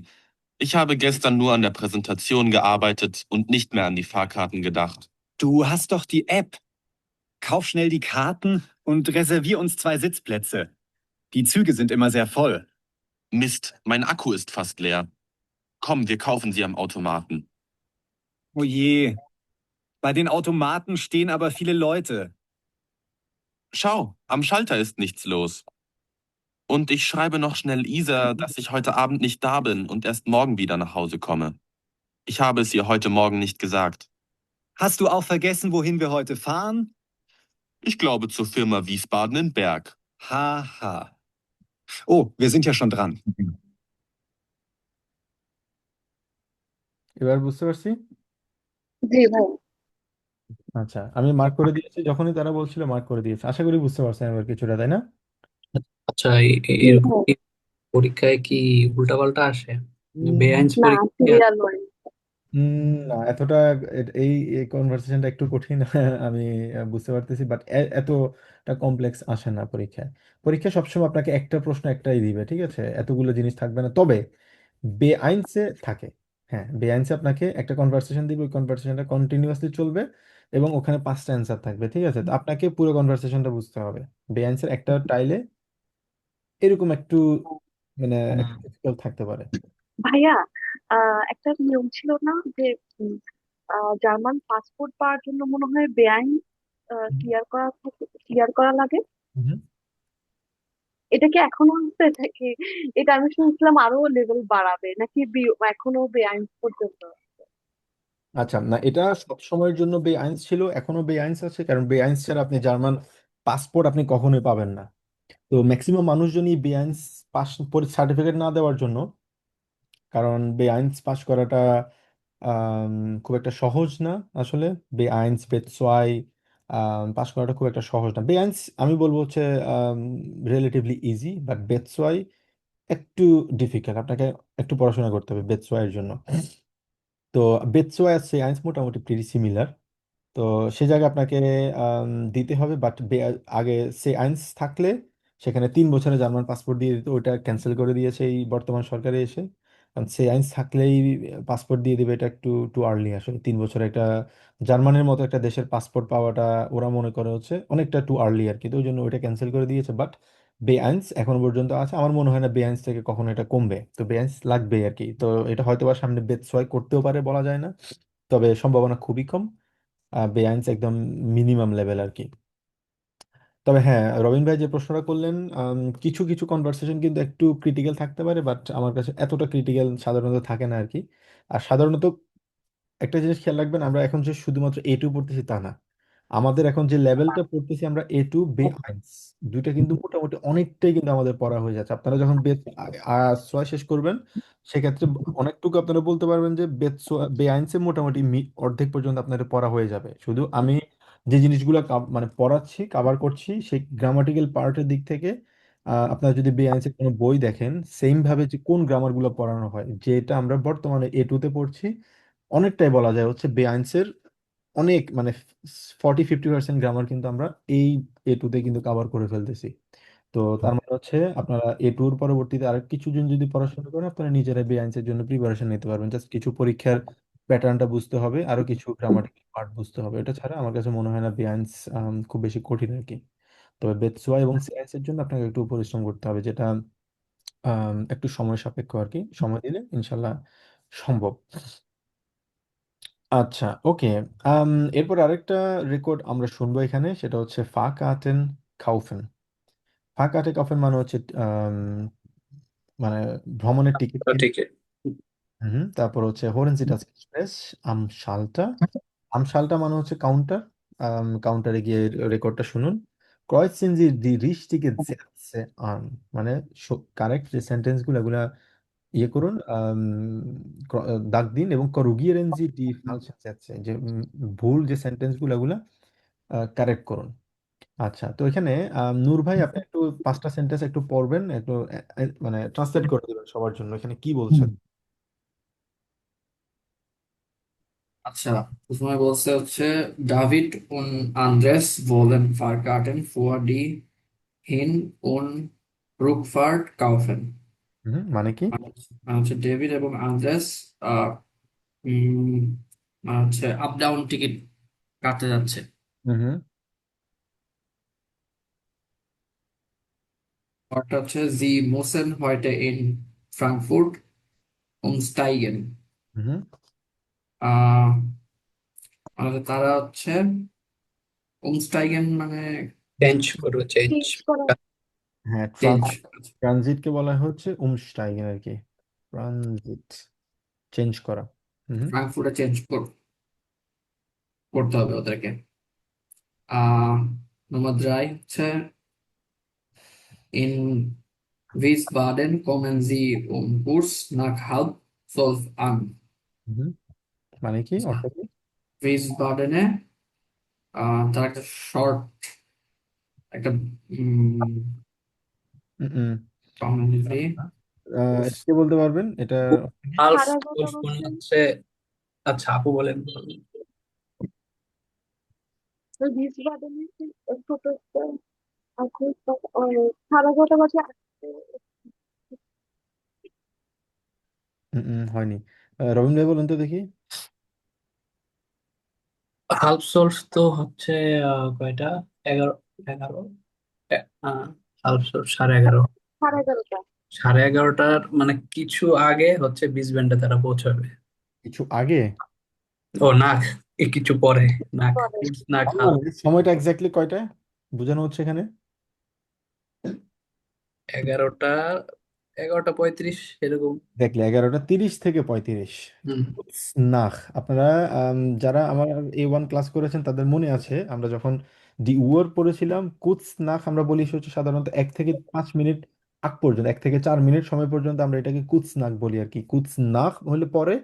Speaker 8: Ich habe gestern nur an der Präsentation gearbeitet und nicht mehr an die Fahrkarten gedacht.
Speaker 9: Du hast doch die App. Kauf schnell die Karten und reservier uns 2 Sitzplätze. Die Züge sind immer sehr voll.
Speaker 8: Mist, mein Akku ist fast leer. Komm, wir kaufen sie am Automaten.
Speaker 9: Oh je. Bei den Automaten stehen aber viele Leute.
Speaker 8: Schau, am Schalter ist nichts los. Und ich schreibe noch schnell Isa, dass ich heute Abend nicht da bin und erst morgen wieder nach Hause komme. Ich habe es ihr heute Morgen nicht gesagt.
Speaker 9: Hast du auch vergessen, wohin wir heute fahren?
Speaker 8: Ich glaube zur Firma Wiesbaden in Berg.
Speaker 9: Haha. Oh, wir sind ja schon dran.
Speaker 1: এবার বুঝতে পারছি।
Speaker 4: জি ভাই।
Speaker 1: আচ্ছা, আমি mark করে দিয়েছি, যখনই তারা বলছিল মার্ক করে দিয়েছি। আশা করি বুঝতে পারছেন এবার কিছুটা, তাই না?
Speaker 5: আচ্ছা,
Speaker 4: জি
Speaker 5: এরকম
Speaker 4: ভাই।
Speaker 5: কি পরীক্ষায় কি উল্টাপাল্টা আসে?
Speaker 1: উম,
Speaker 5: বেআইন
Speaker 4: না,
Speaker 5: পরীক্ষা
Speaker 4: সিরিয়াল ওয়াইজ।
Speaker 1: না, এতটা এই এই কনভারসেশনটা একটু কঠিন। আমি বুঝতে পারতেছি, বাট এতটা কমপ্লেক্স আসে না পরীক্ষায়। পরীক্ষা সবসময় আপনাকে একটা প্রশ্ন একটাই দিবে, ঠিক আছে? এতগুলো জিনিস থাকবে না। তবে বেআইনসে থাকে। হ্যাঁ, বেআইনসে আপনাকে একটা কনভারসেশন দিবে, ওই কনভারসেশনটা কন্টিনিউয়াসলি চলবে এবং ওখানে 5টা অ্যান্সার থাকবে, ঠিক আছে? তো আপনাকে পুরো কনভারসেশনটা বুঝতে হবে। বেআইনসের একটা টাইলে এরকম একটু মানে একটু difficult থাকতে পারে।
Speaker 4: ভাইয়া, একটা নিয়ম ছিল না যে উম, জার্মান পাসপোর্ট পাওয়ার জন্য মনে হয় বেআইন ক্লিয়ার করা লাগে।
Speaker 1: হুম।
Speaker 4: এটা কি এখনো আছে নাকি? এটা আমি শুনছিলাম আরো লেভেল বাড়াবে নাকি এখনো বেআইন পর্যন্ত?
Speaker 1: আচ্ছা, না, এটা সব সময়ের জন্য বেআইন ছিল, এখনো বেআইন আছে, কারণ বেআইন ছাড়া আপনি জার্মান পাসপোর্ট আপনি কখনোই পাবেন না। তো ম্যাক্সিমাম মানুষজনই বেআইন পাস সার্টিফিকেট না দেওয়ার জন্য, কারণ বেআইনস পাস করাটা আম, খুব একটা সহজ না আসলে। বেআইনস বেতসোয়াই পাস করাটা খুব একটা সহজ না। বেআইনস আমি বলবো হচ্ছে রিলেটিভলি ইজি, বাট বেতসোয়াই একটু ডিফিকাল্ট। আপনাকে একটু পড়াশোনা করতে হবে বেতসোয়াইয়ের জন্য। তো বেতসোয়াই আর সেআইনস মোটামুটি প্রিটি সিমিলার। তো সে জায়গায় আপনাকে দিতে হবে, বাট আগে সে আইনস থাকলে সেখানে 3 বছরের জার্মান পাসপোর্ট দিয়ে দিত, ওইটা ক্যান্সেল করে দিয়েছে এই বর্তমান সরকারে এসে। কারণ সে আইনস থাকলেই পাসপোর্ট দিয়ে দিবে, এটা একটু টু আর্লি আসলে। 3 বছরের একটা জার্মানির মতো একটা দেশের পাসপোর্ট পাওয়াটা ওরা মনে করে হচ্ছে অনেকটা টু আর্লি আর কি। তো ওই জন্য ওইটা ক্যান্সেল করে দিয়েছে। বাট বেআইনস এখনো পর্যন্ত আছে, আমার মনে হয় না বেআইনস থেকে কখনো এটা কমবে। তো বেআইনস লাগবেই আর কি। তো এটা হয়তো বা সামনে বেতসোয়াই করতেও পারে, বলা যায় না, তবে সম্ভাবনা খুবই কম। বেআইনস একদম মিনিমাম লেভেল আর কি। তবে হ্যাঁ, রবিন ভাই যে প্রশ্নটা করলেন, কিছু কিছু কনভারসেশন কিন্তু একটু ক্রিটিক্যাল থাকতে পারে, বাট আমার কাছে এতটা ক্রিটিক্যাল সাধারণত থাকে না আর কি। আর সাধারণত একটা জিনিস খেয়াল রাখবেন, আমরা এখন যে শুধুমাত্র A2 পড়তেছি তা না। আমাদের এখন যে লেভেলটা পড়তেছি আমরা A2 বে 1, দুইটা কিন্তু মোটামুটি অনেকটাই কিন্তু আমাদের পড়া হয়ে যাচ্ছে। আপনারা যখন বে 2 শেষ করবেন, সেক্ষেত্রে অনেকটুকু আপনারা বলতে পারবেন যে বে 1 মোটামুটি অর্ধেক পর্যন্ত আপনাদের পড়া হয়ে যাবে। শুধু আমি যে জিনিসগুলো মানে পড়াচ্ছি, কাভার করছি, সেই গ্রামাটিক্যাল পার্টের দিক থেকে আপনারা যদি বে 1 কোনো বই দেখেন, সেম ভাবে যে কোন গ্রামারগুলো পড়ানো হয়, যেটা আমরা বর্তমানে A2 পড়ছি, অনেকটাই বলা যায় হচ্ছে বেআইন্সের অনেক মানে 40-50% গ্রামার কিন্তু আমরা এই A2 কিন্তু কভার করে ফেলতেছি। তো তার মানে হচ্ছে আপনারা A2 পরবর্তীতে আরেক কিছুদিন যদি পড়াশোনা করেন, আপনারা নিজেরাই বেআইন্সের জন্য প্রিপারেশন নিতে পারবেন। জাস্ট কিছু পরীক্ষার প্যাটার্নটা বুঝতে হবে, আরো কিছু গ্রামাটিক্যাল পার্ট বুঝতে হবে। এটা ছাড়া আমার কাছে মনে হয় না বেআইন্স খুব বেশি কঠিন আর কি। তবে বেতসোয়া এবং সিআইএস এর জন্য আপনাকে একটু পরিশ্রম করতে হবে, যেটা একটু সময় সাপেক্ষ আর কি। সময় দিলে ইনশাল্লাহ সম্ভব। আচ্ছা, ওকে। এরপর আরেকটা রেকর্ড আমরা শুনবো এখানে, সেটা হচ্ছে ফাকাতেন কাউফেন। ফাকাতে কাউফেন মানে হচ্ছে মানে ভ্রমণের টিকিট কিনে।
Speaker 5: ঠিক
Speaker 1: তারপর হচ্ছে হোরেন C das Gespräch am Schalter. am Schalter মানে হচ্ছে কাউন্টার। কাউন্টারে গিয়ে রেকর্ডটা শুনুন। Kreuzen Sie die richtige Sätze an, মানে কারেক্ট যে সেন্টেন্সগুলো এগুলা ইয়ে করুন, দাগ দিন, এবং korrigieren Sie die falschen Sätze, যে ভুল যে সেন্টেন্সগুলো এগুলা কারেক্ট করুন। আচ্ছা, তো এখানে নূর ভাই আপনি একটু 5টা সেন্টেন্স একটু পড়বেন, একটু মানে ট্রান্সলেট করে দিবেন সবার জন্য, এখানে কি বলছে।
Speaker 3: আচ্ছা, প্রথমে বলছে হচ্ছে David und Andres wollen Fahrkarten für die Hin- und Rückfahrt kaufen.
Speaker 1: মানে কি?
Speaker 3: মানে হচ্ছে ডেভিড এবং আন্দ্রেস আহ উম, মানে হচ্ছে আপ ডাউন টিকিট কাটতে যাচ্ছে।
Speaker 1: হুম হুম
Speaker 3: অর্থাৎ হচ্ছে Sie müssen heute in Frankfurt umsteigen.
Speaker 1: হুম
Speaker 3: আহ মানে হচ্ছে তারা হচ্ছে umsteigen মানে
Speaker 5: চেঞ্জ করো, চেঞ্জ।
Speaker 4: চেঞ্জ করা।
Speaker 1: হ্যাঁ,
Speaker 3: চেঞ্জ,
Speaker 1: ট্রানজিটকে বলা হচ্ছে উমস্টাইগেন আর কি। ট্রানজিট, চেঞ্জ করা। হুম
Speaker 3: ফ্রাঙ্কফুর্টে চেঞ্জ করতে হবে ওদেরকে। নম্বর 3 হচ্ছে in Wiesbaden kommen Sie Kurs nach halb 12 an.
Speaker 1: হুম মানে কি, অর্থ কি?
Speaker 3: উইসবাডেনে তার একটা শর্ট একটা
Speaker 1: হুম
Speaker 3: কমিউনিটি কোর্স।
Speaker 1: কে বলতে পারবেন এটা?
Speaker 5: হালফ
Speaker 4: সাড়ে এগারোটা
Speaker 5: মনে
Speaker 4: বলছেন।
Speaker 5: হচ্ছে। আচ্ছা, আপু বলেন।
Speaker 4: ওই বিশ বাদে ছোট একটা এখন সাড়ে এগারোটা বাজে আসতে।
Speaker 1: হয়নি। রবীন্দ্র ভাই বলুন তো দেখি।
Speaker 5: হালফ সোলস তো হচ্ছে কয়টা? 11, 11। হালফ সোলস 11:30।
Speaker 4: সাড়ে এগারোটা
Speaker 5: 11:30টার মানে কিছু আগে হচ্ছে বিস ব্যান্ডে তারা পৌঁছাবে।
Speaker 1: কিছু আগে?
Speaker 5: ও নাক, কিছু পরে। নাক,
Speaker 4: পরে।
Speaker 5: নাক
Speaker 1: তার
Speaker 5: হালফ।
Speaker 1: মানে সময়টা এক্স্যাক্টলি কয়টায় বোঝানো হচ্ছে এখানে?
Speaker 5: 11টা, 11:35 এরকম।
Speaker 1: দেখলে 11টা 30 থেকে 35।
Speaker 5: হুম।
Speaker 1: নাখ, আপনারা যারা আমার A1 ক্লাস করেছেন তাদের মনে আছে আমরা যখন ডি উয়োর পড়েছিলাম, কুৎস নাখ আমরা বলি হচ্ছে সাধারণত 1 থেকে 5 মিনিট আগ পর্যন্ত, 1 থেকে 4 মিনিট সময় পর্যন্ত আমরা এটাকে কুৎস নাখ বলি আর কি। কুৎস নাখ হলে পরে,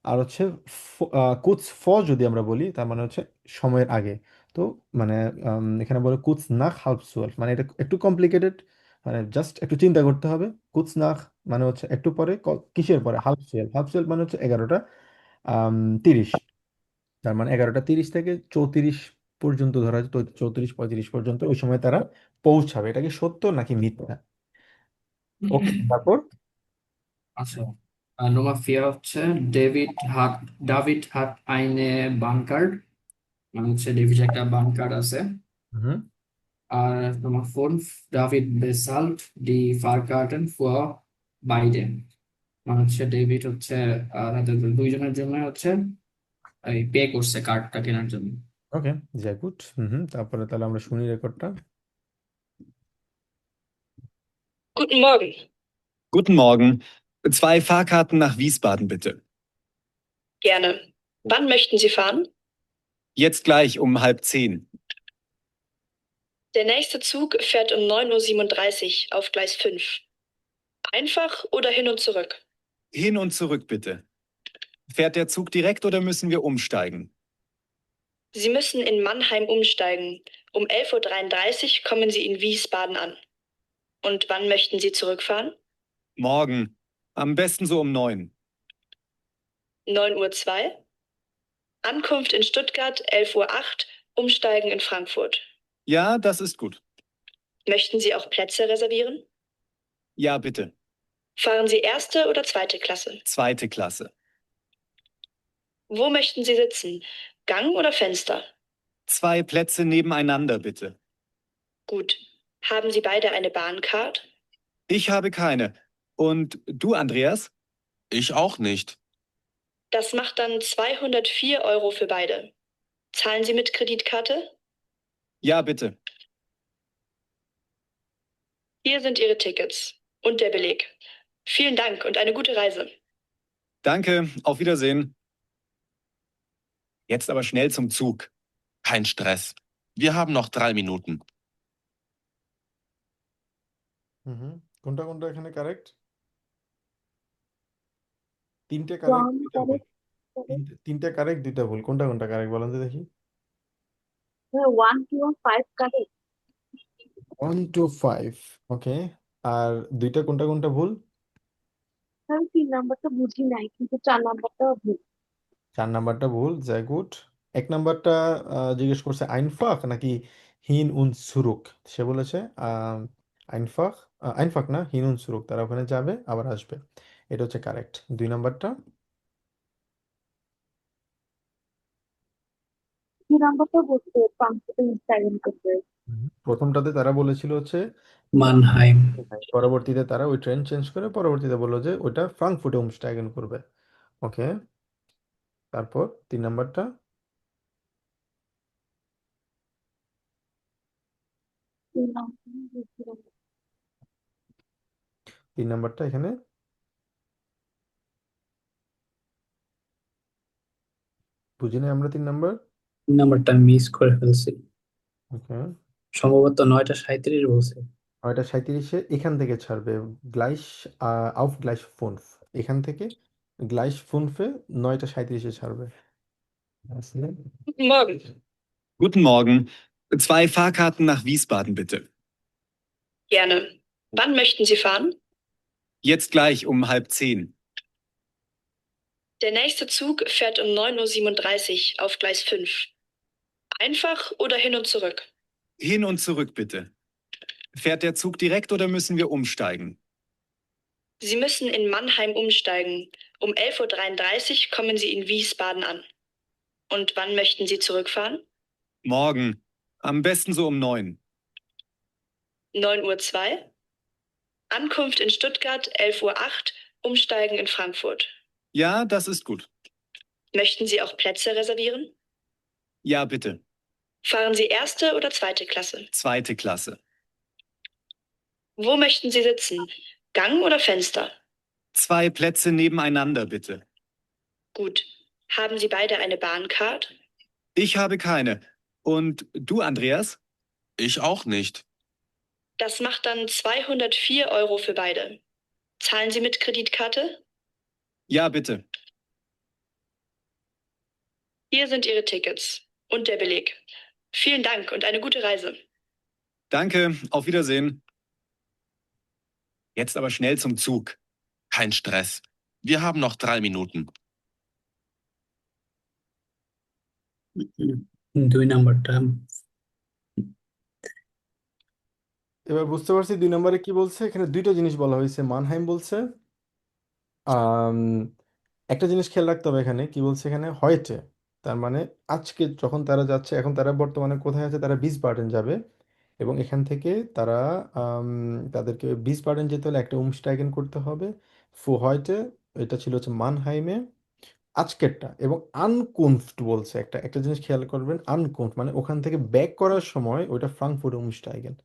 Speaker 1: আর হচ্ছে কুৎস ফ যদি আমরা বলি তার মানে হচ্ছে সময়ের আগে। তো মানে এখানে বলে কুৎস নাখ হাল্প সুয়ালফ, মানে এটা একটু কমপ্লিকেটেড, মানে জাস্ট একটু চিন্তা করতে হবে। কুৎস নাখ মানে হচ্ছে একটু পরে, কিসের পরে? Half twelve. হাফ টুয়েলভ মানে হচ্ছে 11টা 30। তার মানে 11টা 30 থেকে 34 পর্যন্ত ধরা যায়, তো 34 35 পর্যন্ত ওই সময় তারা পৌঁছাবে। এটা কি সত্য নাকি মিথ্যা? ওকে, তারপর?
Speaker 3: আচ্ছা, নম্বর 4 হচ্ছে হাট ডেভিড হাট আইনে বানকার, মানে হচ্ছে ডেভিড একটা বানকার আছে।
Speaker 1: হুম
Speaker 3: আর নম্বর 5 ডেভিড বেসাল্ট ডি ফারকার্টেন ফর বাইডেন, মানে হচ্ছে ডেভিড হচ্ছে তাদের দুইজনের জন্য হচ্ছে এই পে করছে কার্ডটা কেনার জন্য।
Speaker 1: ওকে, sehr gut। তারপরে তাহলে আমরা শুনি রেকর্ডটা।
Speaker 10: Guten Morgen.
Speaker 9: Guten Morgen. 2 Fahrkarten nach Wiesbaden, bitte.
Speaker 10: Gerne. Wann möchten Sie fahren?
Speaker 9: Jetzt gleich um 9:30.
Speaker 10: Der nächste Zug fährt um 9:37 Uhr auf Gleis 5. Einfach oder hin und zurück?
Speaker 9: Hin und zurück, bitte. Fährt der Zug direkt oder müssen wir umsteigen?
Speaker 10: Sie müssen in Mannheim umsteigen. Um 11:33 Uhr kommen Sie in Wiesbaden an. Und wann möchten Sie zurückfahren?
Speaker 9: Morgen. Am besten so um 9.
Speaker 10: 9:02 Uhr. Ankunft in Stuttgart 11:08 Uhr, umsteigen in Frankfurt.
Speaker 9: Ja, das ist gut.
Speaker 10: Möchten Sie auch Plätze reservieren?
Speaker 9: Ja, bitte.
Speaker 10: Fahren Sie erste oder zweite Klasse?
Speaker 9: Zweite Klasse.
Speaker 10: Wo möchten Sie sitzen? Gang oder Fenster?
Speaker 9: 2 Plätze nebeneinander, bitte.
Speaker 10: Gut. Haben Sie beide eine Bahncard?
Speaker 9: Ich habe keine. Und du, Andreas?
Speaker 8: Ich auch nicht.
Speaker 10: Das macht dann 204 Euro für beide. Zahlen Sie mit Kreditkarte?
Speaker 9: Ja, bitte.
Speaker 10: Hier sind Ihre Tickets und der Beleg. Vielen Dank und eine gute Reise.
Speaker 9: Danke, auf Wiedersehen. Jetzt aber schnell zum Zug.
Speaker 8: Kein Stress. Wir haben noch 3 Minuten.
Speaker 1: কোনটা কোনটা এখানে correct? তিনটে correct,
Speaker 4: one
Speaker 1: দুইটা ভুল।
Speaker 4: Correct, correct.
Speaker 1: তিনটে correct, দুইটা ভুল। কোনটা কোনটা কারেক্ট বলেন তো দেখি।
Speaker 4: 1 2 5 কারেক্ট।
Speaker 1: 1 2 5, ওকে। আর দুইটা কোনটা কোনটা ভুল?
Speaker 4: আমি 3 নাম্বারটা বুঝি নাই, কিন্তু 4 নাম্বারটা ভুল।
Speaker 1: 4 নাম্বারটা ভুল, যাই গুড। 1 নাম্বারটা জিজ্ঞেস করছে আইনফাক নাকি হিন উন সুরুক। সে বলেছে আইনফাক, আইনফাক না, হিন উন সুরুক। তারা ওখানে যাবে আবার আসবে। এটা হচ্ছে কারেক্ট। 2 নাম্বারটা
Speaker 4: 3 নাম্বারটা বলতে পাম্পটা ইনস্টাগ্রাম করতে।
Speaker 1: প্রথমটাতে তারা বলেছিল হচ্ছে
Speaker 5: মানহাইম।
Speaker 1: পরবর্তীতে তারা ওই ট্রেন চেঞ্জ করে পরবর্তীতে বললো যে ওইটা ফ্রাঙ্কফুটে উমস্টাইগেন করবে। ওকে, তারপর 3 নাম্বারটা 3 নাম্বারটা এখানে বুঝিনি আমরা 3 নাম্বার।
Speaker 5: নাম্বারটা মিস করে ফেলছি,
Speaker 1: ওকে,
Speaker 5: সম্ভবত 9টা 37 বলছে।
Speaker 1: 9টা 37-এ এখান থেকে ছাড়বে গ্লাইশ আউফ গ্লাইশ ফুনফ। এখান থেকে গ্লাইশ ফুনফে 9টা 37-এ ছাড়বে।
Speaker 10: Guten Morgen.
Speaker 9: Guten Morgen. 2 Fahrkarten nach Wiesbaden, bitte.
Speaker 10: Gerne. Wann möchten Sie fahren?
Speaker 9: Jetzt gleich um 9:30.
Speaker 10: Der nächste Zug fährt um 9:37 Uhr auf Gleis 5. Einfach oder hin und zurück?
Speaker 9: Hin und zurück, bitte. Fährt der Zug direkt oder müssen wir umsteigen?
Speaker 10: Sie müssen in Mannheim umsteigen. Um 11:33 Uhr kommen Sie in Wiesbaden an. Und wann möchten Sie zurückfahren?
Speaker 9: Morgen. Am besten so um 9.
Speaker 10: 9:02 Uhr. Ankunft in Stuttgart 11:08 Uhr, umsteigen in Frankfurt.
Speaker 9: Ja, das ist gut.
Speaker 10: Möchten Sie auch Plätze reservieren?
Speaker 9: Ja, bitte.
Speaker 10: Fahren Sie erste oder zweite Klasse?
Speaker 9: 2. Klasse.
Speaker 10: Wo möchten Sie sitzen? Gang oder Fenster?
Speaker 9: 2 Plätze nebeneinander, bitte.
Speaker 10: Gut. Haben Sie beide eine Bahncard?
Speaker 9: Ich habe keine. Und du, Andreas?
Speaker 8: Ich auch nicht.
Speaker 10: Das macht dann 204 Euro für beide. Zahlen Sie mit Kreditkarte?
Speaker 9: Ja, bitte.
Speaker 10: Hier sind Ihre Tickets und der Beleg. Vielen Dank und eine gute Reise.
Speaker 9: Danke, auf Wiedersehen. Jetzt aber schnell zum Zug.
Speaker 8: Kein Stress. Wir haben noch 3 Minuten.
Speaker 5: 2 নাম্বারটা
Speaker 1: এবার বুঝতে পারছি 2 নম্বরে কি বলছে। এখানে দুইটা জিনিস বলা হয়েছে। মানহাইম বলছে আম, একটা জিনিস খেয়াল রাখতে হবে, এখানে কি বলছে, এখানে হয়টে, তার মানে আজকে যখন তারা যাচ্ছে, এখন তারা বর্তমানে কোথায় আছে, তারা বিসবাডেন যাবে এবং এখান থেকে তারা আম, তাদেরকে বিসবাডেন যেতে হলে একটা উমস্টাইগেন করতে হবে ফু হয়টে। এটা ছিল হচ্ছে মানহাইমে আজকেরটা। এবং আনকুনফট বলছে, একটা একটা জিনিস খেয়াল করবেন, আনকুনফট মানে ওখান থেকে ব্যাক করার সময় ওইটা ফ্রাঙ্কফুর্ট উমস্টাইগেন।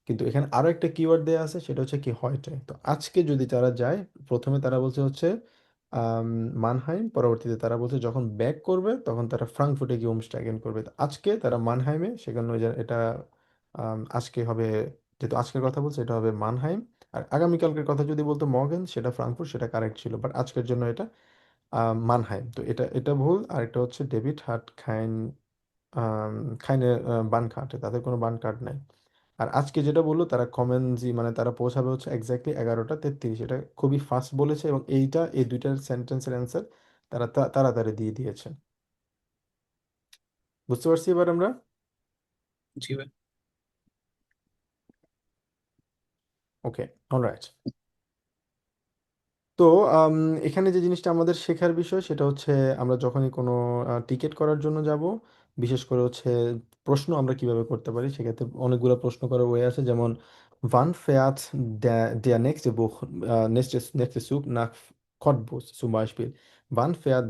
Speaker 1: কিন্তু এখানে আরো একটা কিওয়ার্ড দেওয়া আছে, সেটা হচ্ছে কি হয়টে। তো আজকে যদি তারা যায়, প্রথমে তারা বলছে হচ্ছে আম, মানহাইম, পরবর্তীতে তারা বলছে যখন ব্যাক করবে তখন তারা ফ্রাঙ্কফুর্টে গিয়ে উমস্টাইগেন করবে। তো আজকে তারা মানহাইমে, সেখানে ওই যে এটা আজকে হবে, যেহেতু আজকের কথা বলছে এটা হবে মানহাইম। আর আগামীকালকের কথা যদি বলতো মর্গেন, সেটা ফ্রাঙ্কফুর্ট, সেটা কারেক্ট ছিল। বাট আজকের জন্য এটা মানহাইম। তো এটা এটা ভুল। আর একটা হচ্ছে ডেভিড হাট খাইন খাইনে বান কার্টে, তাদের কোনো বান কার্ড নাই। আর আজকে যেটা বললো তারা কমেনজি, মানে তারা পৌঁছাবে হচ্ছে এক্স্যাক্টলি 11টা 33। এটা খুবই ফাস্ট বলেছে এবং এই দুইটার সেন্টেন্সের অ্যান্সার তারা তাড়াতাড়ি দিয়ে দিয়েছে। বুঝতে পারছি এবার আমরা।
Speaker 5: জি ভাই।
Speaker 1: ওকে, অলরাইট। তো আম, এখানে যে জিনিসটা আমাদের শেখার বিষয় সেটা হচ্ছে আমরা যখনই কোনো টিকিট করার জন্য যাব, বিশেষ করে হচ্ছে প্রশ্ন আমরা কিভাবে করতে পারি, সেক্ষেত্রে অনেকগুলো প্রশ্ন করার ওয়ে আছে। যেমন wann fährt der nächste Buch, nächste Zug nach Cottbus zum Beispiel? Wann fährt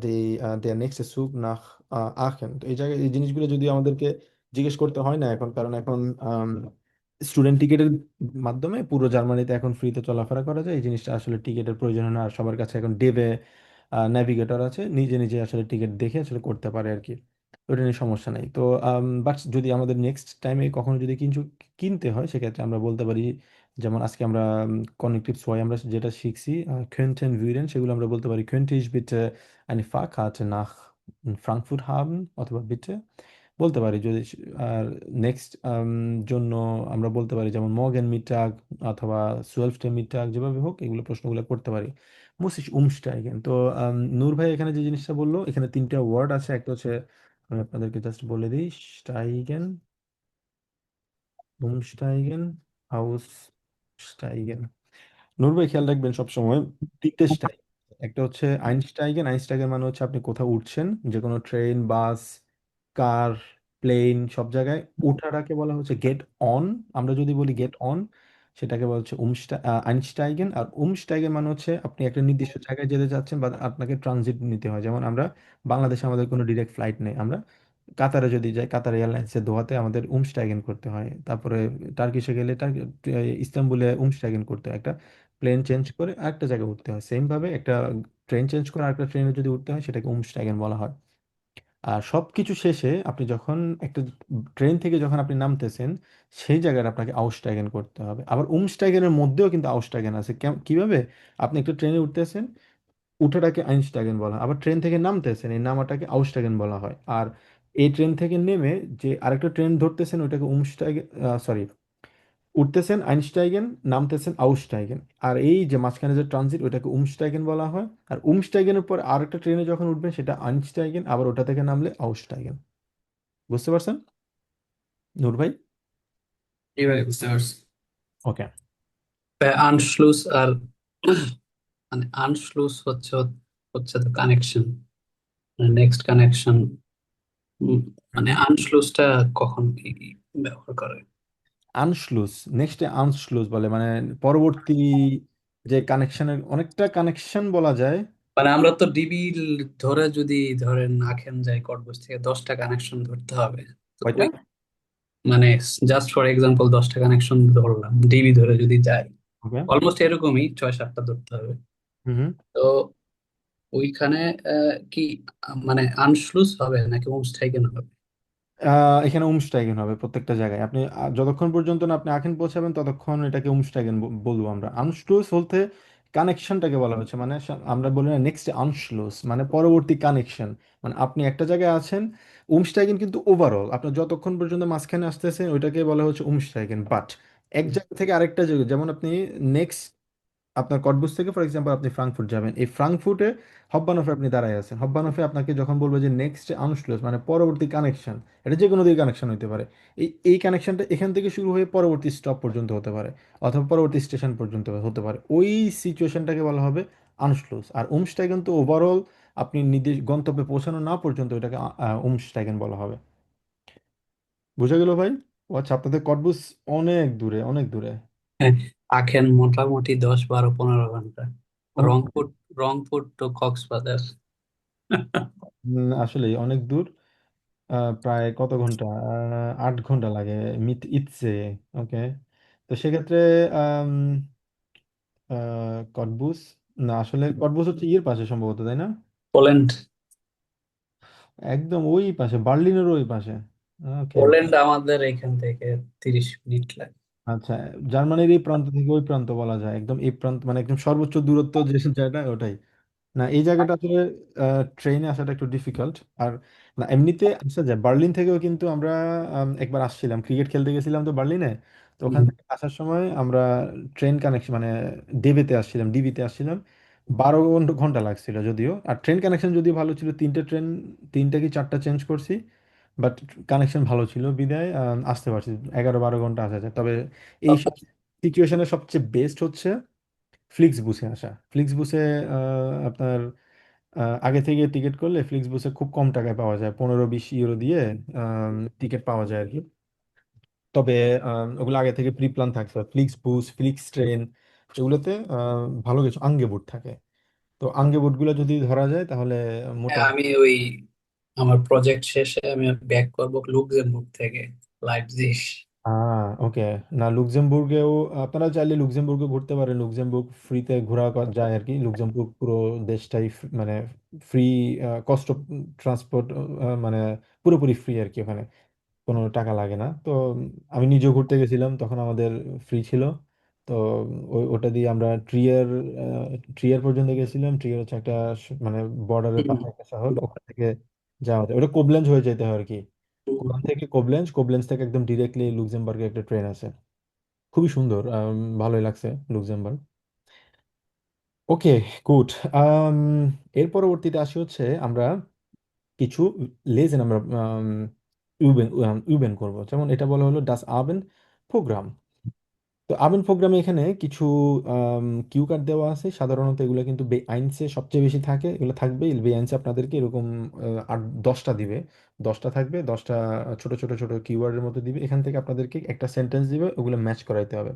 Speaker 1: der nächste Zug nach Aachen? তো এই জায়গায় এই জিনিসগুলো যদি আমাদেরকে জিজ্ঞেস করতে হয় না এখন, কারণ এখন স্টুডেন্ট টিকিটের মাধ্যমে পুরো জার্মানিতে এখন ফ্রিতে চলাফেরা করা যায়। এই জিনিসটা আসলে টিকিটের প্রয়োজন হয় না। আর সবার কাছে এখন ডেবে নেভিগেটর আছে, নিজে নিজে আসলে টিকিট দেখে আসলে করতে পারে আর কি। ওটা নিয়ে সমস্যা নাই। তো বাট যদি আমাদের নেক্সট টাইমে কখনো যদি কিছু কিনতে হয়, সেক্ষেত্রে আমরা বলতে পারি, যেমন আজকে আমরা কনেকটিভ সোয়াই আমরা যেটা শিখছি, könnten würden, সেগুলো আমরা বলতে পারি könnte ich bitte eine Fahrkarte nach Frankfurt haben অথবা bitte বলতে পারি যদি আর নেক্সট জন্য আমরা বলতে পারি যেমন মর্গেন মিটাগ অথবা সুয়েলফটে মিটাগ, যেভাবে হোক এগুলো প্রশ্নগুলো করতে পারি। মুসিস উমস্টাইগেন। তো নূর ভাই এখানে যে জিনিসটা বললো, এখানে তিনটা ওয়ার্ড আছে। একটা হচ্ছে, আমি আপনাদেরকে জাস্ট বলে দিই, স্টাইগেন, উমস্টাইগেন, হাউস স্টাইগেন। নূর ভাই খেয়াল রাখবেন সবসময় তিনটে স্টাইগ। একটা হচ্ছে আইনস্টাইগেন। আইনস্টাইগেন মানে হচ্ছে আপনি কোথাও উঠছেন, যে কোনো ট্রেন, বাস, কার, প্লেন, সব জায়গায় ওঠাটাকে বলা হচ্ছে গেট অন। আমরা যদি বলি গেট অন, সেটাকে বলা হচ্ছে আইনস্টাইগেন। আর উমস্টাইগেন মানে হচ্ছে আপনি একটা নির্দিষ্ট জায়গায় যেতে চাচ্ছেন বা আপনাকে ট্রানজিট নিতে হয়। যেমন আমরা বাংলাদেশে আমাদের কোনো ডিরেক্ট ফ্লাইট নেই, আমরা কাতারে যদি যাই, কাতার এয়ারলাইন্সে দোহাতে আমাদের উমস্টাইগেন করতে হয়। তারপরে টার্কিশে গেলে ইস্তাম্বুলে উমস্টাইগেন করতে হয়। একটা প্লেন চেঞ্জ করে আরেকটা জায়গায় উঠতে হয়। সেম ভাবে একটা ট্রেন চেঞ্জ করে আরেকটা ট্রেনে যদি উঠতে হয়, সেটাকে উমস্টাইগেন বলা হয়। আর সবকিছু শেষে আপনি যখন একটা ট্রেন থেকে যখন আপনি নামতেছেন, সেই জায়গায় আপনাকে আউসটাইগেন করতে হবে। আবার উমস্টাইগেনের মধ্যেও কিন্তু আউসটাইগেন আছে। কিভাবে? আপনি একটা ট্রেনে উঠতেছেন, উঠাটাকে আইনস্টাইগেন বলা হয়। আবার ট্রেন থেকে নামতেছেন, এই নামাটাকে আউসটাইগেন বলা হয়। আর এই ট্রেন থেকে নেমে যে আরেকটা ট্রেন ধরতেছেন, ওইটাকে উমস্টাইগেন, সরি, উঠতেছেন আইনস্টাইগেন, নামতেছেন আউসটাইগেন। আর এই যে মাঝখানে যে ট্রানজিট, ওইটাকে উমস্টাইগেন বলা হয়। আর উমস্টাইগেনের পর আরেকটা ট্রেনে যখন উঠবেন, সেটা আইনস্টাইগেন, আবার ওটা থেকে নামলে আউসটাইগেন। বুঝতে পারছেন নূর ভাই?
Speaker 3: এইভাবে বুঝতে পারছি।
Speaker 1: ওকে।
Speaker 5: আনশ্লুস আর মানে আনশ্লুস হচ্ছে হচ্ছে তো কানেকশন, নেক্সট কানেকশন। মানে আনশ্লুসটা কখন কি ব্যবহার করে?
Speaker 1: আনশলুস, নেক্সটে আনশলুস বলে, মানে পরবর্তী যে কানেকশনের, অনেকটা কানেকশন বলা যায়।
Speaker 5: মানে আমরা তো ডিবি ধরে যদি ধরেন আখেন যাই কটবুজ থেকে 10টা কানেকশন ধরতে হবে। তো
Speaker 1: কয়টা?
Speaker 5: ওই মানে জাস্ট ফর এক্সাম্পল 10টা কানেকশন ধরলাম ডিবি ধরে যদি যাই,
Speaker 1: ওকে।
Speaker 5: অলমোস্ট এরকমই 6-7টা ধরতে হবে।
Speaker 1: হুম হুম।
Speaker 5: তো ওইখানে কি মানে আনশ্লুস হবে নাকি হোমস্টাইগেন হবে?
Speaker 1: এখানে উমস্টাইগেন হবে প্রত্যেকটা জায়গায়। আপনি যতক্ষণ পর্যন্ত না আপনি আখেন পৌঁছাবেন, ততক্ষণ এটাকে উমস্টাইগেন বলবো আমরা। আনশলুস বলতে কানেকশনটাকে বলা হচ্ছে, মানে আমরা বলি না নেক্সট আনশলুস মানে পরবর্তী কানেকশন। মানে আপনি একটা জায়গায় আছেন, উমস্টাইগেন কিন্তু ওভারঅল আপনার যতক্ষণ পর্যন্ত মাঝখানে আসতেছেন, ওইটাকে বলা হচ্ছে উমস্টাইগেন। বাট এক জায়গা থেকে আরেকটা জায়গায়, যেমন আপনি নেক্সট আপনার কটবুজ থেকে ফর এক্সাম্পল আপনি ফ্রাঙ্কফুর্ট যাবেন, এই ফ্রাঙ্কফুর্টে হব্বানফে আপনি দাঁড়ায় আছেন। হব্বানফে আপনাকে যখন বলবে যে নেক্সট আনশলুস মানে পরবর্তী কানেকশন, এটা যে কোনো দিকে কানেকশন হতে পারে। এই কানেকশনটা এখান থেকে শুরু হয়ে পরবর্তী স্টপ পর্যন্ত হতে পারে, অথবা পরবর্তী স্টেশন পর্যন্ত হতে পারে। ওই সিচুয়েশনটাকে বলা হবে আনশলুস। আর উমস্টাইগেন তো ওভারঅল আপনি নির্দেশ গন্তব্যে পৌঁছানো না পর্যন্ত ওইটাকে উমস্টাইগেন বলা হবে। বুঝা গেল ভাই? ও আচ্ছা, আপনাদের কটবুজ অনেক দূরে, অনেক দূরে।
Speaker 5: হ্যাঁ, আখেন মোটামুটি 10-12-15 ঘন্টা। রংপুর রংপুর টু কক্সবাজার।
Speaker 1: আসলে অনেক দূর। প্রায় কত ঘন্টা? 8 ঘন্টা লাগে মিট ইটসে। ওকে। তো সেক্ষেত্রে আম, কটবুস, না আসলে কটবুস হচ্ছে ইয়ের পাশে সম্ভবত, তাই না?
Speaker 5: পোল্যান্ড।
Speaker 1: একদম ওই পাশে, বার্লিনের ওই পাশে। ওকে।
Speaker 5: পোল্যান্ড আমাদের এখান থেকে 30 মিনিট লাগে।
Speaker 1: আচ্ছা, জার্মানির এই প্রান্ত থেকে ওই প্রান্ত বলা যায়, একদম এই প্রান্ত মানে একদম সর্বোচ্চ দূরত্ব যে জায়গাটা, ওটাই। না এই জায়গাটা আসলে ট্রেনে আসাটা একটু ডিফিকাল্ট। আর না এমনিতে আসা যায় বার্লিন থেকেও, কিন্তু আমরা একবার আসছিলাম, ক্রিকেট খেলতে গেছিলাম তো বার্লিনে। তো ওখান
Speaker 5: হুম।
Speaker 1: থেকে আসার সময় আমরা ট্রেন কানেকশন মানে ডিবিতে আসছিলাম। 12 ঘন্টা লাগছিল যদিও। আর ট্রেন কানেকশন যদিও ভালো ছিল, তিনটে ট্রেন, তিনটা কি চারটা চেঞ্জ করছি। বাট কানেকশন ভালো ছিল বিদায় আসতে পারছি, 11-12 ঘন্টা আসা যায়। তবে এই সব সিচুয়েশনে সবচেয়ে বেস্ট হচ্ছে ফ্লিক্স বুসে আসা। ফ্লিক্স বুসে আপনার আগে থেকে টিকিট করলে ফ্লিক্স বুসে খুব কম টাকায় পাওয়া যায়, 15-20 ইউরো দিয়ে টিকিট পাওয়া যায় আর কি। তবে ওগুলো আগে থেকে প্রি প্ল্যান থাকতে হয়। ফ্লিক্স বুস, ফ্লিক্স ট্রেন, এগুলোতে ভালো কিছু আঙ্গেবুট থাকে। তো আঙ্গেবুট গুলো যদি ধরা যায়, তাহলে
Speaker 5: হ্যাঁ,
Speaker 1: মোটামুটি।
Speaker 5: আমি ওই আমার প্রজেক্ট শেষে আমি ব্যাক করবো লুক্সেমবুর্গ থেকে লাইপজিগ।
Speaker 1: ওকে। না, লুক্সেমবুর্গেও আপনারা চাইলে লুক্সেমবুর্গে ঘুরতে পারেন। লুক্সেমবুর্গ ফ্রিতে ঘোরা যায় আর কি। লুক্সেমবুর্গ পুরো দেশটাই মানে ফ্রি, কস্ট অফ ট্রান্সপোর্ট, মানে পুরোপুরি ফ্রি আর কি। ওখানে কোনো টাকা লাগে না। তো আমি নিজেও ঘুরতে গেছিলাম, তখন আমাদের ফ্রি ছিল। তো ওটা দিয়ে আমরা ট্রিয়ার পর্যন্ত গেছিলাম। ট্রিয়ার হচ্ছে একটা মানে বর্ডারের
Speaker 3: হুম,
Speaker 1: পাশে একটা শহর, ওখান থেকে যাওয়া যায়। ওটা কোবলেন্স হয়ে যেতে হয় আর কি। কোলন থেকে কোবলেন্স, কোবলেন্স থেকে একদম ডিরেক্টলি লুক্সেমবার্গে একটা ট্রেন আছে। খুবই সুন্দর, ভালোই লাগছে লুক্সেমবার্গ। ওকে, গুড। এর পরবর্তীতে আসি হচ্ছে আমরা কিছু লেজেন আমরা ইউবেন ইউবেন করবো। যেমন এটা বলা হলো ডাস আবেন প্রোগ্রাম। তো আবেন প্রোগ্রামে এখানে কিছু কিউ কার্ড দেওয়া আছে। সাধারণত এগুলো কিন্তু বেআইনসে সবচেয়ে বেশি থাকে। এগুলো থাকবে বেআইনসে আপনাদেরকে এরকম 8-10টা দিবে। 10টা থাকবে, 10টা ছোট ছোট ছোট কিওয়ার্ডের মতো দিবে। এখান থেকে আপনাদেরকে একটা সেন্টেন্স দিবে, ওগুলো ম্যাচ করাইতে হবে।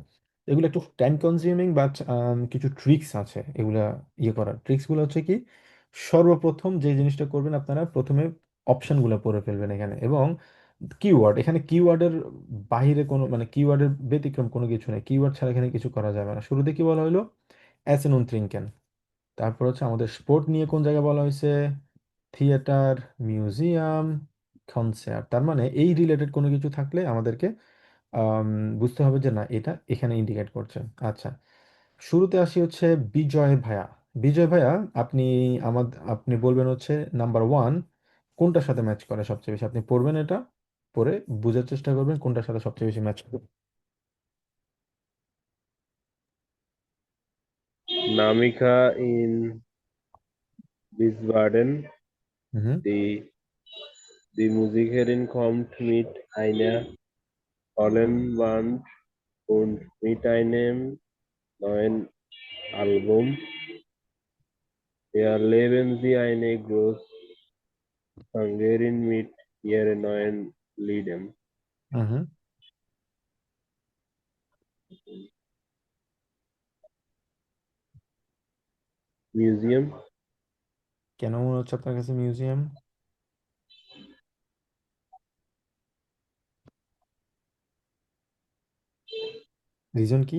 Speaker 1: এগুলো একটু টাইম কনজিউমিং, বাট কিছু ট্রিক্স আছে এগুলা ইয়ে করার। ট্রিক্সগুলো হচ্ছে কি, সর্বপ্রথম যে জিনিসটা করবেন আপনারা প্রথমে অপশনগুলো পড়ে ফেলবেন এখানে। এবং কিওয়ার্ড, এখানে কিওয়ার্ডের বাইরে কোনো মানে কিওয়ার্ডের ব্যতিক্রম কোনো কিছু নেই। কিওয়ার্ড ছাড়া এখানে কিছু করা যাবে না। শুরুতে কি বলা হলো? এসেন উন ট্রিঙ্কেন। তারপর হচ্ছে আমাদের স্পোর্ট নিয়ে কোন জায়গায় বলা হয়েছে? Theatre, museum, concert. তার মানে এই রিলেটেড কোনো কিছু থাকলে আমাদেরকে আম, বুঝতে হবে যে না, এটা এখানে ইন্ডিকেট করছে। আচ্ছা, শুরুতে আসি হচ্ছে বিজয় ভাইয়া। বিজয় ভাইয়া, আপনি আপনি বলবেন হচ্ছে নাম্বার 1 কোনটার সাথে ম্যাচ করে সবচেয়ে বেশি। আপনি পড়বেন এটা, পড়ে বোঝার চেষ্টা করবেন কোনটার সাথে সবচেয়ে বেশি ম্যাচ করে।
Speaker 6: Namika in Wiesbaden,
Speaker 1: hmm.
Speaker 6: die Musikerin kommt mit einer vollen Band und mit einem neuen Album erleben Sie eine Großsängerin mit ihren neuen Liedern.
Speaker 1: Hmm.
Speaker 6: Museum,
Speaker 1: কেন মনে হচ্ছে আপনার কাছে মিউজিয়াম? রিজন কি?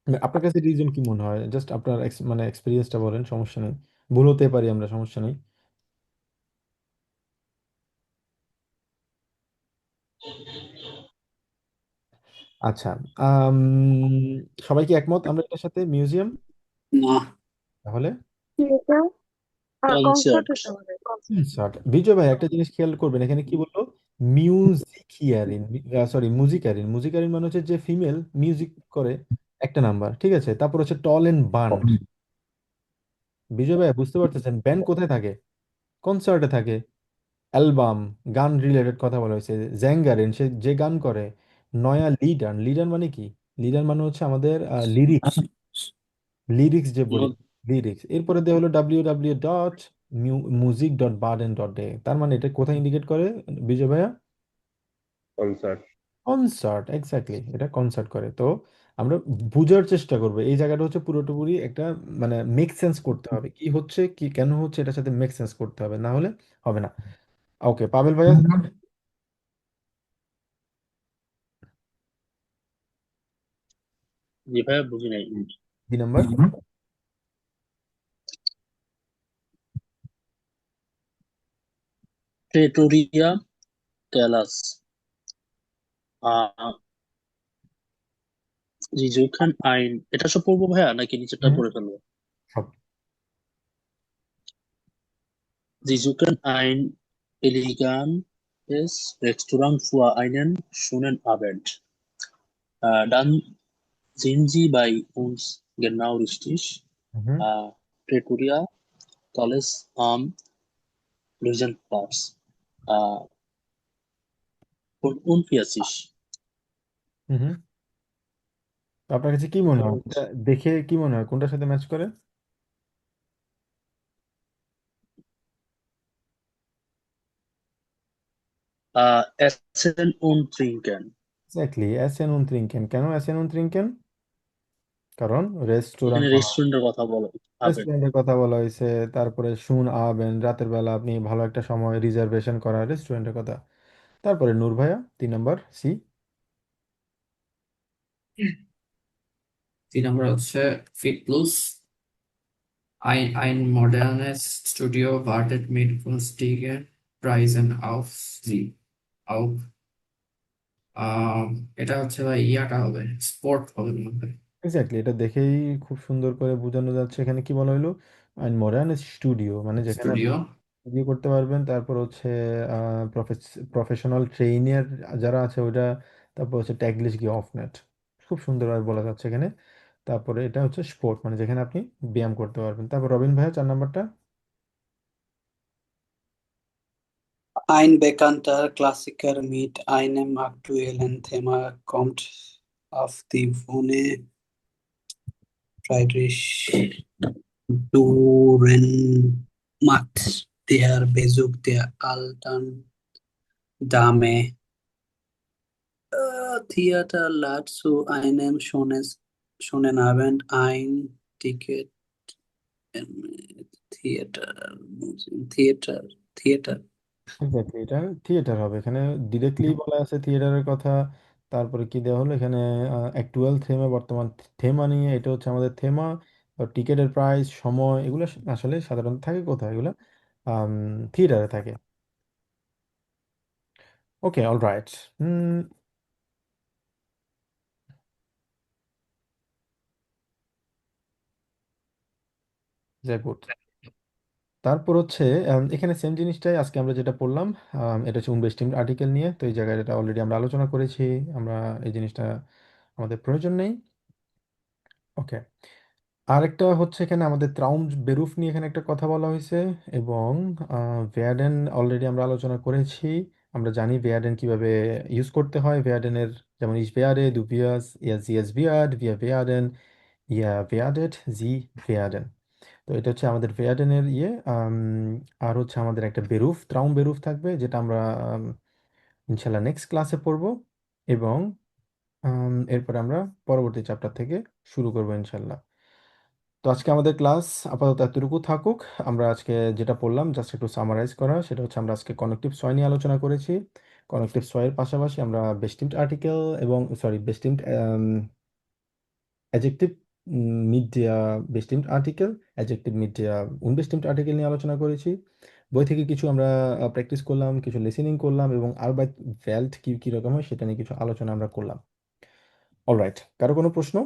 Speaker 1: মানে আপনার কাছে রিজন কি মনে হয়? জাস্ট আপনার মানে এক্সপিরিয়েন্সটা বলেন, সমস্যা নেই। ভুল হতে পারি আমরা, সমস্যা নেই। আচ্ছা, আম, সবাই কি একমত আমরা এটার সাথে মিউজিয়াম?
Speaker 3: না।
Speaker 1: তাহলে
Speaker 4: কি এটা? Concert
Speaker 2: concert.
Speaker 4: হতে হবে, কনসার্ট।
Speaker 1: কনসার্ট। বিজয় ভাই, একটা জিনিস খেয়াল করবেন, এখানে কি বললো? মিউজিকিয়ারিন। সরি, মুজিকারিন। মুজিকারিন মানে হচ্ছে যে ফিমেল মিউজিক করে, একটা নাম্বার। ঠিক আছে, তারপর হচ্ছে টল এন্ড বান্ড। বিজয় ভাই, বুঝতে পারতেছেন ব্যান্ড কোথায় থাকে? কনসার্টে থাকে। অ্যালবাম, গান রিলেটেড কথা বলা হয়েছে। জ্যাঙ্গারিন, সে যে গান করে। নয়া লিডার। লিডার মানে কি? লিডার মানে হচ্ছে আমাদের লিরিক্স। লিরিক্স যে বলি, লিরিক্স। এরপরে দেওয়া হলো www.music.baden.de। তার মানে এটা কোথায় ইন্ডিকেট করে বিজয় ভাইয়া?
Speaker 6: Concert.
Speaker 1: কনসার্ট, এক্স্যাক্টলি, এটা কনসার্ট করে। তো আমরা বুঝার চেষ্টা করবো এই জায়গাটা হচ্ছে পুরোপুরি একটা মানে মেক সেন্স করতে হবে, কি হচ্ছে কি কেন হচ্ছে, এটার সাথে মেক সেন্স করতে হবে, না হলে হবে না। ওকে, পাবেল ভাইয়া।
Speaker 2: জি ভাইয়া, বুঝি নাই।
Speaker 1: 2 নাম্বার।
Speaker 2: প্রেটোরিয়া, ক্যালাস, আহ রিজুখান আইন, এটা সব পড়বো ভাইয়া নাকি নিচেরটা
Speaker 1: হুম।
Speaker 2: পড়ে ফেলবো?
Speaker 1: সব।
Speaker 2: Risuchen ein elegantes Restaurant für einen schönen Abend. Dann sind Sie bei uns genau richtig.
Speaker 1: Hmm.
Speaker 2: Äh, Pretoria, Tolles am Luisenplatz. Äh, 45.
Speaker 1: হুম। তো আপনার কাছে কি মনে হয় এটা দেখে, কি মনে হয় কোনটার সাথে ম্যাচ করে?
Speaker 2: Essen und Trinken.
Speaker 1: এক্স্যাক্টলি, এসেন উন ত্রিঙ্কেন। কেন এসেন উন ত্রিঙ্কেন? কারণ
Speaker 2: এখানে
Speaker 1: রেস্টুরেন্ট,
Speaker 2: রেস্টুরেন্টের কথা বলা হবে।
Speaker 1: রেস্টুরেন্টের কথা বলা হয়েছে। তারপরে শুন আবেন, রাতের বেলা আপনি ভালো একটা সময় রিজার্ভেশন করা রেস্টুরেন্টের কথা। তারপরে নূর ভাইয়া 3 নম্বর সি।
Speaker 3: 3 নম্বর হচ্ছে ফিটপ্লুস ein modernes Studio wartet mit günstigen Preisen auf Sie. Auf এটা হচ্ছে ভাই ইয়াটা হবে, স্পোর্ট হবে মনে হয়।
Speaker 1: এক্স্যাক্টলি, এটা দেখেই খুব সুন্দর করে বোঝানো যাচ্ছে। এখানে কি বলা হলো, আইন মডার্ন স্টুডিও, মানে যেখানে আপনি
Speaker 3: স্টুডিও
Speaker 1: ইয়ে করতে পারবেন। তারপর হচ্ছে প্রফেশনাল ট্রেইনার যারা আছে ওইটা। তারপর হচ্ছে ট্যাগলিশ গিয়ে অফনেট, খুব সুন্দরভাবে বলা যাচ্ছে এখানে। তারপরে এটা হচ্ছে স্পোর্ট, মানে যেখানে আপনি ব্যায়াম করতে পারবেন। তারপর রবিন ভাইয়া 4 নম্বরটা।
Speaker 5: Ein bekannter Klassiker mit einem aktuellen Thema kommt auf die Bühne. Friedrich Dürrenmatt, der Besuch der alten Dame. Theater lädt zu einem schönen Abend ein. Ticket, Theater, Theater, Theater.
Speaker 1: Exactly, এটা থিয়েটার হবে এখানে। Directly বলা আছে থিয়েটারের কথা। তারপরে কি দেওয়া হলো এখানে, অ্যাকচুয়াল থেমা, বর্তমান থেমা নিয়ে, এটা হচ্ছে আমাদের থেমা। টিকিটের প্রাইস, সময়, এগুলো আসলে সাধারণত থাকে কোথায়, এগুলো থিয়েটারে থাকে। ওকে, অল রাইট। গুড। তারপর হচ্ছে এখানে সেম জিনিসটাই আজকে আমরা যেটা পড়লাম, এটা হচ্ছে উনবেস্টিং আর্টিকেল নিয়ে। তো এই জায়গায় এটা অলরেডি আমরা আলোচনা করেছি। আমরা এই জিনিসটা আমাদের প্রয়োজন নেই। ওকে, আরেকটা হচ্ছে এখানে আমাদের ত্রাউম বেরুফ নিয়ে এখানে একটা কথা বলা হয়েছে। এবং ভেয়াডেন অলরেডি আমরা আলোচনা করেছি। আমরা জানি ভেয়াডেন কিভাবে ইউজ করতে হয়। ভেয়াডেনের যেমন ইস ভেয়ারে, দু ভিয়াস, ইয়া জি এস ভিয়াড, ভিয়া ভেয়াডেন, ইয়া ভেয়াডেট, জি ভেয়াডেন। তো এটা হচ্ছে আমাদের ভেয়াডেনের ইয়ে। আর হচ্ছে আমাদের একটা বেরুফ, ত্রাউম বেরুফ থাকবে, যেটা আমরা ইনশাল্লাহ নেক্সট ক্লাসে পড়বো। এবং এরপরে আমরা পরবর্তী চ্যাপ্টার থেকে শুরু করবো ইনশাল্লাহ। তো আজকে আমাদের ক্লাস আপাতত এতটুকু থাকুক। আমরা আজকে যেটা পড়লাম জাস্ট একটু সামারাইজ করা, সেটা হচ্ছে আমরা আজকে কনেকটিভ সয় নিয়ে আলোচনা করেছি। কনেকটিভ সয়ের পাশাপাশি আমরা বেস্টিমড আর্টিকেল এবং বেস্টিমড অ্যাজেক্টিভ মিড বেস্টিমড আর্টিকেল, অ্যাজেক্টিভ মিড উনবেস্টিমড আর্টিকেল নিয়ে আলোচনা করেছি। বই থেকে কিছু আমরা প্র্যাকটিস করলাম, কিছু লিসেনিং করলাম, এবং আরবাইট ভ্যাল্ট কি কীরকম হয় সেটা নিয়ে কিছু আলোচনা আমরা করলাম। অলরাইট, কারো কোনো প্রশ্ন?